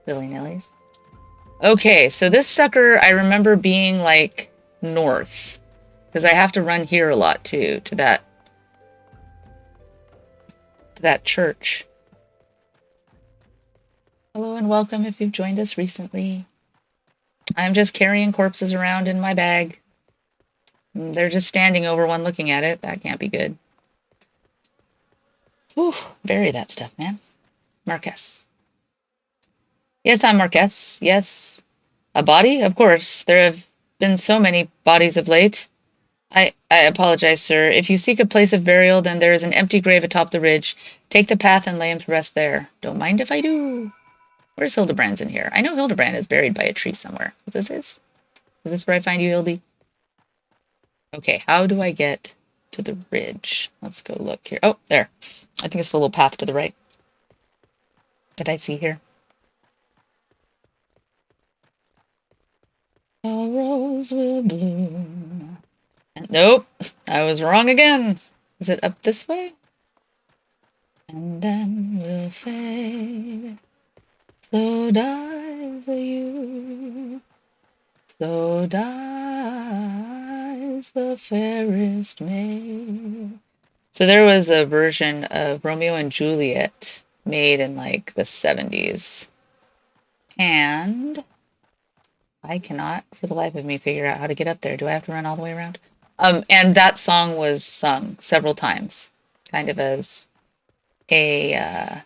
Willy-nillys. Okay, so this sucker, I remember being like north. Because I have to run here a lot too, to that church. Hello and welcome if you've joined us recently. I'm just carrying corpses around in my bag. They're just standing over one looking at it. That can't be good. Whew, bury that stuff, man. Marquess. Yes, I'm Marquess. Yes. A body? Of course. There have been so many bodies of late. I apologize, sir. If you seek a place of burial, then there is an empty grave atop the ridge. Take the path and lay him to rest there. Don't mind if I do. Where's Hildebrand's in here? I know Hildebrand is buried by a tree somewhere. Is this his? Is this where I find you, Hildy? Okay, how do I get to the ridge? Let's go look here. Oh, there. I think it's the little path to the right that I see here. A rose will bloom. Nope, I was wrong again. Is it up this way? And then we'll fade. So dies the youth. So dies the fairest maid. So there was a version of Romeo and Juliet made in like the 70s. And I cannot for the life of me figure out how to get up there. Do I have to run all the way around? And that song was sung several times, kind of as a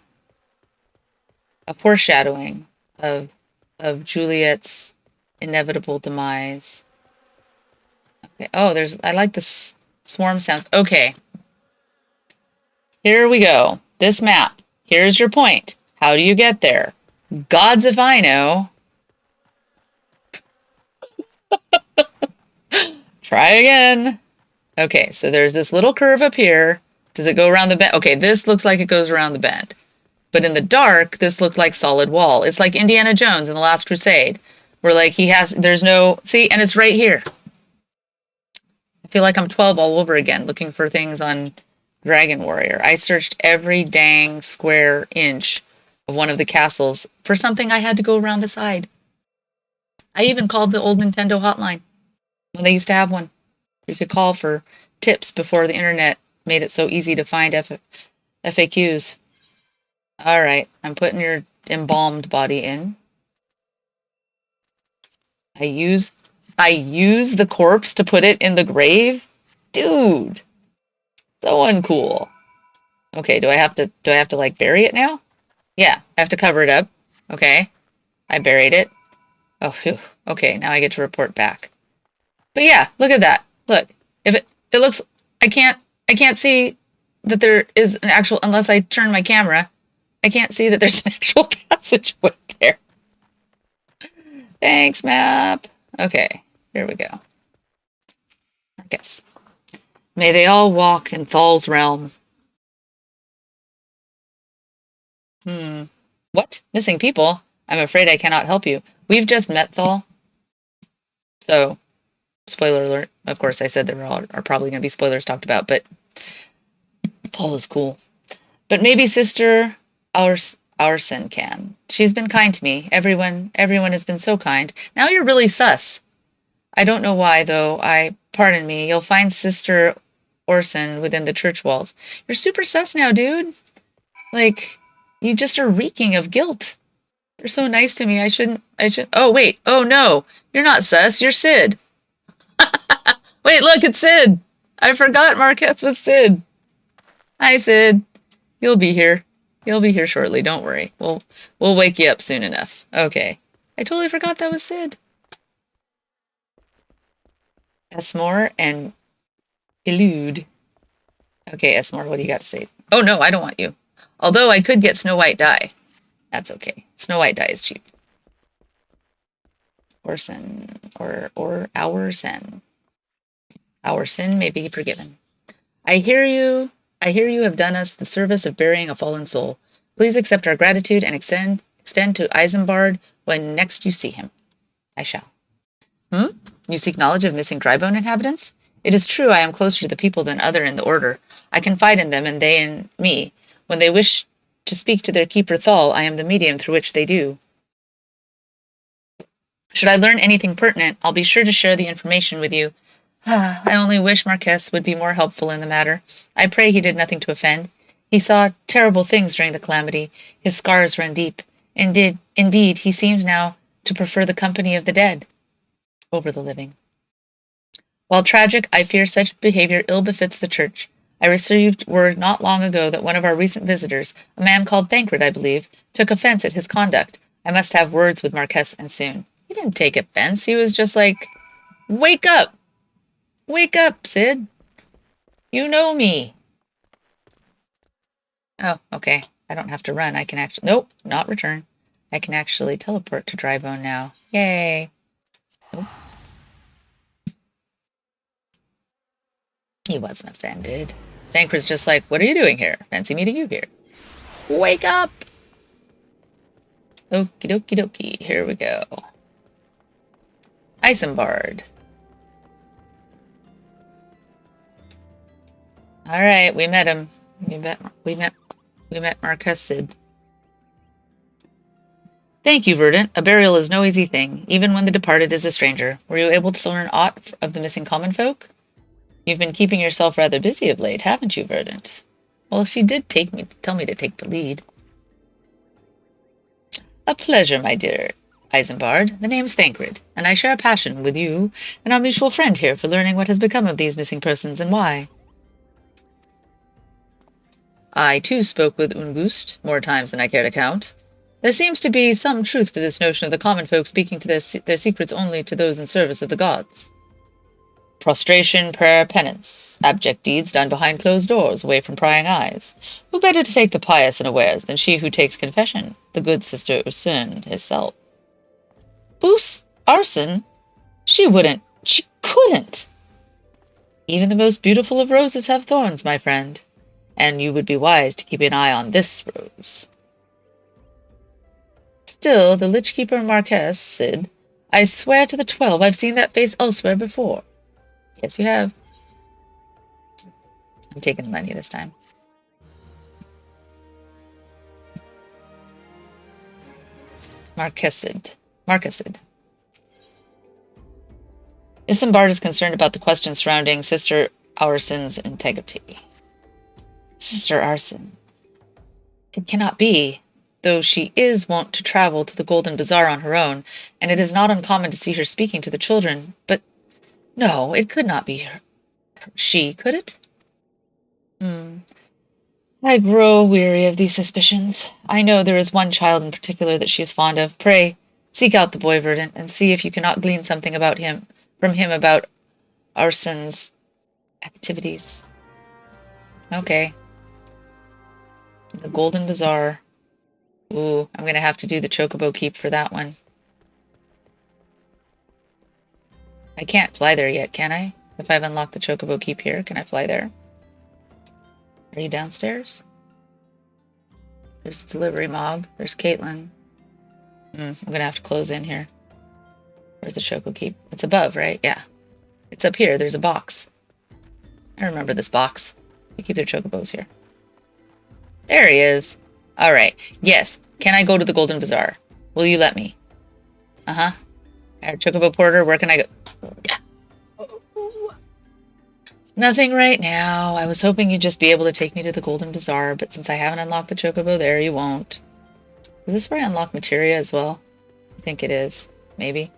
foreshadowing of Juliet's inevitable demise. Okay. Oh, I like the swarm sounds. Okay. Here we go. This map. Here's your point. How do you get there? Gods if I know. Try again. Okay, so there's this little curve up here. Does it go around the bend? Okay, this looks like it goes around the bend. But in the dark, this looked like solid wall. It's like Indiana Jones in The Last Crusade, where like there's no, see, and it's right here. I feel like I'm 12 all over again, looking for things on Dragon Warrior. I searched every dang square inch of one of the castles for something I had to go around the side. I even called the old Nintendo hotline when they used to have one. You could call for tips before the internet made it so easy to find FAQs. All right, I'm putting your embalmed body in. I use the corpse to put it in the grave? Dude. So uncool. Okay, do I have to like bury it now? Yeah, I have to cover it up. Okay. I buried it. Oh, phew. Okay, now I get to report back. But yeah, look at that. Look. If it looks, I can't see that there is an actual, unless I turn my camera, I can't see that there's an actual passageway there. Thanks, map. Okay, here we go. I guess. May they all walk in Thal's realm. What? Missing people? I'm afraid I cannot help you. We've just met Thal. So, spoiler alert. Of course, I said there are probably going to be spoilers talked about, but Thal is cool. But maybe Sister Aurson can. She's been kind to me. Everyone has been so kind. Now you're really sus. I don't know why, though. Pardon me. You'll find Sister Orson within the church walls. You're super sus now, dude. Like, you just are reeking of guilt. They're so nice to me. I shouldn't. Oh, wait. Oh, no. You're not sus. You're Sid. Wait, look, it's Sid. I forgot Marquez was Sid. Hi, Sid. You'll be here. You'll be here shortly. Don't worry. We'll wake you up soon enough. Okay. I totally forgot that was Sid. Esmore and Elude. Okay, Esmore, what do you got to say? Oh, no, I don't want you. Although I could get Snow White dye. That's okay. Snow White dye is cheap. Orson, or our sin. Our sin may be forgiven. I hear you have done us the service of burying a fallen soul. Please accept our gratitude and extend to Isambard when next you see him. I shall. You seek knowledge of missing Drybone inhabitants? It is true I am closer to the people than other in the order. I confide in them and they in me. When they wish to speak to their keeper Thal, I am the medium through which they do. Should I learn anything pertinent, I'll be sure to share the information with you. I only wish Marquez would be more helpful in the matter. I pray he did nothing to offend. He saw terrible things during the calamity. His scars run deep. Indeed, he seems now to prefer the company of the dead over the living. While tragic, I fear such behavior ill befits the church. I received word not long ago that one of our recent visitors, a man called Thancred, I believe, took offense at his conduct. I must have words with Marquez and soon. He didn't take offense. He was just like, wake up! Wake up, Sid. You know me. Oh, okay. I don't have to run. I can actually... Nope, not return. I can actually teleport to Drybone now. Yay. Nope. He wasn't offended. Thancred's just like, what are you doing here? Fancy meeting you here. Wake up! Okie dokie dokie. Here we go. Isambard. All right, we met him. We met Marquez Sid. Thank you, Verdant. A burial is no easy thing, even when the departed is a stranger. Were you able to learn aught of the missing common folk? You've been keeping yourself rather busy of late, haven't you, Verdant? Well, she did tell me to take the lead. A pleasure, my dear Isambard. The name's Thancred, and I share a passion with you and our mutual friend here for learning what has become of these missing persons and why. I, too, spoke with Ungust more times than I care to count. There seems to be some truth to this notion of the common folk speaking to their secrets only to those in service of the gods. Prostration, prayer, penance, abject deeds done behind closed doors, away from prying eyes. Who better to take the pious unawares than she who takes confession, the good sister Ursine herself? Arson? She wouldn't. She couldn't. Even the most beautiful of roses have thorns, my friend, and you would be wise to keep an eye on this rose. Still, the Lich-Keeper Marquez, Sid, I swear to the 12 I've seen that face elsewhere before. Yes, you have. I'm taking the money this time. Marquezid. Isambard is concerned about the questions surrounding Sister Arsen's integrity. Sister Arsen. It cannot be, though she is wont to travel to the Golden Bazaar on her own, and it is not uncommon to see her speaking to the children, but no, it could not be she, could it? I grow weary of these suspicions. I know there is one child in particular that she is fond of. Pray, seek out the boy, Verdant, and see if you cannot glean something from him about Arsen's activities. Okay. The Golden Bazaar. Ooh, I'm going to have to do the Chocobo Keep for that one. I can't fly there yet, can I? If I've unlocked the Chocobo Keep here, can I fly there? Are you downstairs? There's the delivery mog. There's Caitlin. I'm going to have to close in here. Where's the Choco Keep? It's above, right? Yeah. It's up here. There's a box. I remember this box. They keep their Chocobos here. There he is. All right. Yes. Can I go to the Golden Bazaar? Will you let me? Uh-huh. Chocobo Porter, where can I go? Nothing right now. I was hoping you'd just be able to take me to the Golden Bazaar, but since I haven't unlocked the Chocobo there, you won't. Is this where I unlock materia as well? I think it is. Maybe.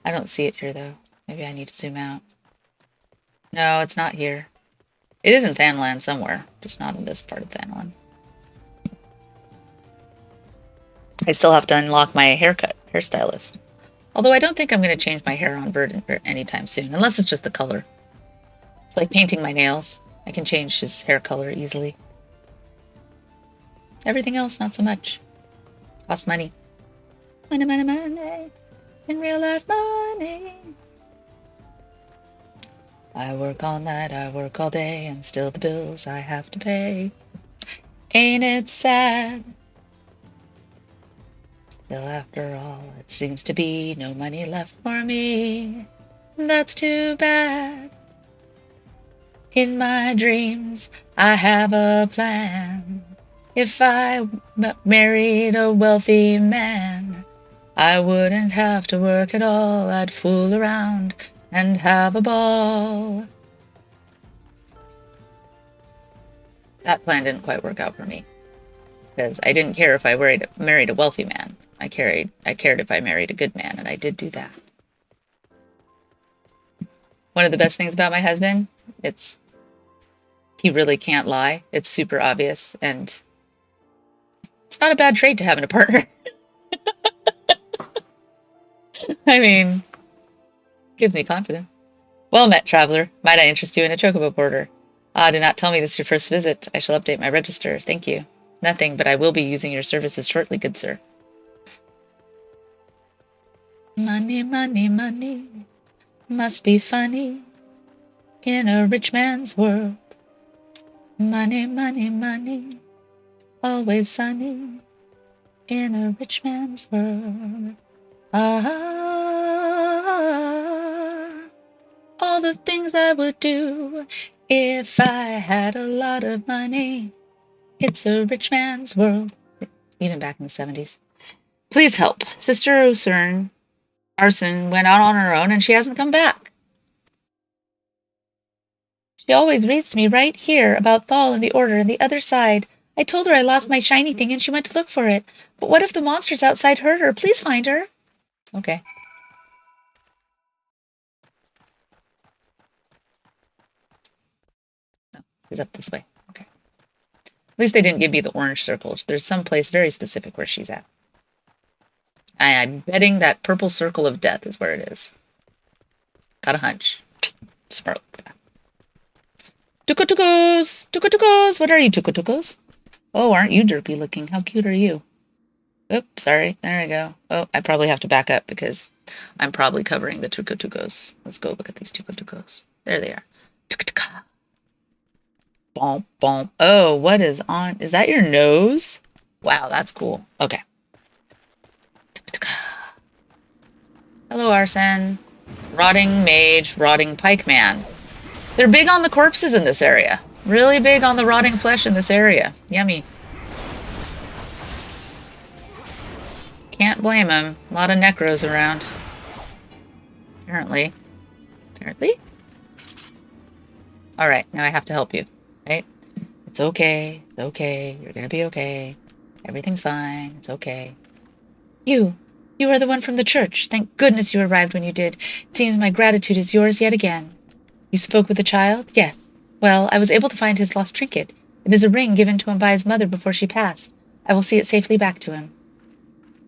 I don't see it here, though. Maybe I need to zoom out. No, it's not here. It is in Thanland somewhere, just not in this part of Thanland. I still have to unlock my hairstylist. Although I don't think I'm going to change my hair on Verdant anytime soon, unless it's just the color. It's like painting my nails. I can change his hair color easily. Everything else, not so much. Costs money. Money, money, money. In real life, money. I work all night, I work all day, and still the bills I have to pay. Ain't it sad? Still, after all, it seems to be no money left for me. That's too bad. In my dreams, I have a plan. If I married a wealthy man, I wouldn't have to work at all. I'd fool around and have a ball. That plan didn't quite work out for me, because I didn't care if I married a wealthy man. I cared if I married a good man, and I did do that. One of the best things about my husband, he really can't lie. It's super obvious, and it's not a bad trait to have in a partner. I mean, gives me confidence. Well met, traveler. Might I interest you in a chocobo porter? Ah, do not tell me this is your first visit. I shall update my register. Thank you. Nothing, but I will be using your services shortly, good sir. Money, money, money. Must be funny in a rich man's world. Money, money, money. Always sunny in a rich man's world. Ah, all the things I would do if I had a lot of money. It's a rich man's world. Even back in the 70s. Please help. Sister Arson went out on her own and she hasn't come back. She always reads to me right here about Thal and the Order and the other side. I told her I lost my shiny thing and she went to look for it. But what if the monsters outside hurt her? Please find her. Okay. No, she's up this way. Okay. At least they didn't give me the orange circle. There's some place very specific where she's at. I'm betting that purple circle of death is where it is. Got a hunch. Smart like that. Tukutukos! Tukutukos! What are you, tukutukos? Oh, aren't you derpy looking? How cute are you? Oops, sorry. There I go. Oh, I probably have to back up because I'm probably covering the tukutukos. Let's go look at these tukutukos. There they are. Tukutuka. Bomp, bomp. Oh, what is on? Is that your nose? Wow, that's cool. Okay. Hello, Arsen. Rotting mage, rotting pikeman. They're big on the corpses in this area. Really big on the rotting flesh in this area. Yummy. Can't blame them. A lot of necros around. Apparently. Apparently? Alright, now I have to help you. Right? It's okay. It's okay. You're gonna be okay. Everything's fine. It's okay. You are the one from the church. Thank goodness you arrived when you did. It seems my gratitude is yours yet again. You spoke with the child? Yes. Well, I was able to find his lost trinket. It is a ring given to him by his mother before she passed. I will see it safely back to him.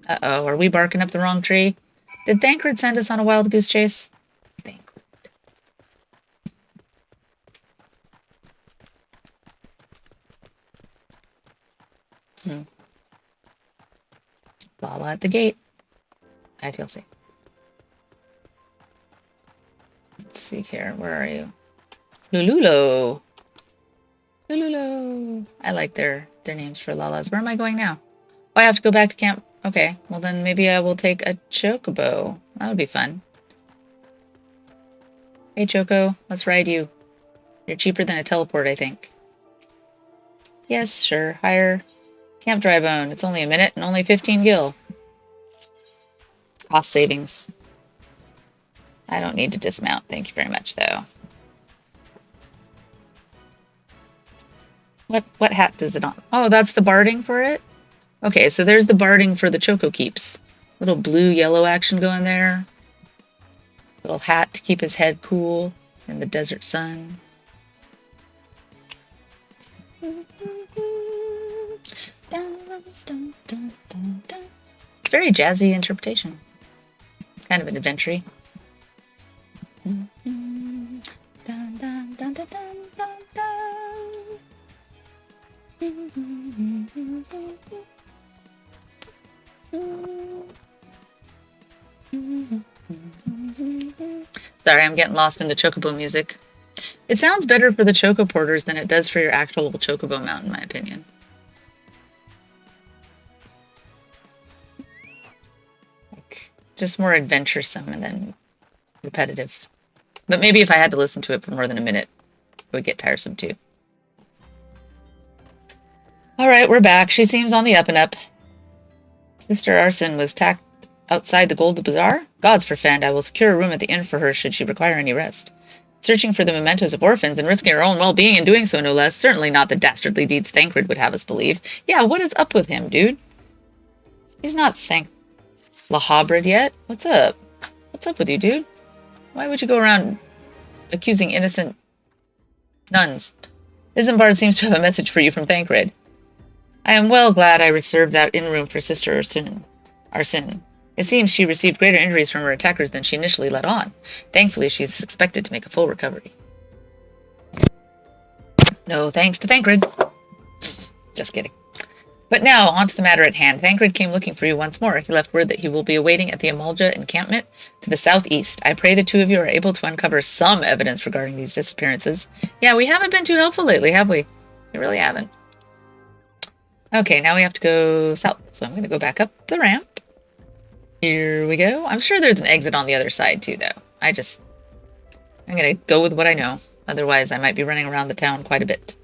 Uh-oh, are we barking up the wrong tree? Did Thancred send us on a wild goose chase? Thancred. Lala at the gate. I feel safe. Let's see here. Where are you? Lululo. Lululo. I like their names for Lalas. Where am I going now? Oh, I have to go back to camp. Okay, well then maybe I will take a chocobo. That would be fun. Hey Choco, let's ride you. You're cheaper than a teleport, I think. Yes, sure. Hire Camp Dry Bone. It's only a minute and only 15 gil. Cost savings. I don't need to dismount. Thank you very much, though. What hat does it on? Oh, that's the barding for it? Okay, so there's the barding for the Choco Keeps. Little blue-yellow action going there. Little hat to keep his head cool in the desert sun. Very jazzy interpretation. It's kind of an adventure-y. Sorry, I'm getting lost in the chocobo music. It sounds better for the choco porters than it does for your actual chocobo mount, in my opinion. Like, just more adventuresome and then repetitive. But maybe if I had to listen to it for more than a minute, it would get tiresome too. Alright, we're back. She seems on the up and up. Sister Arson was tacked outside the Gold Bazaar? Gods forfend, I will secure a room at the inn for her should she require any rest. Searching for the mementos of orphans and risking her own well-being in doing so, no less. Certainly not the dastardly deeds Thancred would have us believe. Yeah, what is up with him, dude? He's not Lahabrid yet? What's up? What's up with you, dude? Why would you go around accusing innocent nuns? Isambard seems to have a message for you from Thancred. I am well glad I reserved that inn room for Sister Arsin. It seems she received greater injuries from her attackers than she initially let on. Thankfully, she is expected to make a full recovery. No thanks to Thancred. Just kidding. But now, on to the matter at hand. Thancred came looking for you once more. He left word that he will be awaiting at the Amalja encampment to the southeast. I pray the two of you are able to uncover some evidence regarding these disappearances. Yeah, we haven't been too helpful lately, have we? We really haven't. Okay, now we have to go south. So I'm going to go back up the ramp. Here we go. I'm sure there's an exit on the other side too, though. I'm going to go with what I know. Otherwise, I might be running around the town quite a bit.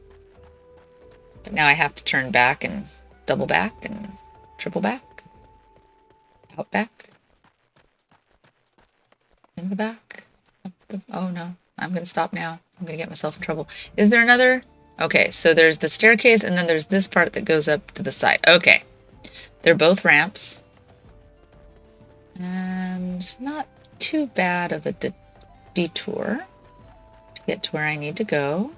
But now I have to turn back and double back and triple back. Out back. In the back. Oh no, I'm going to stop now. I'm going to get myself in trouble. Is there another? Okay, so there's the staircase and then there's this part that goes up to the side. Okay. They're both ramps. And not too bad of a detour to get to where I need to go.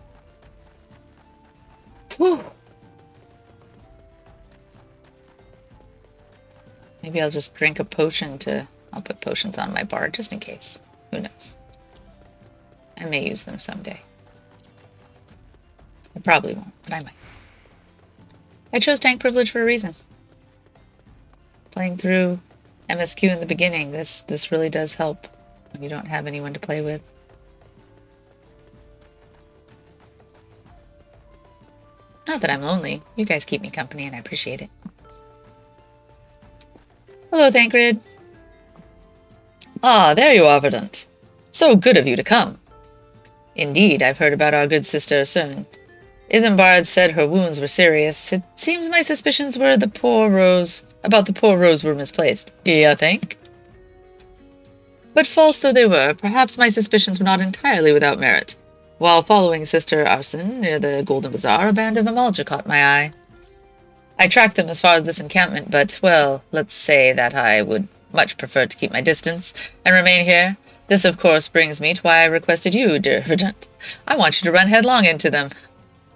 Whew. Maybe I'll just drink a potion I'll put potions on my bar just in case. Who knows? I may use them someday. I probably won't, but I might. I chose tank privilege for a reason. Playing through MSQ in the beginning, this really does help when you don't have anyone to play with. Not that I'm lonely. You guys keep me company and I appreciate it. Hello, Thancred. Ah, there you are, Verdant. So good of you to come. Indeed, I've heard about our good sister Cern. Isambard said her wounds were serious. It seems my suspicions were about the poor Rose were misplaced. Do you think? But false though they were, perhaps my suspicions were not entirely without merit. While following Sister Arson near the Golden Bazaar, a band of Amalja caught my eye. I tracked them as far as this encampment, but, well, let's say that I would much prefer to keep my distance and remain here. This, of course, brings me to why I requested you, dear Regent. I want you to run headlong into them.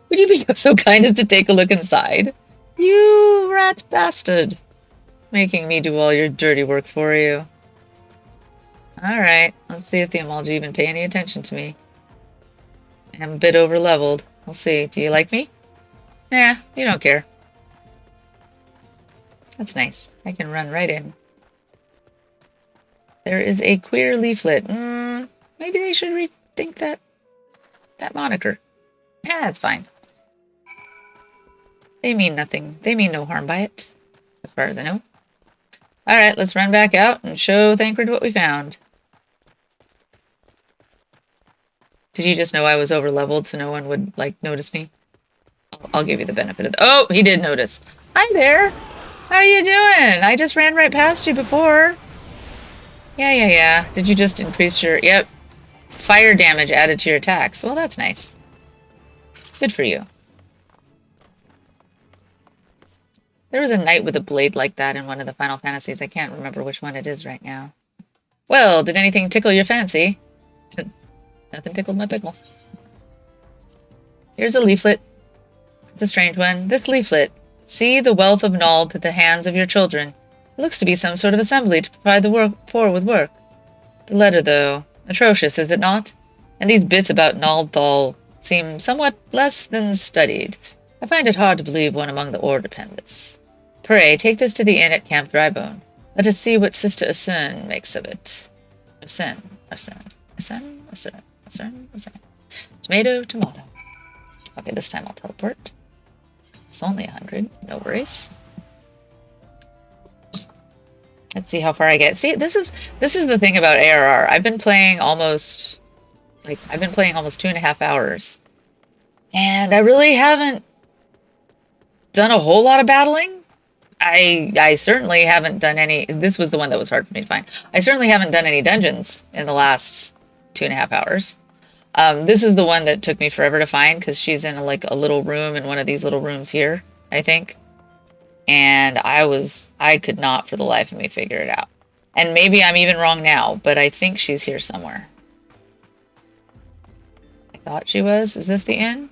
Would you be so kind as to take a look inside? You rat bastard. Making me do all your dirty work for you. Alright, let's see if the Amalja even pay any attention to me. I'm a bit over-leveled. We'll see. Do you like me? Nah, you don't care. That's nice. I can run right in. There is a queer leaflet. Maybe they should rethink that moniker. Yeah, that's fine. They mean nothing. They mean no harm by it, as far as I know. Alright, let's run back out and show Thancred what we found. Did you just know I was over-leveled so no one would, notice me? I'll give you the benefit of Oh, he did notice. Hi there! How are you doing? I just ran right past you before. Yeah. Did you just increase your... Yep. Fire damage added to your attacks. Well, that's nice. Good for you. There was a knight with a blade like that in one of the Final Fantasies. I can't remember which one it is right now. Well, did anything tickle your fancy? Nothing tickled my pickle. Here's a leaflet. It's a strange one. This leaflet. See the wealth of Nald at the hands of your children. It looks to be some sort of assembly to provide the poor with work. The letter, though, atrocious, is it not? And these bits about Naldthal seem somewhat less than studied. I find it hard to believe one among the Order penned this. Pray, take this to the inn at Camp Drybone. Let us see what Sister Ursern makes of it. Ursern. Tomato. Okay, this time I'll teleport. It's only 100. No worries. Let's see how far I get. See, this is the thing about ARR. I've been playing almost 2.5 hours. And I really haven't done a whole lot of battling. I certainly haven't done any. This was the one that was hard for me to find. I certainly haven't done any dungeons in the last 2.5 hours. This is the one that took me forever to find because she's in like a little room in one of these little rooms here, I think. And I could not for the life of me figure it out. And maybe I'm even wrong now, but I think she's here somewhere. I thought she was. Is this the inn?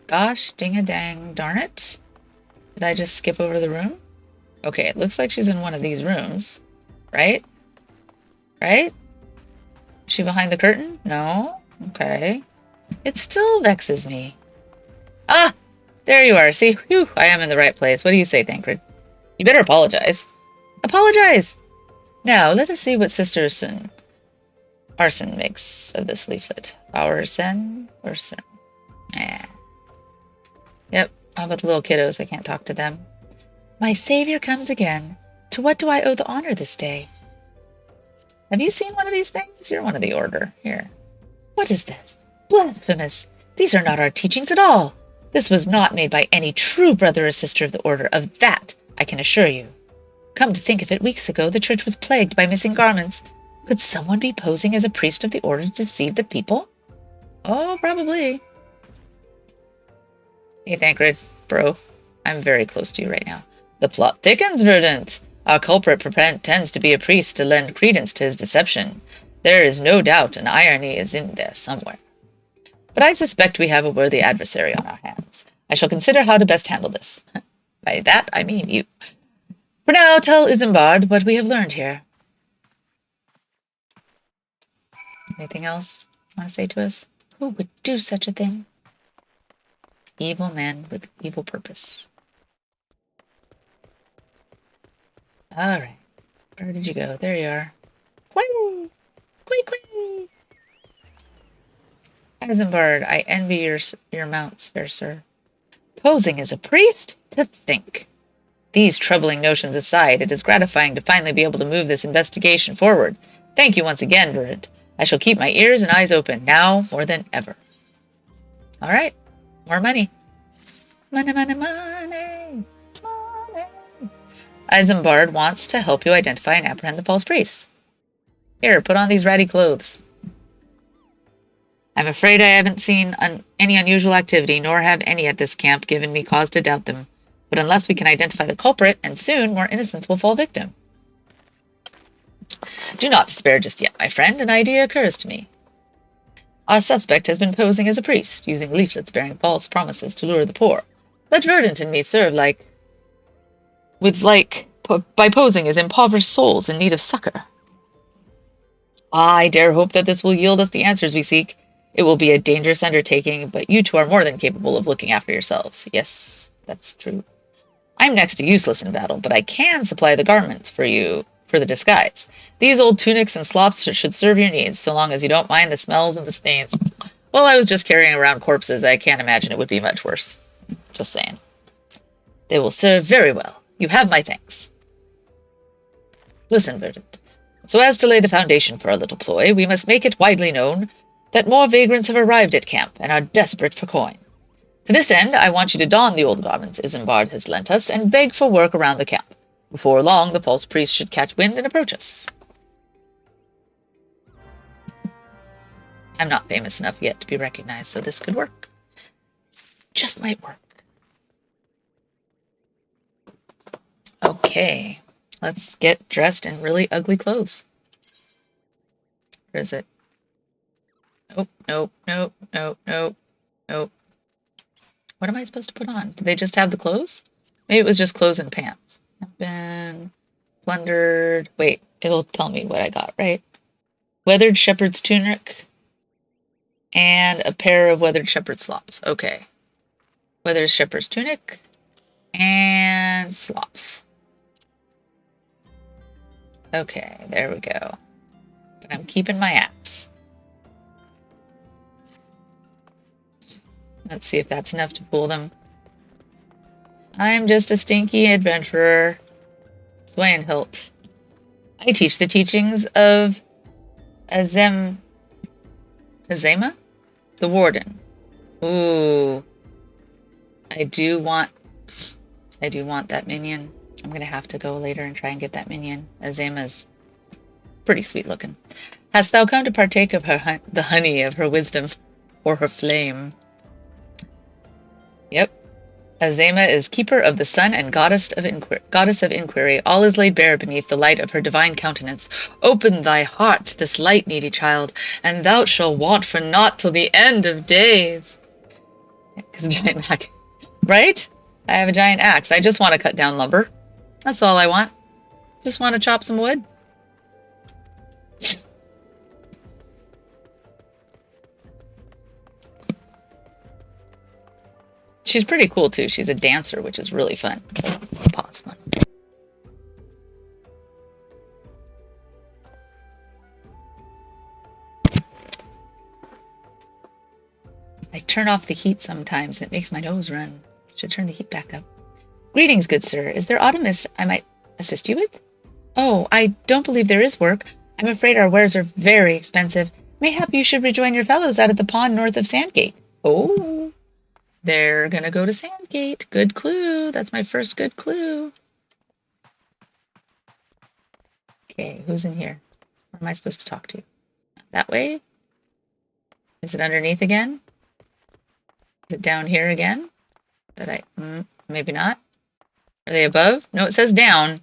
Gosh, ding-a-dang, darn it. Did I just skip over the room? Okay, it looks like she's in one of these rooms. Right? Right? Is she behind the curtain? No? Okay. It still vexes me. Ah! There you are. See? Whew, I am in the right place. What do you say, Thancred? You better apologize. Apologize! Now, let us see what Sister Arson makes of this leaflet. Arson? Yep. How about the little kiddos? I can't talk to them. My savior comes again. To what do I owe the honor this day? Have you seen one of these things? You're one of the Order. Here. What is this? Blasphemous! These are not our teachings at all. This was not made by any true brother or sister of the Order. Of that, I can assure you. Come to think of it, weeks ago, the church was plagued by missing garments. Could someone be posing as a priest of the Order to deceive the people? Oh, probably. Hey, Thancred, bro. I'm very close to you right now. The plot thickens, Verdant. Our culprit pretends to be a priest to lend credence to his deception. There is no doubt an irony is in there somewhere. But I suspect we have a worthy adversary on our hands. I shall consider how to best handle this. By that, I mean you. For now, tell Isambard what we have learned here. Anything else you want to say to us? Who would do such a thing? Evil men with evil purpose. Alright. Where did you go? There you are. Whee! Quee! Isambard, I envy your mounts, fair sir. Posing as a priest? To think. These troubling notions aside, it is gratifying to finally be able to move this investigation forward. Thank you once again, Verdant. I shall keep my ears and eyes open, now more than ever. Alright. More money. Money. Isambard wants to help you identify and apprehend the false priests. Here, put on these ratty clothes. I'm afraid I haven't seen any unusual activity, nor have any at this camp given me cause to doubt them. But unless we can identify the culprit, and soon more innocents will fall victim. Do not despair just yet, my friend. An idea occurs to me. Our suspect has been posing as a priest, using leaflets bearing false promises to lure the poor. Let Verdant and me serve by posing as impoverished souls in need of succor. I dare hope that this will yield us the answers we seek. It will be a dangerous undertaking, but you two are more than capable of looking after yourselves. Yes, that's true. I'm next to useless in battle, but I can supply the garments for you for the disguise. These old tunics and slops should serve your needs, so long as you don't mind the smells and the stains. Well, I was just carrying around corpses. I can't imagine it would be much worse. Just saying. They will serve very well. You have my thanks. Listen, Verdant. So as to lay the foundation for our little ploy, we must make it widely known that more vagrants have arrived at camp and are desperate for coin. To this end, I want you to don the old garments Isambard has lent us and beg for work around the camp. Before long, the false priest should catch wind and approach us. I'm not famous enough yet to be recognized, so this could work. Just might work. Okay, let's get dressed in really ugly clothes. Where is it? Nope, nope, nope, nope, nope, nope. What am I supposed to put on? Do they just have the clothes? Maybe it was just clothes and pants. I've been plundered. Wait, it'll tell me what I got, right? Weathered shepherd's tunic and a pair of weathered shepherd's slops. Okay. Weathered shepherd's tunic and slops. Okay, there we go. But I'm keeping my axe. Let's see if that's enough to fool them. I'm just a stinky adventurer. Swainhilt. I teach the teachings of Azema, the warden. Ooh. I do want that minion. I'm gonna have to go later and try and get that minion. Azema's pretty sweet looking. Hast thou come to partake of the honey of her wisdom, or her flame? Yep. Azema is keeper of the sun and goddess of inquiry. All is laid bare beneath the light of her divine countenance. Open thy heart to this light, needy child, and thou shalt want for naught till the end of days. Because giant axe, right? I have a giant axe. I just want to cut down lumber. That's all I want. Just want to chop some wood. She's pretty cool too. She's a dancer, which is really fun. Pause one. I turn off the heat sometimes. It makes my nose run. Should turn the heat back up. Greetings, good sir. Is there aught I might assist you with? Oh, I don't believe there is work. I'm afraid our wares are very expensive. Mayhap you should rejoin your fellows out at the pond north of Sandgate. Oh, they're gonna go to Sandgate. Good clue. That's my first good clue. Okay, who's in here? Where am I supposed to talk to? That way? Is it underneath again? Is it down here again? Maybe not. Are they above? No, it says down.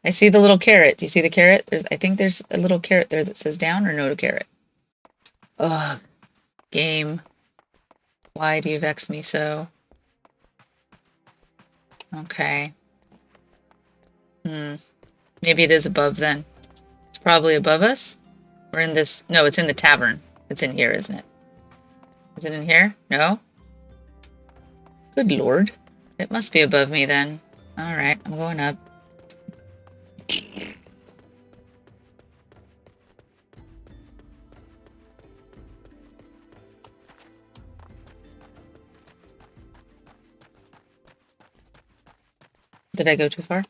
I see the little carrot. Do you see the carrot? I think there's a little carrot there that says down or no to carrot. Ugh. Game. Why do you vex me so? Okay. Maybe it is above then. It's probably above us. We're in this. No, it's in the tavern. It's in here, isn't it? Is it in here? No? Good lord. It must be above me then. Alright, I'm going up. Did I go too far?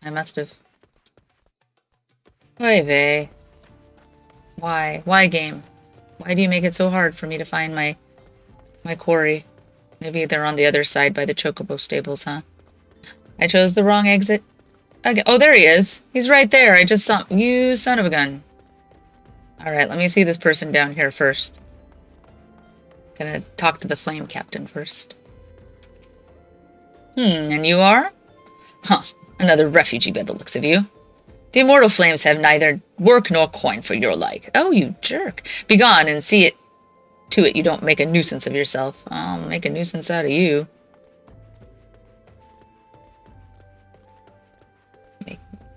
I must have. Oy vey. Why? Why, game? Why do you make it so hard for me to find my quarry? Maybe they're on the other side by the Chocobo stables, huh? I chose the wrong exit. Okay. Oh, there he is. He's right there. I just saw him. You son of a gun. Alright, let me see this person down here first. Gonna talk to the flame captain first. And you are? Huh, another refugee by the looks of you. The immortal flames have neither work nor coin for your like. Oh, you jerk. Begone and see it to it you don't make a nuisance of yourself. I'll make a nuisance out of you.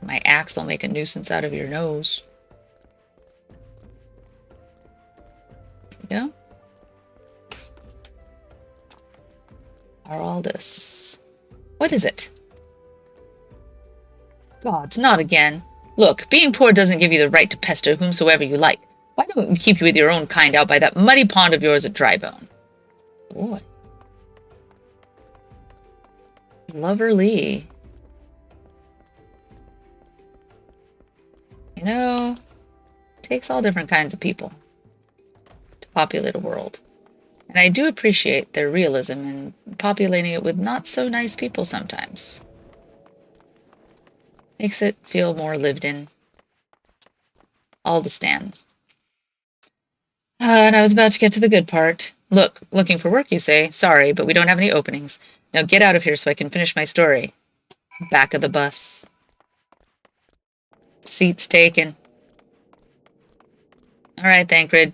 My axe will make a nuisance out of your nose. Yeah. Araldus. What is it? Gods, not again. Look, being poor doesn't give you the right to pester whomsoever you like. Why don't you keep with your own kind out by that muddy pond of yours at Drybone? Boy. Loverly. You know, it takes all different kinds of people to populate a world. And I do appreciate their realism in populating it with not so nice people sometimes. Makes it feel more lived in. All to stand. And I was about to get to the good part. Look, looking for work, you say? Sorry, but we don't have any openings. Now get out of here so I can finish my story. Back of the bus. Seats taken. Alright, Thancred.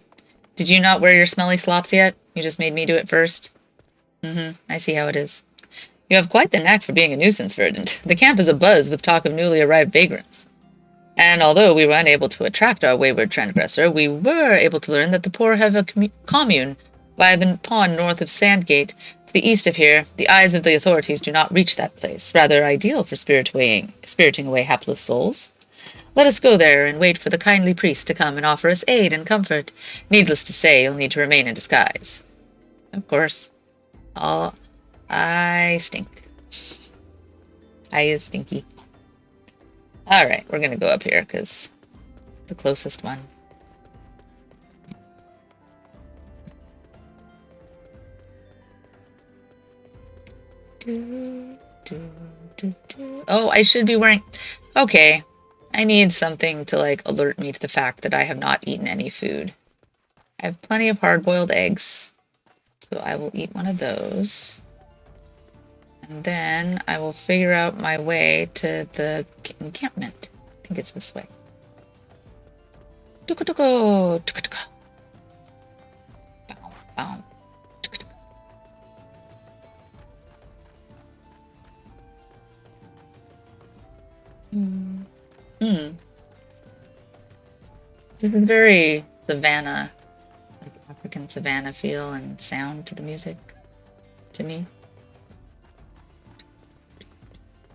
Did you not wear your smelly slops yet? You just made me do it first? I see how it is. You have quite the knack for being a nuisance, Verdant. The camp is abuzz with talk of newly arrived vagrants. And although we were unable to attract our wayward transgressor, we were able to learn that the poor have a commune by the pond north of Sandgate. To the east of here, the eyes of the authorities do not reach that place, rather ideal for spiriting away hapless souls. Let us go there and wait for the kindly priest to come and offer us aid and comfort. Needless to say, you'll need to remain in disguise. Of course. I stink. I is stinky. Alright, we're gonna go up here, because the closest one. Oh, I should be wearing... Okay. I need something to, like, alert me to the fact that I have not eaten any food. I have plenty of hard-boiled eggs, so I will eat one of those. And then I will figure out my way to the encampment. I think it's this way. Tuka-tuka! Tuka-tuka! Bow, bow. Tuka-tuka. This is very savannah, like African savannah feel and sound to the music, to me.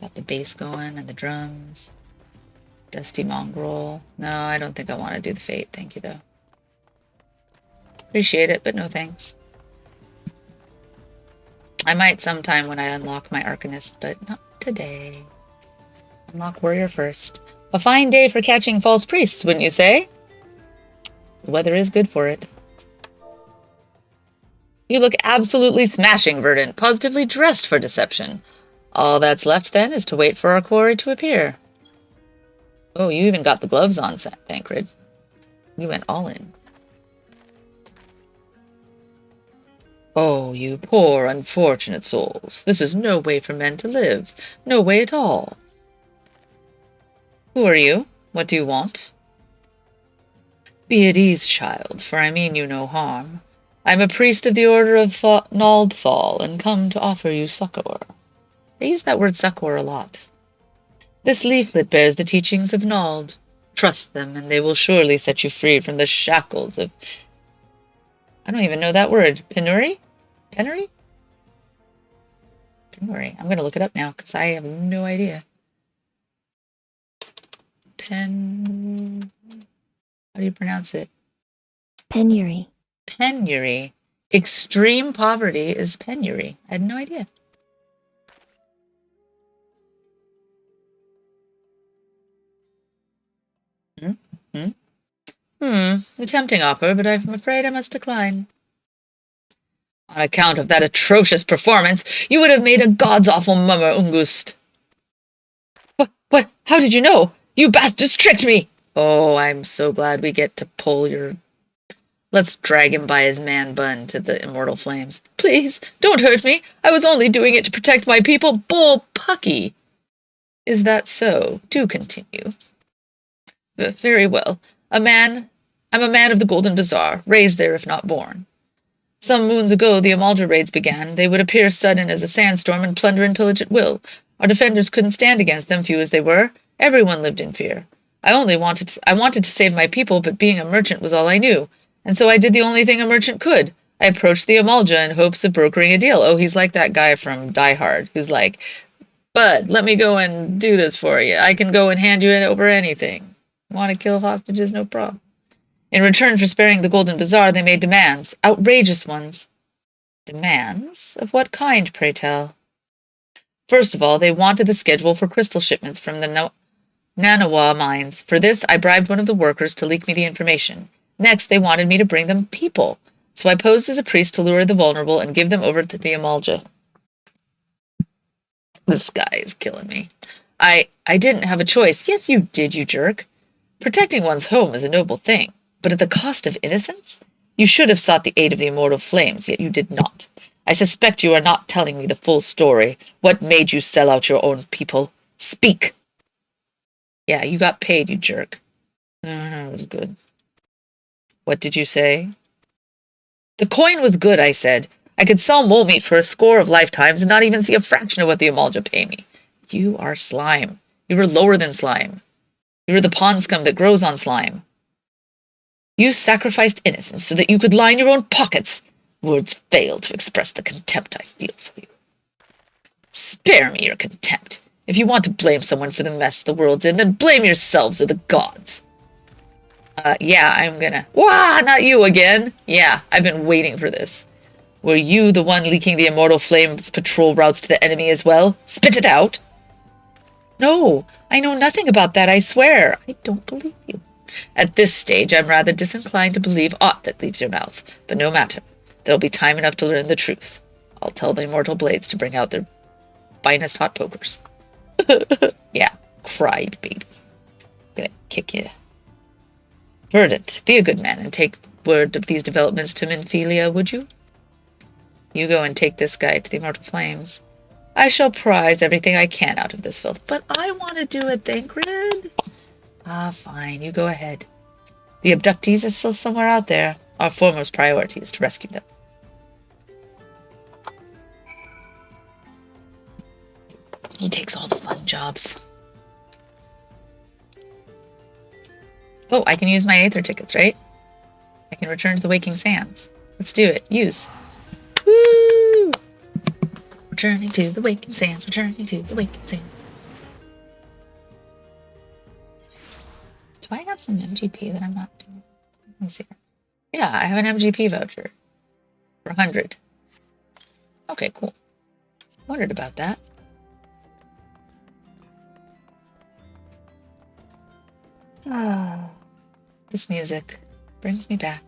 Got the bass going and the drums. Dusty mongrel. No, I don't think I want to do the fate. Thank you, though. Appreciate it, but no thanks. I might sometime when I unlock my Arcanist, but not today. Unlock warrior first. A fine day for catching false priests, wouldn't you say? The weather is good for it. You look absolutely smashing, Verdant. Positively dressed for deception. All that's left, then, is to wait for our quarry to appear. Oh, you even got the gloves on, Thancred. You went all in. Oh, you poor, unfortunate souls. This is no way for men to live. No way at all. Who are you? What do you want? Be at ease, child, for I mean you no harm. I am a priest of the Order of Naldthal, and come to offer you succor. They use that word succor a lot. This leaflet bears the teachings of Nald. Trust them, and they will surely set you free from the shackles of... I don't even know that word. Penury? Penury? Penury. I'm going to look it up now, because I have no idea. How do you pronounce it? Penury. Penury. Extreme poverty is penury. I had no idea. A tempting offer, but I'm afraid I must decline. On account of that atrocious performance, you would have made a god's awful mummer, Ungust. What? How did you know? You bastards tricked me! Oh, I'm so glad we get to pull your... Let's drag him by his man bun to the immortal flames. Please, don't hurt me. I was only doing it to protect my people. Bull Pucky! Is that so? Do continue. Very well. I'm a man of the Golden Bazaar, raised there if not born. Some moons ago the Amalja raids began. They would appear sudden as a sandstorm and plunder and pillage at will. Our defenders couldn't stand against them, few as they were. Everyone lived in fear. I wanted to save my people, but being a merchant was all I knew. And so I did the only thing a merchant could. I approached the Amalja in hopes of brokering a deal. Oh, he's like that guy from Die Hard, who's like, Bud, let me go and do this for you. I can go and hand you it over anything. Want to kill hostages? No problem. In return for sparing the Golden Bazaar, they made demands. Outrageous ones. Demands? Of what kind, pray tell? First of all, they wanted the schedule for crystal shipments from the Nanawa mines. For this, I bribed one of the workers to leak me the information. Next, they wanted me to bring them people. So I posed as a priest to lure the vulnerable and give them over to the Amalja. This guy is killing me. I didn't have a choice. Yes, you did, you jerk. Protecting one's home is a noble thing. But at the cost of innocence? You should have sought the aid of the immortal flames, yet you did not. I suspect you are not telling me the full story. What made you sell out your own people? Speak! Yeah, you got paid, you jerk. No, it was good. What did you say? The coin was good, I said. I could sell mole meat for a score of lifetimes and not even see a fraction of what the Amalja pay me. You are slime. You were lower than slime. You were the pond scum that grows on slime. You sacrificed innocence so that you could line your own pockets. Words fail to express the contempt I feel for you. Spare me your contempt. If you want to blame someone for the mess the world's in, then blame yourselves or the gods. Yeah, I'm gonna... Wah! Not you again! Yeah, I've been waiting for this. Were you the one leaking the Immortal Flame's patrol routes to the enemy as well? Spit it out! No, I know nothing about that, I swear. I don't believe you. At this stage, I'm rather disinclined to believe aught that leaves your mouth. But no matter. There'll be time enough to learn the truth. I'll tell the Immortal Blades to bring out their finest hot pokers. Yeah, cried baby. I'm gonna kick you. Verdant, be a good man and take word of these developments to Minfilia, would you? You go and take this guy to the Immortal Flames. I shall prize everything I can out of this filth, but I want to do it, Thancred. Ah, fine, you go ahead. The abductees are still somewhere out there. Our foremost priority is to rescue them. He takes all the fun jobs. Oh, I can use my Aether tickets, right? I can return to the Waking Sands. Let's do it. Use. Woo! Returning to the Waking Sands. Returning to the Waking Sands. Do I have some MGP that I'm not doing? Let me see. Yeah, I have an MGP voucher. For 100. Okay, cool. Wondered about that. Ah, this music brings me back.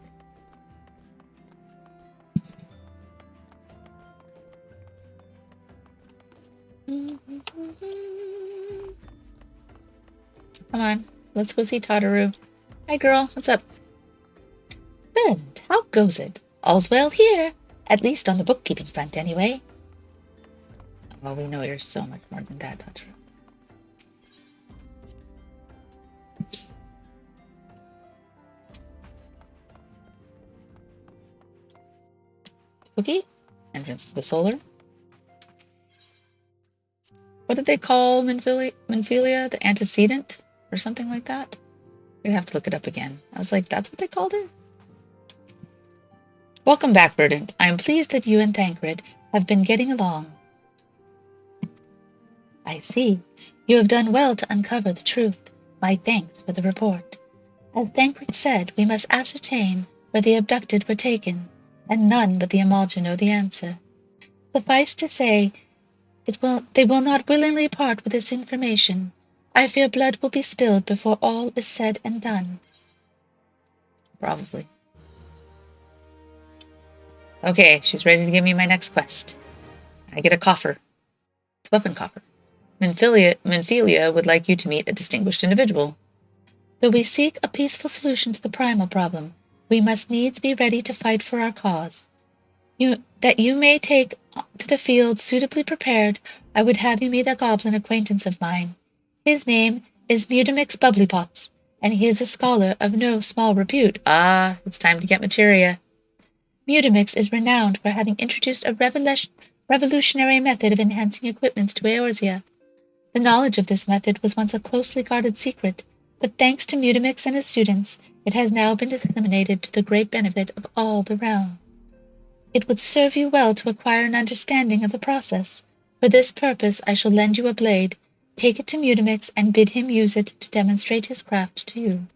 Come on, let's go see Tataru. Hi, girl. What's up? Friend, how goes it? All's well here. At least on the bookkeeping front, anyway. Well, we know you're so much more than that, Tataru. Okay. Entrance to the solar. What did they call Minfilia? The antecedent? Or something like that? We'd have to look it up again. I was like, that's what they called her? Welcome back, Verdant. I am pleased that you and Thancred have been getting along. I see. You have done well to uncover the truth. My thanks for the report. As Thancred said, we must ascertain where the abducted were taken, and none but the Amalja know the answer. Suffice to say, they will not willingly part with this information. I fear blood will be spilled before all is said and done. Probably. Okay, she's ready to give me my next quest. I get a coffer. It's a weapon coffer. Minfilia would like you to meet a distinguished individual. Though we seek a peaceful solution to the primal problem, we must needs be ready to fight for our cause. That you may take to the field suitably prepared, I would have you meet a goblin acquaintance of mine. His name is Mudimix Bubblypots, and he is a scholar of no small repute. Ah, it's time to get materia. Mudimix is renowned for having introduced a revolutionary method of enhancing equipments to Eorzea. The knowledge of this method was once a closely guarded secret, but thanks to Mudimix and his students, it has now been disseminated to the great benefit of all the realm. It would serve you well to acquire an understanding of the process. For this purpose I shall lend you a blade. Take it to Mudimix and bid him use it to demonstrate his craft to you.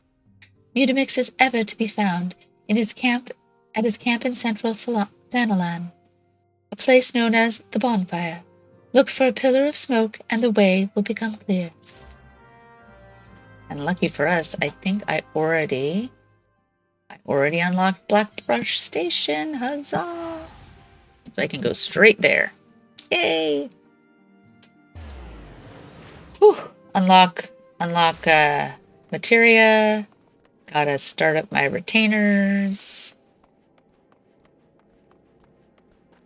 Mudimix is ever to be found at his camp in central Thanalan, a place known as the Bonfire. Look for a pillar of smoke and the way will become clear. And lucky for us, I think I already unlocked Blackbrush Station. Huzzah! So I can go straight there. Yay! Whew. Unlock materia. Gotta start up my retainers.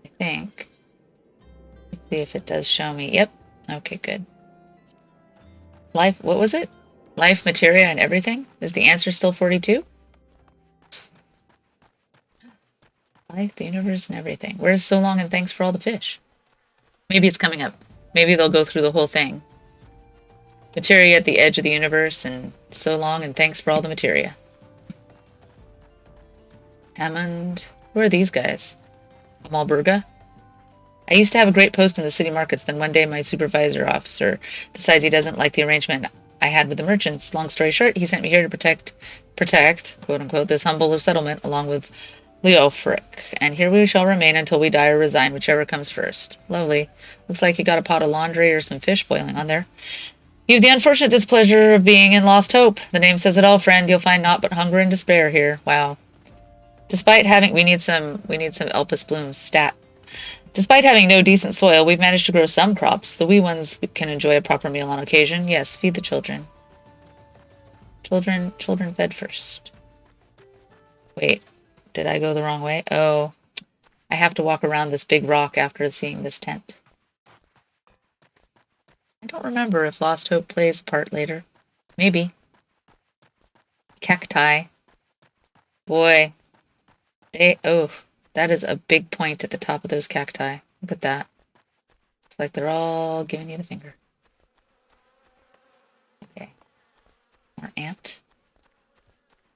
I think. Let's see if it does show me. Yep. Okay, good. Life, what was it? Life, materia, and everything? Is the answer still 42? Life, the universe, and everything. Where's so long and thanks for all the fish? Maybe it's coming up. Maybe they'll go through the whole thing. Materia at the edge of the universe, and so long and thanks for all the materia. Hammond. Who are these guys? Amalberga? I used to have a great post in the city markets, then one day my supervisor officer decides he doesn't like the arrangement I had with the merchants. Long story short, he sent me here to protect, quote-unquote, this humble settlement along with Leofric. And here we shall remain until we die or resign, whichever comes first. Lovely. Looks like you got a pot of laundry or some fish boiling on there. You've the unfortunate displeasure of being in Lost Hope. The name says it all, friend. You'll find naught but hunger and despair here. Wow. Despite having... We need some Elpis Bloom's stat. Despite having no decent soil, we've managed to grow some crops. The wee ones can enjoy a proper meal on occasion. Yes, feed the children. Children fed first. Wait, did I go the wrong way? Oh, I have to walk around this big rock after seeing this tent. I don't remember if Lost Hope plays a part later. Maybe. Cacti. Boy. That is a big point at the top of those cacti. Look at that. It's like they're all giving you the finger. Okay. More ant.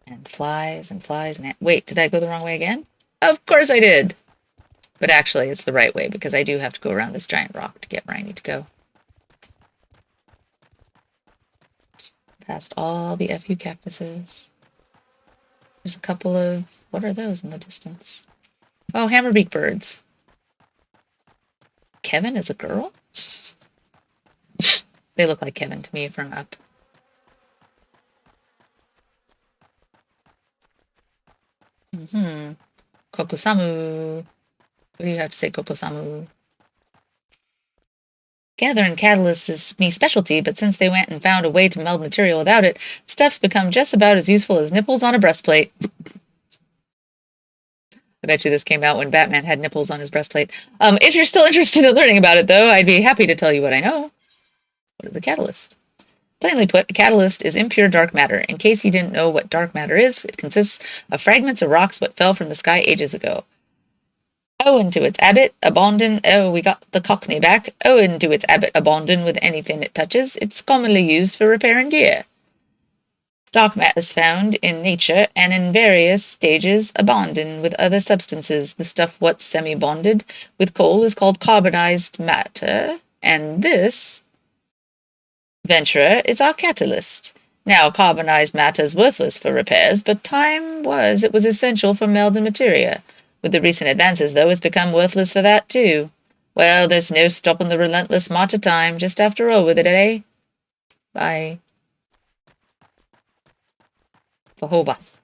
And flies and flies and ant. Wait, did I go the wrong way again? Of course I did! But actually, it's the right way because I do have to go around this giant rock to get where I need to go. Past all the FU cactuses. There's a couple of... What are those in the distance? Oh, hammerbeak birds. Kevin is a girl? They look like Kevin to me from up. Kokosamu. What do you have to say, Kokosamu? Gathering catalyst is me specialty, but since they went and found a way to meld material without it, stuff's become just about as useful as nipples on a breastplate. I bet you this came out when Batman had nipples on his breastplate. If you're still interested in learning about it, though, I'd be happy to tell you what I know. What is a catalyst? Plainly put, a catalyst is impure dark matter. In case you didn't know what dark matter is, it consists of fragments of rocks what fell from the sky ages ago. Owing to its habit, abandon... Oh, we got the Cockney back. Owing to its habit, abandon with anything it touches, it's commonly used for repair and gear. Dark matter is found in nature and in various stages abandoned with other substances. The stuff what's semi-bonded with coal is called carbonized matter, and this venture is our catalyst. Now, carbonized matter is worthless for repairs, but it was essential for melding materia. With the recent advances, though, it's become worthless for that, too. Well, there's no stopping the relentless march of time. Just have to roll with it, eh? Bye. Fahobas.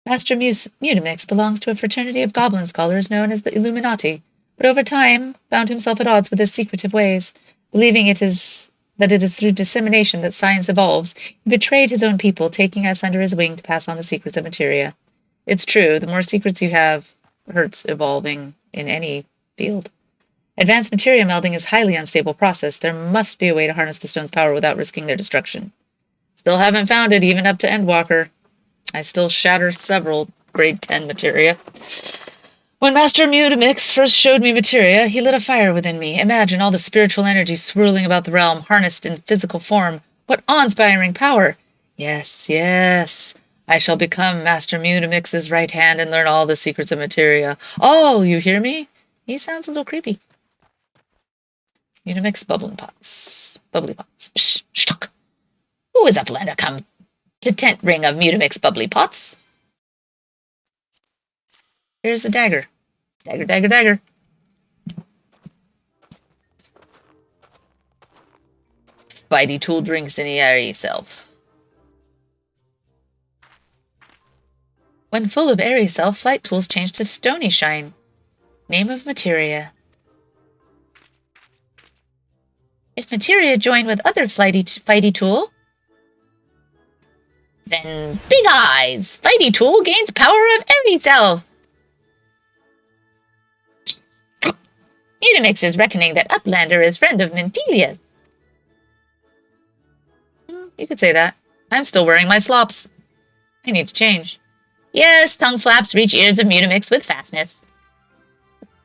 Master Mutamix belongs to a fraternity of goblin scholars known as the Illuminati, but over time found himself at odds with their secretive ways. Believing that it is through dissemination that science evolves, he betrayed his own people, taking us under his wing to pass on the secrets of materia. It's true, the more secrets you have, hurts evolving in any field. Advanced materia melding is a highly unstable process. There must be a way to harness the stone's power without risking their destruction. Still haven't found it, even up to Endwalker. I still shatter several grade 10 materia. When Master Mutamix first showed me materia, he lit a fire within me. Imagine all the spiritual energy swirling about the realm, harnessed in physical form. What awe-inspiring power! Yes, yes. I shall become Master Mutamix's right hand and learn all the secrets of materia. Oh, you hear me? He sounds a little creepy. Mutamix bubbly pots. Psh, shtuck. Who is uplander come to tent ring of Mutamix bubbly pots? Here's a dagger. Dagger, dagger, dagger. Spidey tool drinks in the airy self. When full of airy self, flight tools change to stony shine. Name of materia. If materia join with other fighty tool, then Big Eyes! Fighty tool gains power of airy self. Mutamix is reckoning that Uplander is friend of Minfilia's. You could say that. I'm still wearing my slops. I need to change. Yes, tongue flaps reach ears of Mutamix with fastness.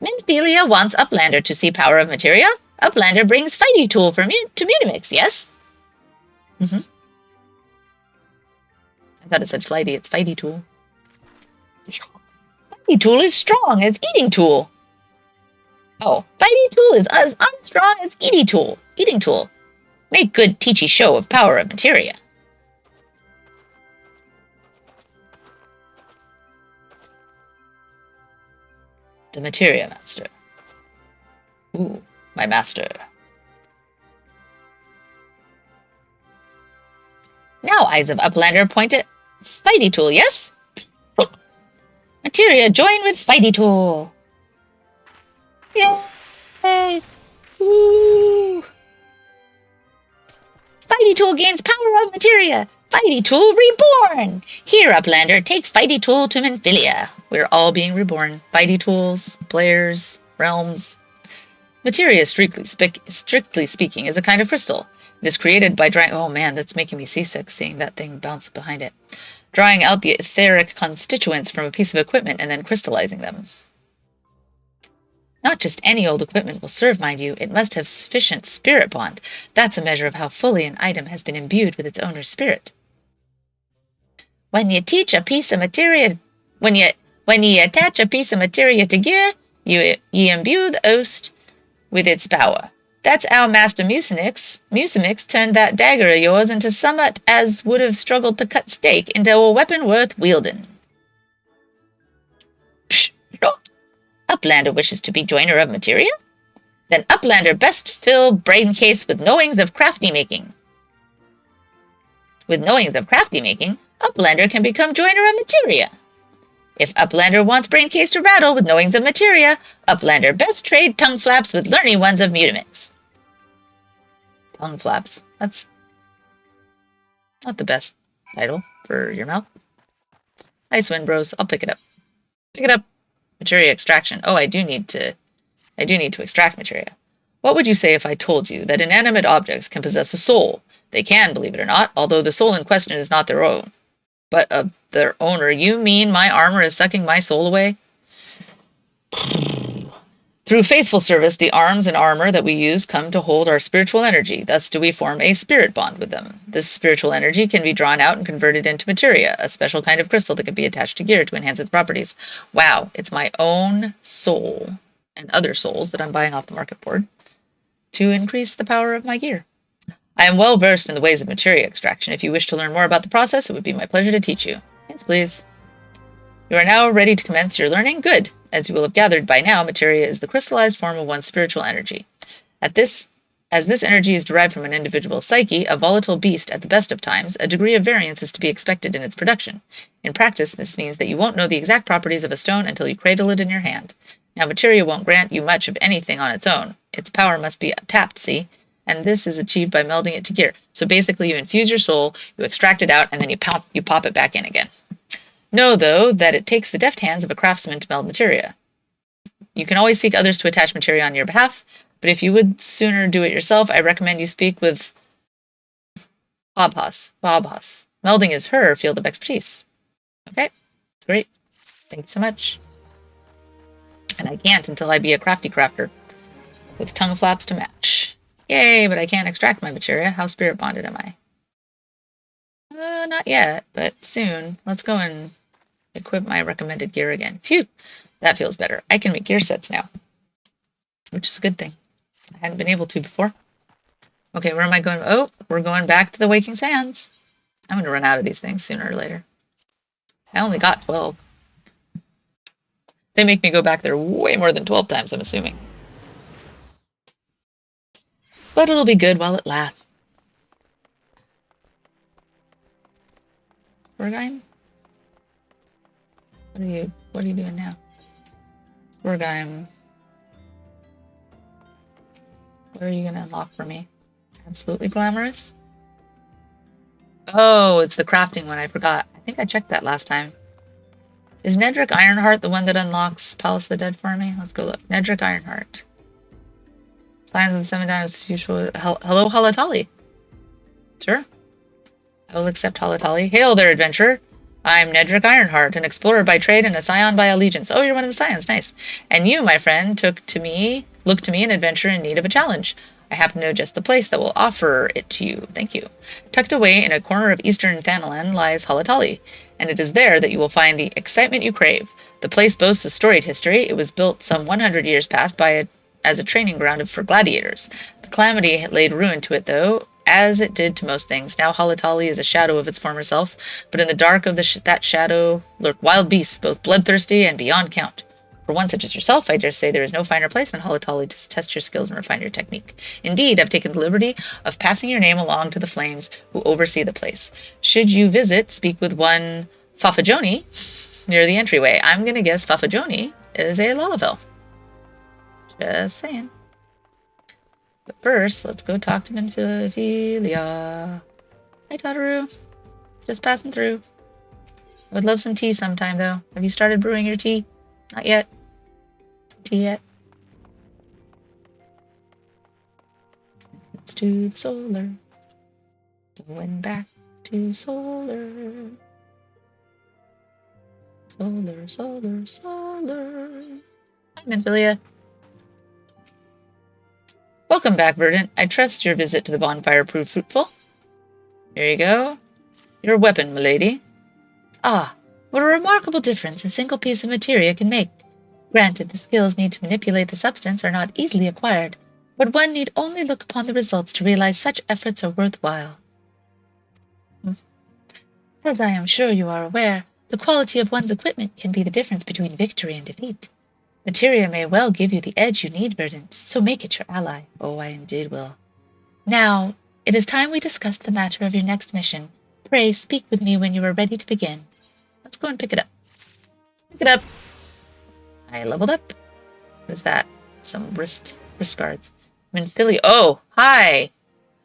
Minfilia wants Uplander to see power of materia. Uplander brings fighty tool to Mutamix, yes? I thought it said flighty, it's fighty tool. Fighty tool is strong as eating tool. Oh, fighty tool is as unstrong as eating tool. Make good teachy show of power of materia. The materia master. Ooh, my master. Now eyes of Uplander point at fighty tool, yes? Materia join with fighty tool. Yay! Woo! Fighty tool gains power of materia. Fighty tool reborn. Here, Uplander, take fighty tool to Minfilia. We're all being reborn. Fighty tools, players, realms. Materia, strictly speaking, is a kind of crystal. It is created by drawing... Oh man, that's making me seasick, seeing that thing bounce behind it. Drawing out the etheric constituents from a piece of equipment and then crystallizing them. Not just any old equipment will serve, mind you. It must have sufficient spirit bond. That's a measure of how fully an item has been imbued with its owner's spirit. When you attach a piece of materia to gear, you imbue the host with its power. That's how Master Musimix turned that dagger of yours into somewhat as would have struggled to cut steak into a weapon worth wielding. Psh, Uplander wishes to be joiner of materia? Then Uplander best fill brain case with knowings of crafty making. With knowings of crafty making, Uplander can become joiner of materia. If Uplander wants brain case to rattle with knowings of materia, Uplander best trade tongue flaps with learning ones of Mutamix. Tongue flaps. That's not the best title for your mouth. Nice win, bros. I'll pick it up. Pick it up. Materia extraction. Oh, I do need to extract materia. What would you say if I told you that inanimate objects can possess a soul? They can, believe it or not, although the soul in question is not their own. But of their owner, you mean my armor is sucking my soul away? Through faithful service, the arms and armor that we use come to hold our spiritual energy. Thus do we form a spirit bond with them. This spiritual energy can be drawn out and converted into materia, a special kind of crystal that can be attached to gear to enhance its properties. Wow, it's my own soul and other souls that I'm buying off the market board to increase the power of my gear. I am well versed in the ways of materia extraction. If you wish to learn more about the process, it would be my pleasure to teach you. Yes, please. You are now ready to commence your learning? Good. As you will have gathered by now, materia is the crystallized form of one's spiritual energy. As this energy is derived from an individual's psyche, a volatile beast at the best of times, a degree of variance is to be expected in its production. In practice, this means that you won't know the exact properties of a stone until you cradle it in your hand. Now, materia won't grant you much of anything on its own. Its power must be tapped, see? And this is achieved by melding it to gear. So basically, you infuse your soul, you extract it out, and then you pop it back in again. Know, though, that it takes the deft hands of a craftsman to meld materia. You can always seek others to attach materia on your behalf, but if you would sooner do it yourself, I recommend you speak with Babhas. Melding is her field of expertise. Okay, great. Thanks so much. And I can't until I be a crafty crafter, with tongue flaps to match. Yay, but I can't extract my materia. How spirit bonded am I? Not yet, but soon. Let's go and equip my recommended gear again. Phew, that feels better. I can make gear sets now, which is a good thing. I hadn't been able to before. Okay, where am I going? Oh, we're going back to the Waking Sands. I'm going to run out of these things sooner or later. I only got 12. They make me go back there way more than 12 times, I'm assuming. But it'll be good while it lasts. Swergheim? What are you doing now? Swergheim. What are you gonna unlock for me? Absolutely glamorous? Oh, it's the crafting one, I forgot. I think I checked that last time. Is Nedrick Ironheart the one that unlocks Palace of the Dead for me? Let's go look. Nedrick Ironheart. Signs of the Seven Diamonds as usual. Hello, Halatali. Sure. I will accept Halatali. Hail there, adventurer. I'm Nedrick Ironheart, an explorer by trade and a scion by allegiance. Oh, you're one of the scions. Nice. And you, my friend, look to me an adventure in need of a challenge. I happen to know just the place that will offer it to you. Thank you. Tucked away in a corner of eastern Thanalan lies Halatali, and it is there that you will find the excitement you crave. The place boasts a storied history. It was built some 100 years past as a training ground for gladiators. The calamity laid ruin to it, though, as it did to most things. Now Halatali is a shadow of its former self, but in the dark of that shadow lurk wild beasts, both bloodthirsty and beyond count. For one such as yourself, I dare say there is no finer place than Halatali to test your skills and refine your technique. Indeed, I've taken the liberty of passing your name along to the flames who oversee the place. Should you visit, speak with one Fafajoni near the entryway. I'm going to guess Fafajoni is a Lalavel. Just saying. But first, let's go talk to Minfilia. Hi, Tataru. Just passing through. I would love some tea sometime, though. Have you started brewing your tea? Not yet. Tea yet? Let's do the solar. Going back to solar. Solar, solar, solar. Hi, Minfilia. Welcome back, Verdant. I trust your visit to the bonfire proved fruitful. Here you go. Your weapon, milady. Ah, what a remarkable difference a single piece of materia can make. Granted, the skills needed to manipulate the substance are not easily acquired, but one need only look upon the results to realize such efforts are worthwhile. As I am sure you are aware, the quality of one's equipment can be the difference between victory and defeat. Materia may well give you the edge you need, Verdant, so make it your ally. Oh, I indeed will. Now, it is time we discussed the matter of your next mission. Pray speak with me when you are ready to begin. Let's go and pick it up. Pick it up. I leveled up. What is that? Some wrist guards. Minfilia. Oh, hi.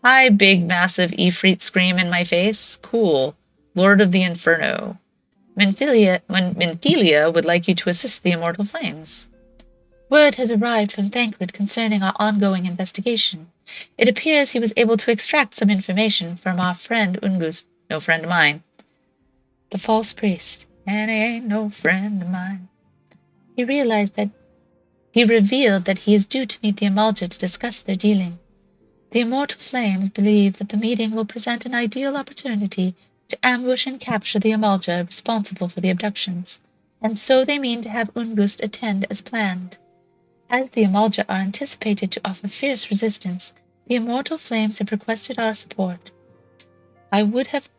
Hi, big, massive Ifrit scream in my face. Cool. Lord of the Inferno. Minfilia would like you to assist the Immortal Flames. Word has arrived from Thancred concerning our ongoing investigation. It appears he was able to extract some information from our friend Ungust, no friend of mine. The false priest, and he ain't no friend of mine. He revealed that he is due to meet the Amalja to discuss their dealing. The Immortal Flames believe that the meeting will present an ideal opportunity to ambush and capture the Amalja responsible for the abductions, and so they mean to have Ungust attend as planned. As the Amalja are anticipated to offer fierce resistance, the Immortal Flames have requested our support. I would have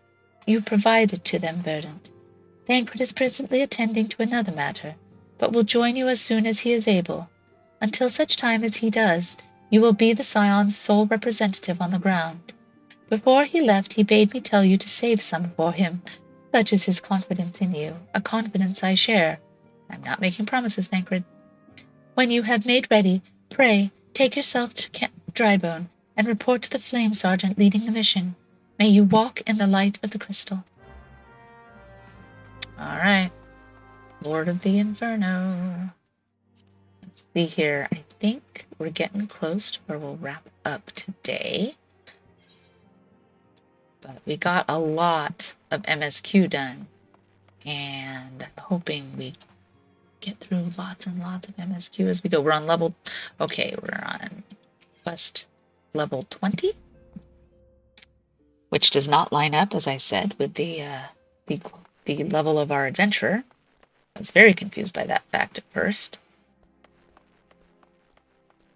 you provided to them, Verdant. Thancred is presently attending to another matter, but will join you as soon as he is able. Until such time as he does, you will be the Scion's sole representative on the ground. Before he left, he bade me tell you to save some for him. Such is his confidence in you, a confidence I share. I'm not making promises, Thancred. When you have made ready, pray, take yourself to Camp Drybone and report to the Flame Sergeant leading the mission. May you walk in the light of the crystal. All right. Lord of the Inferno. Let's see here. I think we're getting close to where we'll wrap up today. But we got a lot of MSQ done. And I'm hoping we get through lots and lots of MSQ as we go. We're on level... Okay, we're on quest level 20. Which does not line up, as I said, with the level of our adventurer. I was very confused by that fact at first.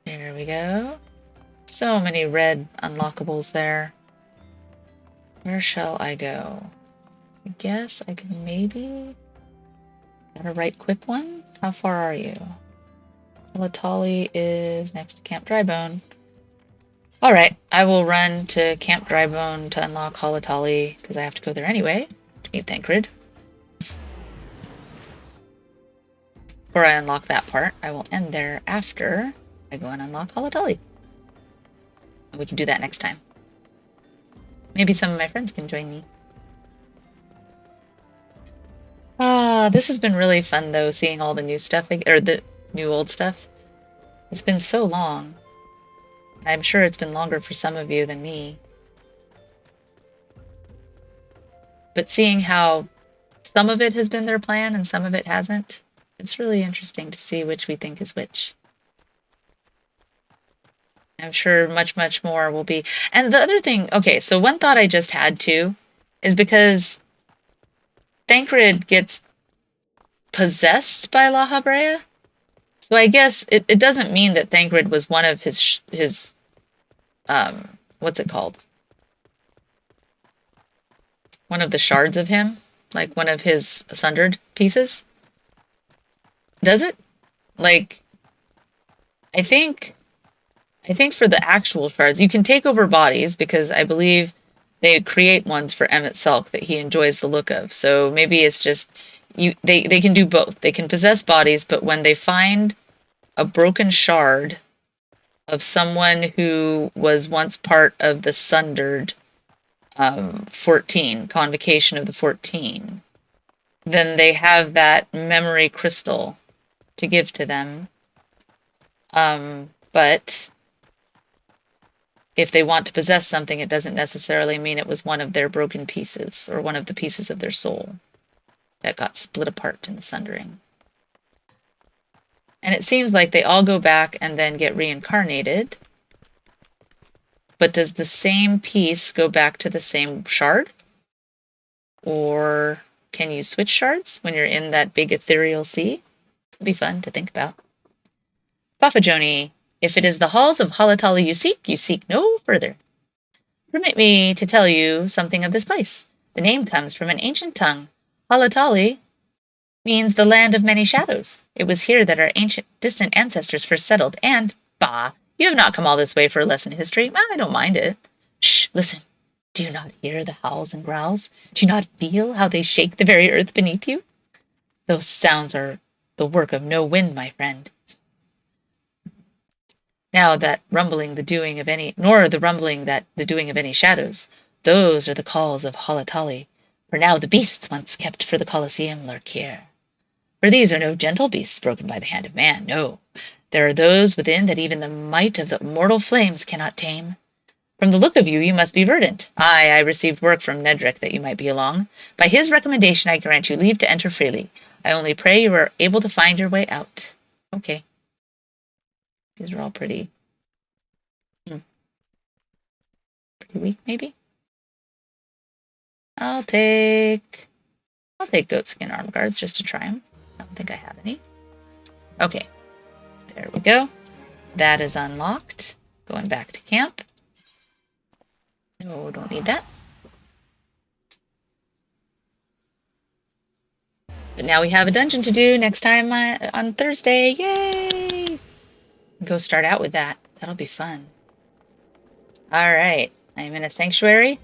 There we go. So many red unlockables there. Where shall I go? I guess I could maybe... Got a right quick one? How far are you? Halatali is next to Camp Drybone. Alright, I will run to Camp Drybone to unlock Halatali, because I have to go there anyway to meet Thancred. Before I unlock that part, I will end there after I go and unlock Halatali. And we can do that next time. Maybe some of my friends can join me. This has been really fun though, seeing all the new stuff, or the new old stuff. It's been so long. I'm sure it's been longer for some of you than me. But seeing how some of it has been their plan and some of it hasn't. It's really interesting to see which we think is which. I'm sure much, much more will be. And the other thing, okay, so one thought I just had too is because Thancred gets possessed by La Habrea. So I guess it doesn't mean that Thancred was one of his what's it called? One of the shards of him, like one of his sundered pieces. Does it? Like, I think for the actual shards, you can take over bodies because I believe they create ones for Emmett Selk that he enjoys the look of. So maybe it's just they can do both. They can possess bodies, but when they find a broken shard of someone who was once part of the sundered 14, Convocation of the 14, then they have that memory crystal to give to them. But if they want to possess something, it doesn't necessarily mean it was one of their broken pieces or one of the pieces of their soul that got split apart in the sundering. And it seems like they all go back and then get reincarnated. But does the same piece go back to the same shard? Or can you switch shards when you're in that big ethereal sea? It'd be fun to think about. Bafajoni, if it is the halls of Halatali you seek no further. Permit me to tell you something of this place. The name comes from an ancient tongue. Halatali means the land of many shadows. It was here that our distant ancestors first settled, and, bah, you have not come all this way for a lesson in history. Well, I don't mind it. Shh, listen. Do you not hear the howls and growls? Do you not feel how they shake the very earth beneath you? Those sounds are the work of no wind, my friend. Now that rumbling the doing of any, nor the rumbling that the doing of any shadows. Those are the calls of Halatali. For now the beasts once kept for the Colosseum lurk here. For these are no gentle beasts broken by the hand of man, no. There are those within that even the might of the mortal flames cannot tame. From the look of you, you must be verdant. I received work from Nedric that you might be along. By his recommendation, I grant you leave to enter freely. I only pray you are able to find your way out. Okay. These are all pretty weak, maybe? I'll take goatskin arm guards just to try them. I don't think I have any. Okay. There we go. That is unlocked. Going back to camp. No, don't need that. But now we have a dungeon to do next time on Thursday. Yay! Go start out with that. That'll be fun. Alright. I'm in a sanctuary.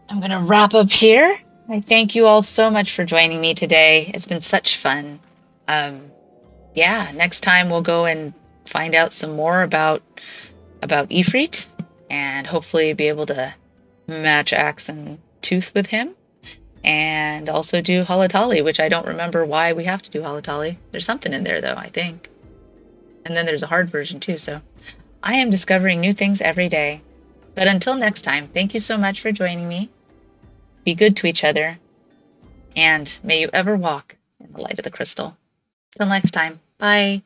I'm going to wrap up here. I thank you all so much for joining me today. It's been such fun. Yeah, next time we'll go and find out some more about Ifrit and hopefully be able to match axe and tooth with him. And also do Halatali, which I don't remember why we have to do Halatali. There's something in there, though, I think. And then there's a hard version, too, so I am discovering new things every day. But until next time, thank you so much for joining me. Be good to each other, and may you ever walk in the light of the crystal. Till next time, bye.